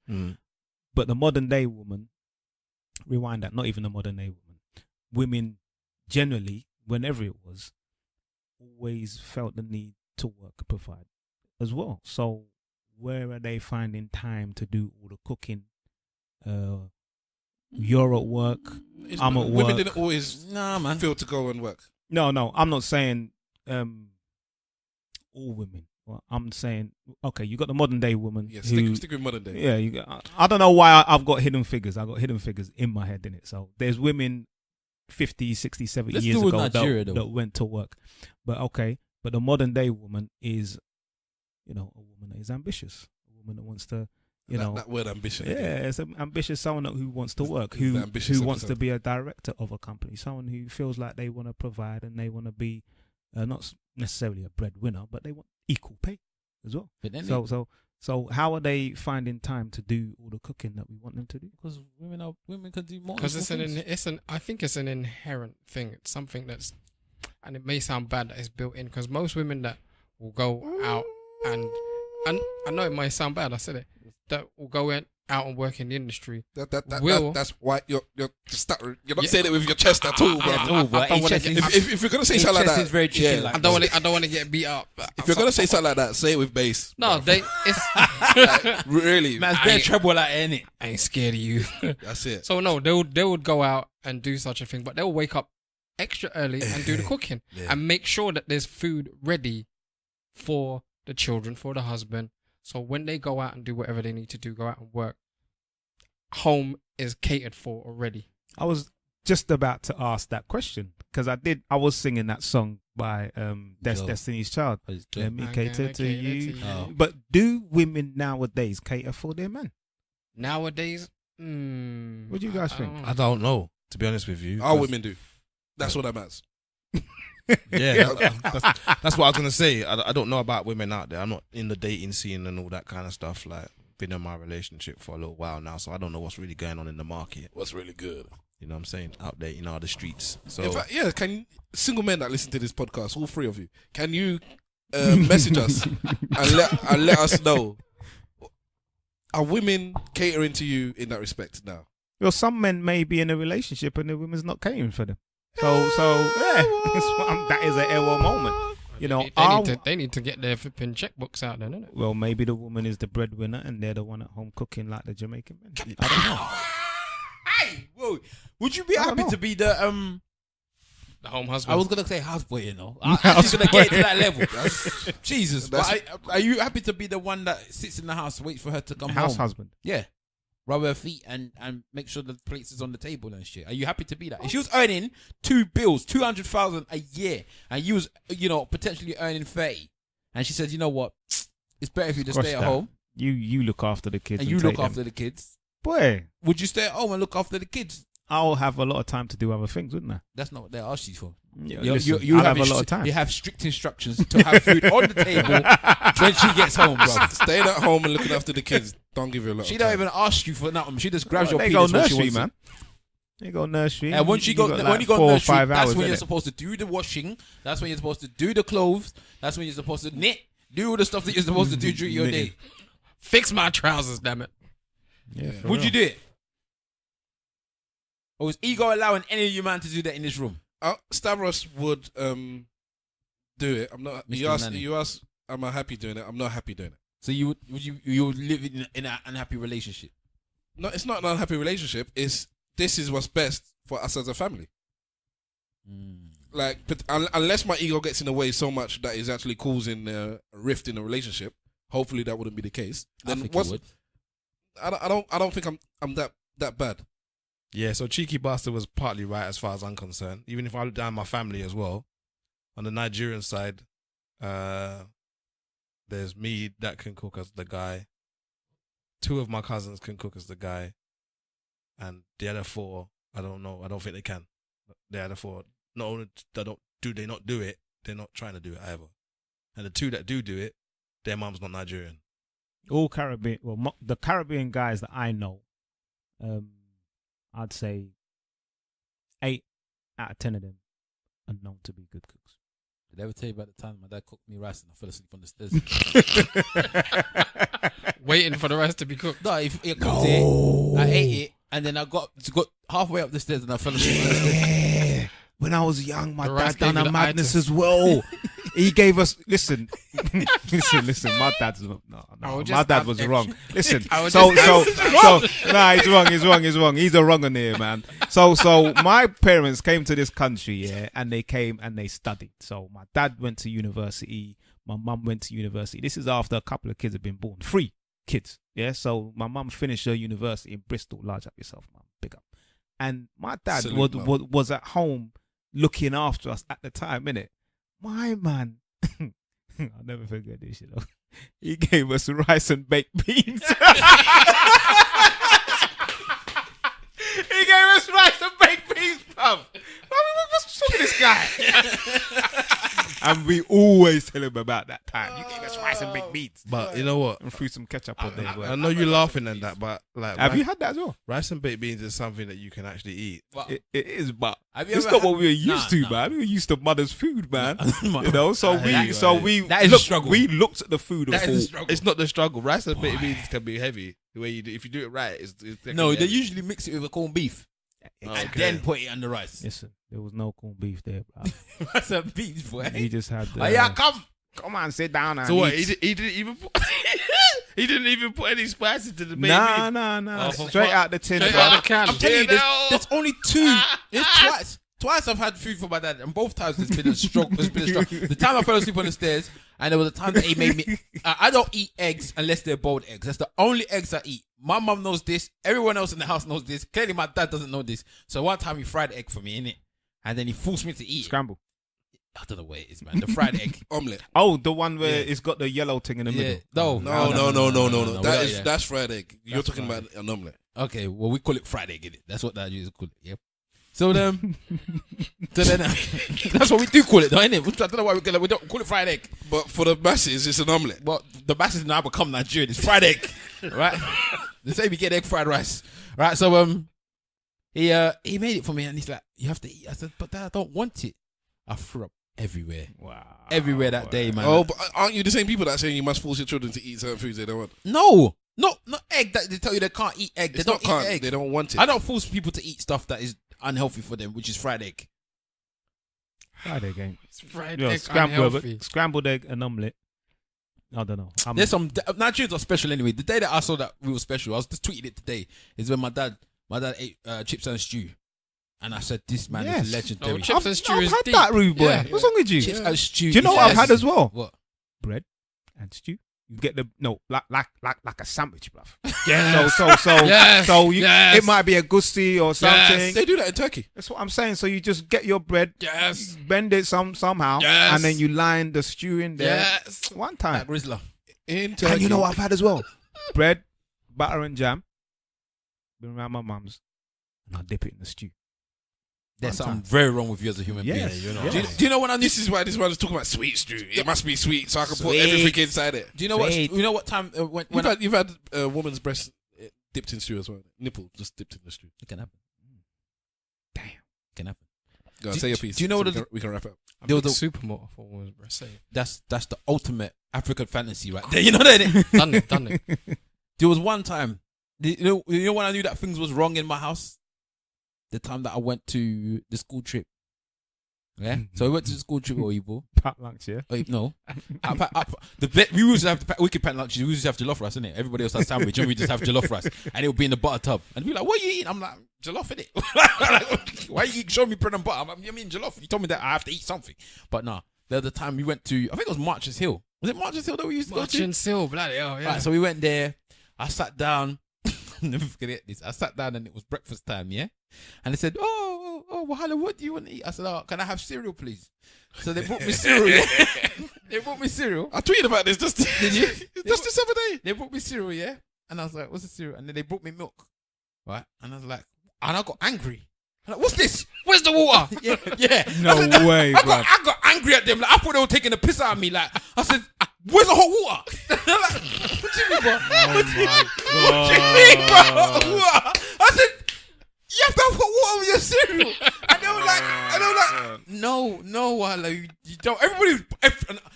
But the modern day woman, rewind that, not even the modern day woman, women generally, whenever it was, always felt the need to work and provide as well. So where are they finding time to do all the cooking? You're at work, I'm at work. Women didn't always feel to go and work. No, I'm not saying all women. Well, I'm saying, okay, you got the modern day woman. Yeah, stick with modern day. Yeah, I don't know why I've got hidden figures. I've got hidden figures in my head, innit? So there's women 50, 60, 70 Let's years do with ago Nigeria, that though. went to work. But okay, but the modern day woman is, a woman that is ambitious. A woman that wants to, that word ambition. Yeah, again. it's an ambitious, someone who wants to work, It's the who ambitious wants to episode. be a director of a company, someone who feels like they want to provide and they want to be not necessarily a breadwinner, but they want equal pay as well. But then So how are they finding time to do all the cooking that we want them to do? because women can do more. Because I think it's an inherent thing. It's something that's, and it may sound bad that it's built in. Because most women that will go out and I know it might sound bad. I said it. That will go out and work in the industry. That's why you're not saying it with your chest at all, bro. If you're gonna say something like that, is very chicken like I don't want to get beat up. if you're gonna say something like that, say it with bass. No, Like, really, man's bare trouble like innit. I ain't scared of you. that's it. So no, they would go out and do such a thing, but they'll wake up extra early and do the cooking and make sure that there's food ready for the children, for the husband. So when they go out and do whatever they need to do, go out and work, home is catered for already. I was just about to ask that question because I was singing that song by Destiny's Child. Let me cater to you. But do women nowadays cater for their men? Nowadays, What do you guys think? I don't know, to be honest with you. Our women do. That's what that matters. Yeah, that's what I was gonna say. I don't know about women out there. I'm not in the dating scene and all that kind of stuff. Like, been in my relationship for a little while now, so I don't know what's really going on in the market. What's really good? You know what I'm saying? Out there, the streets. So In fact, can single men that listen to this podcast, all three of you, can you message us and let us know, are women catering to you in that respect now? Well, some men may be in a relationship and the woman's not catering for them. So yeah, that is an error moment. They need to get their flipping checkbooks out then, innit? Well, maybe the woman is the breadwinner and they're the one at home cooking like the Jamaican men. I don't know. Hey, whoa! Would you be happy to be the home husband? I was gonna say houseboy, I was gonna get to that level. Jesus, but are you happy to be the one that sits in the house, waits for her to come House home? husband. Yeah. Rub her feet and make sure the plates is on the table and shit. Are you happy to be that? If she was earning 200,000 a year, and you was, potentially earning 30, and she said, you know what, it's better if you just stay at home. You look after the kids and and you look take after them. the kids. Boy, Would you stay at home and look after the kids? I'll have a lot of time to do other things, wouldn't I? That's not what they asked you for. You have a lot of time. You have strict instructions to have food on the table when she gets home, bro. Staying at home and looking after the kids don't give you a lot. She of don't time. even ask you for nothing. She just grabs your They penis go when she nursery, wants man. They go nursery. And when you go got nursery, 4 or 5 that's hours, when you're innit? supposed to do the washing. That's when you're supposed to do the clothes. That's when you're supposed to knit. Do all the stuff that you're supposed to do during your day. Fix my trousers, damn it. Yeah, Would you do it? Or is ego allowing any of you man to do that in this room? Stavros would do it. I'm not. Mr. You ask, am I happy doing it? I'm not happy doing it. So you would live in an unhappy relationship? No, it's not an unhappy relationship. This is what's best for us as a family. like, but unless my ego gets in the way so much that is actually causing a rift in a relationship, hopefully that wouldn't be the case. Then I think it would. I don't think I'm that bad. Yeah, so Cheeky Bastard was partly right as far as I'm concerned. Even if I look down my family as well, on the Nigerian side, there's me that can cook as the guy. 2 of my cousins can cook as the guy, and the other 4, I don't know. I don't think they can. The other 4, not only they not do it, they're not trying to do it either. And the 2 that do it, their mum's not Nigerian. All Caribbean. Well, the Caribbean guys that I know, I'd say 8 out of 10 of them are known to be good cooks. Did I ever tell you about the time my dad cooked me rice and I fell asleep on the stairs? Waiting for the rice to be cooked. No, if it cooked it, I ate it, and then I got halfway up the stairs and I fell asleep on the stairs. When I was young, my The rice dad done gave you a the madness itis. as well. He gave us listen. My dad's no. would My just dad have was extra- wrong. Listen, I would so just nah, he's wrong. He's a wrong on here, man. So my parents came to this country, yeah, and they came and they studied. So my dad went to university. My mum went to university. This is after a couple of kids had been born. 3 kids, yeah. So my mum finished her university in Bristol. Large up yourself, mum. Big up. And my dad Salute, was at home looking after us at the time, innit? My man, I'll never forget this, you know. He gave us rice and baked beans. He gave us rice and baked beans, bruv. What's wrong with this guy? And we always tell him about that time. You gave us rice and baked beans. But you know what? And threw some ketchup on there. I know you're laughing at that, but like, Have you had that as well? rice and baked beans is something that you can actually eat. It is, but Have you it's ever not what had- we were used to, Nah. man. We were used to mother's food, man. You know, so we That is a struggle. We looked at the food and That is a thought, struggle. It's not the struggle. Rice and baked beans can be heavy. The way if you do it right, it's No, they heavy. usually mix it with a corned beef and Okay. then put it on the rice. listen, there was no corned beef there, bro. Rice and beef, boy. He just had. Oh, yeah, come. Come on, sit down and So what? eat. He didn't even put. He didn't even put any spices to the baked Nah, beans. nah. Oh, for Straight fuck- out the tin. straight bro. out the can. I'm telling you, Yeah, there's only 2. It's twice I've had food for my dad, and both times it's been a struggle. The time I fell asleep on the stairs, and there was a time that he made me. I don't eat eggs unless they're boiled eggs. That's the only eggs I eat. My mum knows this. Everyone else in the house knows this. Clearly, my dad doesn't know this. So one time he fried the egg for me, innit? And then he forced me to eat it. Scramble. I don't know what it is, man. The fried egg. Omelette. Oh, the one where Yeah. it's got the yellow thing in the Yeah. middle. No. That is That's fried egg. You're That's talking fried. about an omelette. Okay, well, we call it fried egg, innit? That's what that used to call it, yep. So then, that's what we do call it, though, innit? I don't know why we don't call it fried egg. But for the masses, it's an omelette. But the masses now become Nigerian. It's fried egg, right? They say we get egg fried rice, right? So he made it for me, and he's like, "You have to eat." I said, "But Dad, I don't want it." I threw up everywhere, Wow. everywhere that day, man. Oh, but aren't you the same people that saying you must force your children to eat certain foods they don't want? No, not egg. That they tell you they can't eat egg. They It's don't not can't. eat egg. They don't want it. I don't force people to eat stuff that is unhealthy for them, which is fried egg. Fried egg ain't. It's fried Yeah, egg unhealthy. scrambled egg and omelette. I don't know. There's some Nigerians are special anyway. The day that I saw that we were special, I was just tweeting it today. Is when my dad ate chips and stew, and I said, "This man Yes. is legendary." Oh, chips and stew I've is had deep. that, rude boy. Yeah. What's wrong with you? Chips and stew. Do you know is what I've just- had as well? What? Bread and stew. You get like a sandwich, bruv. Yes. So Yes. Yes. it might be a gusti or something. They do that in Turkey. That's what I'm saying. So you just get your bread, Yes. bend it somehow, Yes. and then you line the stew in there. Yes. One Like time. Rizzler. In Turkey. And you know what I've had as well? Bread, butter and jam. Been around my mum's, and I dip it in the stew. There's One something time. very wrong with you as a human Yes. being. Yes. Do you know when I knew? This is why this man is talking about sweet stew. It must be sweet, so I can put Sweet. everything inside it. Do you know what? Sweet. You know what time when You've had a woman's breast dipped in stew as well. Nipple just dipped in the stew. it can happen. Damn. It can happen. Go on, Do- say your do- piece. do you know so what we can wrap up? There was a- supermodel for women's breast. Say it. That's the ultimate African fantasy right there. You know that? Done it. There was one time, you know when I knew that things was wrong in my house? The time that I went to the school trip Yeah. So we went to the school trip or evil. Pack lunch, yeah. No. We used to have the wicked pan lunches. We used to have jollof rice, innit? Everybody else has sandwich, and we just have jollof rice, and it would be in the butter tub. And be like, "What are you eating?" I'm like, "Jollof, innit?" Why are you showing me bread and butter? I'm like, "You mean jollof?" You told me that I have to eat something. But nah, the other time we went to, I think it was March's Hill. Was it March's Hill that we used to go to? March's Hill, bloody hell, yeah. Right, so we went there. I sat down. Never forget this. I sat down and it was breakfast time, yeah? And they said, oh, Wahala, what do you want to eat? I said, can I have cereal, please? So they brought me cereal, yeah? They brought me cereal. I tweeted about this just Did you? just this other day. They brought me cereal, yeah? And I was like, what's the cereal? And then they brought me milk, right? And I was like, and I got angry. I'm like, what's this? Where's the water? yeah. No way, bro. I got angry at them. Like, I thought they were taking a piss out of me. Like, I said, where's the hot water? Like, what do you mean, bro? What do you mean, bro? Water? I said, you have to have hot water with your cereal. And they were like, no, like, you don't.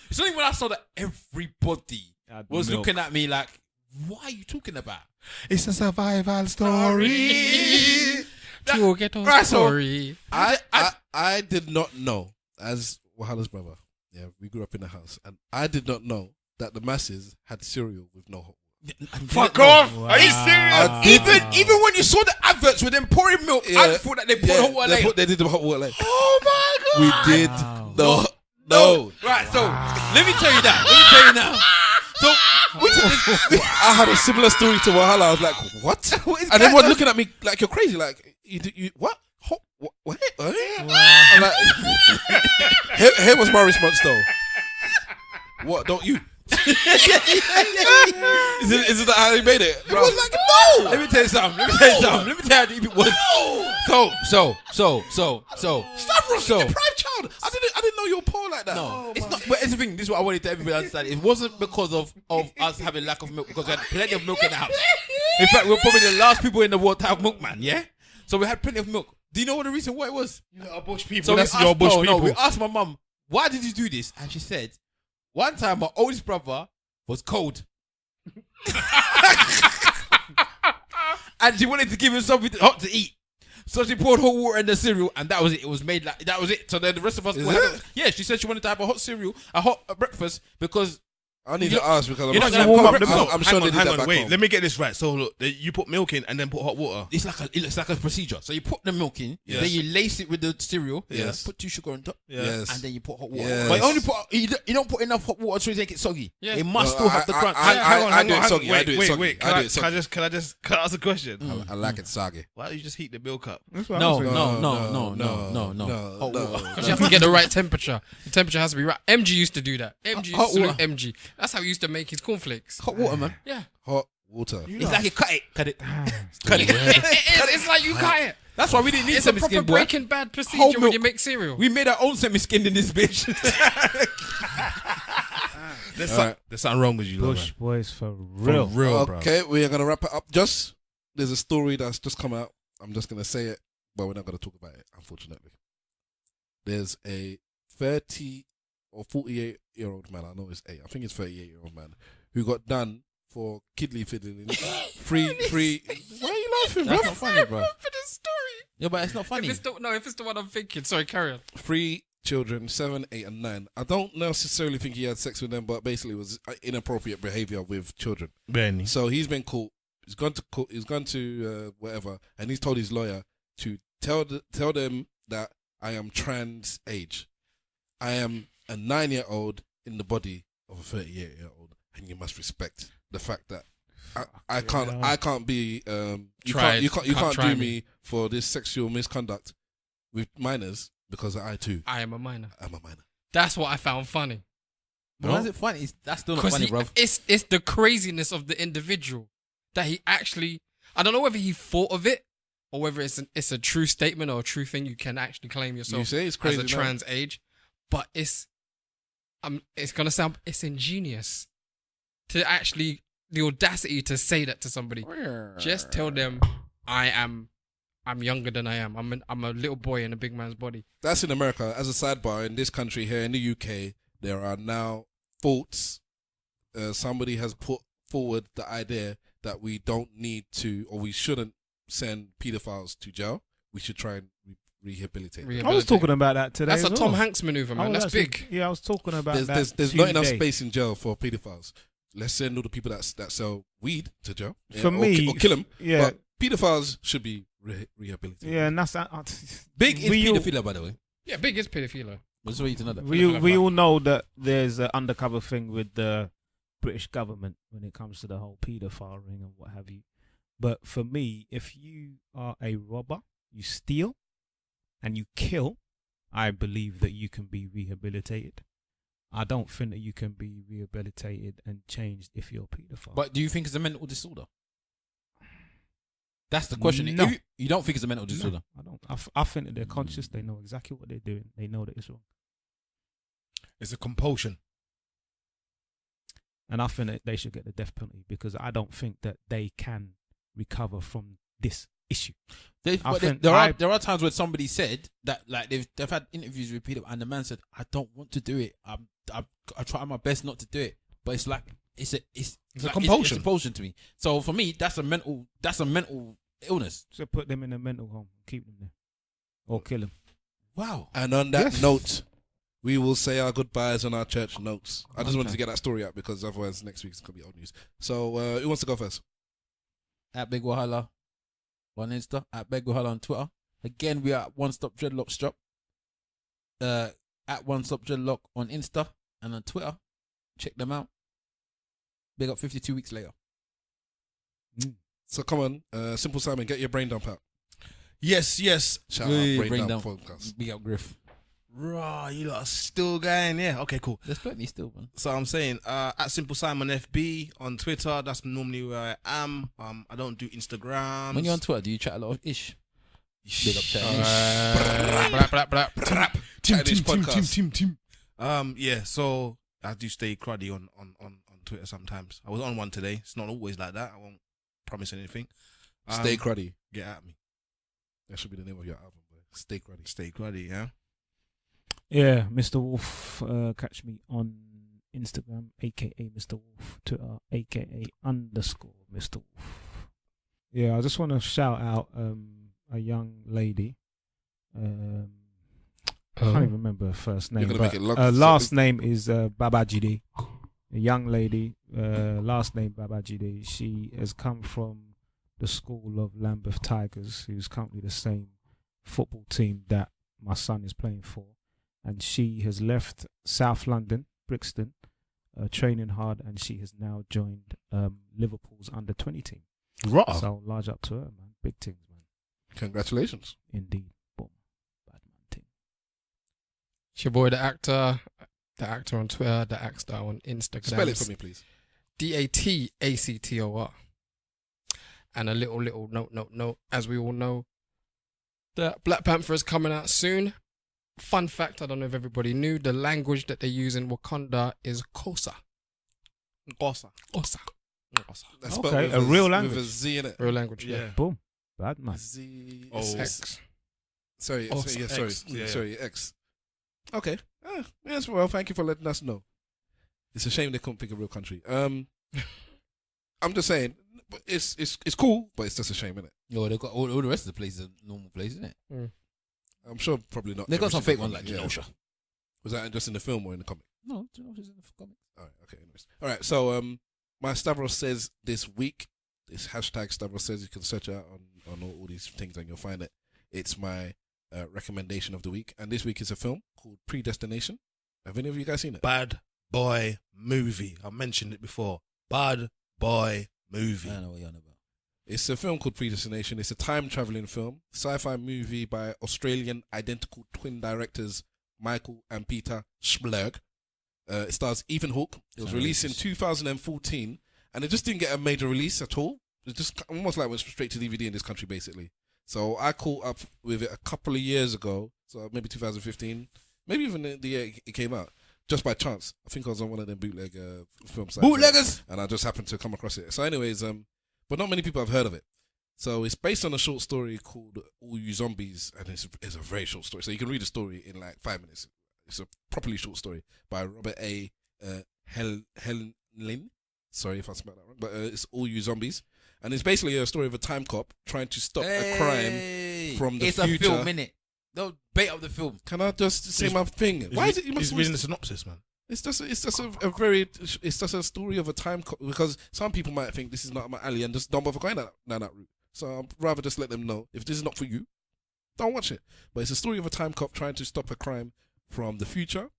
It's only when I saw that everybody was looking at me like, what are you talking about? It's a survival story. To get on story. I did not know, as Wahala's brother, yeah, we grew up in the house, and I did not know that the masses had cereal with no hot water. Fuck off! Wow. Are you serious? Even when you saw the adverts with them pouring milk, I thought that they poured hot water later. They did the hot water later. Oh my god! We did no. Right, so let me tell you that. Let me tell you now. So I had a similar story to Wahala. I was like, what? And everyone looking at me like you're crazy. Like, you what? Hot? What? I'm like, here was my response though. What? Don't you? Is it that how they made it? Bro? It was like, no. Let me tell you something. Let me tell you how deep it was. Stop roasting deprived child. I didn't know you were poor like that. No, it's not. But it's the thing. This is what I wanted to everybody to understand. It wasn't because of us having lack of milk, because we had plenty of milk in the house. In fact, we were probably the last people in the world to have milk, man. Yeah. So we had plenty of milk. Do you know what the reason why it was? You know, bush people. So That's your bush people. No, we asked my mum, why did you do this? And she said, one time my oldest brother was cold. And she wanted to give him something hot to eat. So she poured hot water in the cereal, and that was it. It was made like that was it. So then the rest of us, yeah, she said she wanted to have a hot cereal, a hot breakfast, because I need to ask because you're not gonna warm up the milk. I'm sure they did that back Wait, home. let me get this right. So look, you put milk in and then put hot water. It looks like a procedure. So you put the milk in, Yes. then you lace it with the cereal, Yes. put 2 sugar on top, Yes. and then you put hot water. Yes. But you don't put enough hot water to make it soggy. Yeah. It must No, still have the crunch. I do it soggy. I do it soggy. Wait, I do it can soggy. I just ask a question? I like it soggy. Why don't you just heat the milk up? That's what I No, was thinking. no. Hot water. Because you have to get the right temperature. The temperature has to be right. MG used to do that. MG Hot used to water. MG. That's how he used to make his cornflakes. Hot water, man. Yeah. Hot water. It's like you cut it. Cut it. It's like you cut it. That's why we didn't need It's a proper semi-skin, boy. Breaking Bad Whole procedure when milk. you make cereal. We made our own semi-skin in this bitch. There's Alright. something wrong with you, Bush Logan. boys for real. For real, bro. Okay, we are gonna wrap it up. There's a story that's just come out. I'm just gonna say it, but we're not gonna talk about it, unfortunately. There's a 30 or 48-year-old man. I know it's 8. I think it's 38-year-old man who got done for kidney fiddling. free. Why are you laughing, bro? That's not funny, bro. For the story. Yeah, but it's not funny. If it's the one I'm thinking. Sorry, carry on. 3 children, 7, 8, and 9. I don't necessarily think he had sex with them, but basically it was inappropriate behavior with children. Benny. So he's been caught. He's gone to court. He's gone to whatever, and he's told his lawyer to tell them that I am trans age. I am a 9-year-old in the body of a 38-year-old, and you must respect the fact that I can't be you can't try do me for this sexual misconduct with minors because I too I am a minor. am a minor. That's what I found funny. But why is it funny? That's still not Because funny, bro. it's the craziness of the individual that he actually. I don't know whether he thought of it or whether it's a true statement or a true thing you can actually claim yourself You say it's crazy as a now. trans age, but it's gonna sound ingenious to actually the audacity to say that to somebody. Just tell them I'm younger than I am. I'm a little boy in a big man's body. That's in America. As a sidebar, in this country here in the UK, there are now thoughts. Somebody has put forward the idea that we don't need to, or we shouldn't send pedophiles to jail. We should try and rehabilitated. I was talking about that today. That's a as Tom well. Hanks maneuver, man. That's big. Yeah, I was talking about that. There's not enough Tuesday. space in jail for paedophiles. Let's send all the people that sell weed to jail. For me, or kill them. Yeah, But paedophiles should be rehabilitated. yeah, and that's Big is we all- paedophilia, by the way. Yeah, big is paedophilia. I just want you to know that. we all know that there's an undercover thing with the British government when it comes to the whole paedophile ring and what have you. But for me, if you are a robber, you steal, and you kill, I believe that you can be rehabilitated. I don't think that you can be rehabilitated and changed if you're a paedophile. But do you think it's a mental disorder? That's the question. No. If you don't think it's a mental disorder? I don't. I think that they're conscious. They know exactly what they're doing. They know that it's wrong. It's a compulsion. And I think that they should get the death penalty because I don't think that they can recover from this issue. There are times where somebody said that, like, they've had interviews with Peter and the man said, I don't want to do it. I try my best not to do it, but it's like it's a compulsion. It's a compulsion to me. So for me, that's a mental illness. So put them in a mental home, keep them there, or kill them. Wow. And on that note, we will say our goodbyes on our church notes. I just wanted to get that story out because otherwise next week's going to be old news. So who wants to go first? At Big Wahala on Insta, at Big Wahala on Twitter. Again, we are at One Stop Dreadlock Shop. At One Stop Dreadlock on Insta and on Twitter. Check them out. Big up 52 weeks later. So come on, Simple Simon, get your brain dump out. Yes. Shout out Brain Dump Podcast. Big up Griff. Right, you lot are still going, yeah. Okay, cool. There's plenty still, man. So I'm saying, at Simple Simon FB on Twitter. That's normally where I am. I don't do Instagram. When you're on Twitter, do you chat a lot of ish? Big up chat. Team. Yeah. So I do stay cruddy on Twitter sometimes. I was on one today. It's not always like that. I won't promise anything. Stay cruddy. Get at me. That should be the name of your album, boy. Stay cruddy. Stay cruddy. Yeah. Yeah, Mr. Wolf. Catch me on Instagram, aka Mr. Wolf. Twitter, aka _Mr. Wolf. Yeah, I just want to shout out a young lady. I can't even remember her first name. You're gonna make it long. Her last name is Babajide. A young lady, last name Babajide. She has come from the school of Lambeth Tigers, who's currently the same football team that my son is playing for. And she has left South London, Brixton, training hard, and she has now joined Liverpool's under-20 team. Right. So large up to her, man. Big things, man. Congratulations. Indeed. Boom. Bad man thing. It's your boy, the actor on Twitter, the actor on Instagram. Spell it for me, please. DATACTOR. And a little note. As we all know, the Black Panther is coming out soon. Fun fact, I don't know if everybody knew, the language that they use in Wakanda is Kosa. Kosa. That's Okay, a real language. With a Z in it. Real language, yeah. Boom. Bad man. Z. X. Sorry. X. Yeah. Sorry, X. Okay. Yes, well, thank you for letting us know. It's a shame they couldn't pick a real country. I'm just saying, but it's cool, but it's just a shame, isn't it? Yo, they've got all the rest of the places are normal places, isn't it? Mm. I'm sure probably not. They got every some single fake ones one, like yeah. Genosha. Was that just in the film or in the comic? No, Genosha's in the comic. All right, okay, anyways. All right, so my Stavros says this week, this hashtag Stavros says, you can search out on all these things and you'll find it. It's my recommendation of the week. And this week is a film called Predestination. Have any of you guys seen it? Bad boy movie. I mentioned it before. Bad boy movie. I don't know what you're on about. It's a film called Predestination. It's a time-traveling film, sci-fi movie by Australian identical twin directors Michael and Peter Spierig. It stars Ethan Hawke. It was released in 2014, and it just didn't get a major release at all. It just almost like went straight to DVD in this country, basically. So I caught up with it a couple of years ago, so maybe 2015, maybe even the year it came out, just by chance. I think I was on one of them bootleg film sites. Bootleggers! And I just happened to come across it. So anyways, but not many people have heard of it. So it's based on a short story called All You Zombies, and it's a very short story. So you can read the story in like 5 minutes. It's a properly short story by Robert A. Heinlein. Sorry if I spelled that wrong, but it's All You Zombies. And it's basically a story of a time cop trying to stop a crime from the it's future. It's a film, innit? They'll bait up the film. Can I just say my thing? Why is it? You must reading the synopsis, man. It's just a story of a time because some people might think this is not my alley and just don't bother going down that route. So I'd rather just let them know if this is not for you, don't watch it. But it's a story of a time cop trying to stop a crime from the future,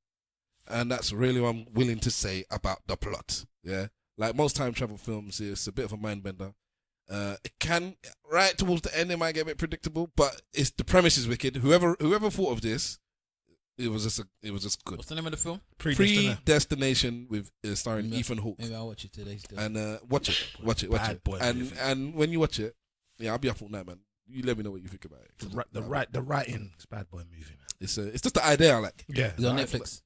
and that's really what I'm willing to say about the plot. Yeah, like most time travel films, it's a bit of a mind bender. It can right towards the end it might get a bit predictable, but the premise is wicked. Whoever thought of this, it was just good. What's the name of the film? Predestination with starring Ethan Hawke. Maybe I'll watch it today still. And watch it. Bad boy and when you watch it, yeah, I'll be up all night, man. You let me know what you think about it. The writing, it's a bad boy movie, man. It's just the idea I like. Yeah, Is it on Netflix?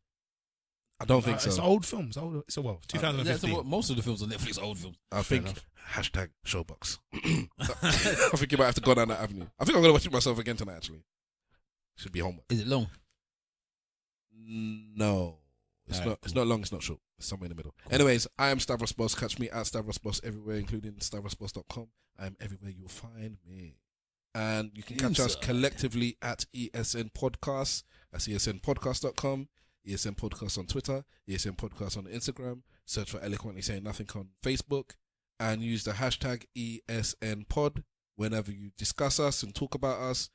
I don't think so. It's old films. It's 2015. Most of the films on Netflix are old films. I think hashtag Showbox. I think you might have to go down that avenue. I think I'm gonna watch it myself again tonight. Actually, should be homework. Is it long? No, it's not. It's not long. It's not short. It's somewhere in the middle. Cool. Anyways, I am Stavros Boss. Catch me at Stavros Boss everywhere, including stavrosboss.com. I am everywhere you'll find me. And you can catch us collectively at ESN Podcast. That's esnpodcast.com. ESN Podcast on Twitter. ESN Podcast on Instagram. Search for Eloquently Saying Nothing on Facebook. And use the hashtag ESNPod whenever you discuss us and talk about us.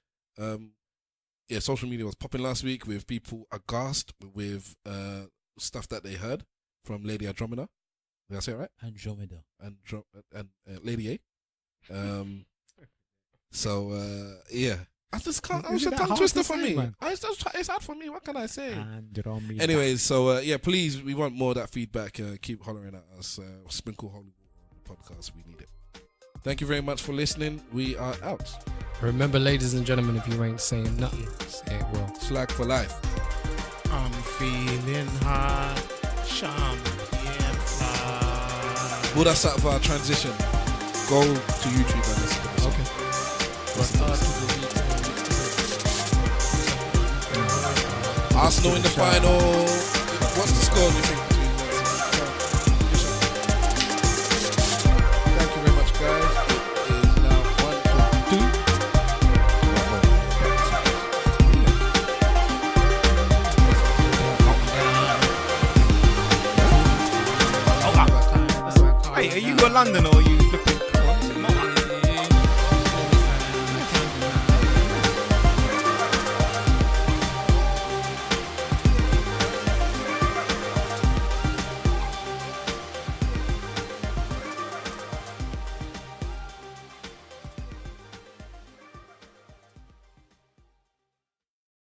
Social media was popping last week with people aghast with stuff that they heard from Lady Andromeda. Did I say it right? Andromeda. And Lady A. Yeah. I just can't. It's a tongue twister for me. It's hard for me. What can I say? Andromeda. Anyways, please, we want more of that feedback. Keep hollering at us. Sprinkle Hollywood on the podcast. We need it. Thank you very much for listening. We are out. Remember, ladies and gentlemen, if you ain't saying nothing, say it well. Slag for life. I'm feeling hot. Champion fly. Well, that's out of our transition. Go to YouTube and listen to this. Okay. Arsenal in the final. What's the score, do you think? Thank you very much, guys. It is now 1-2. Hey, are you in London or are you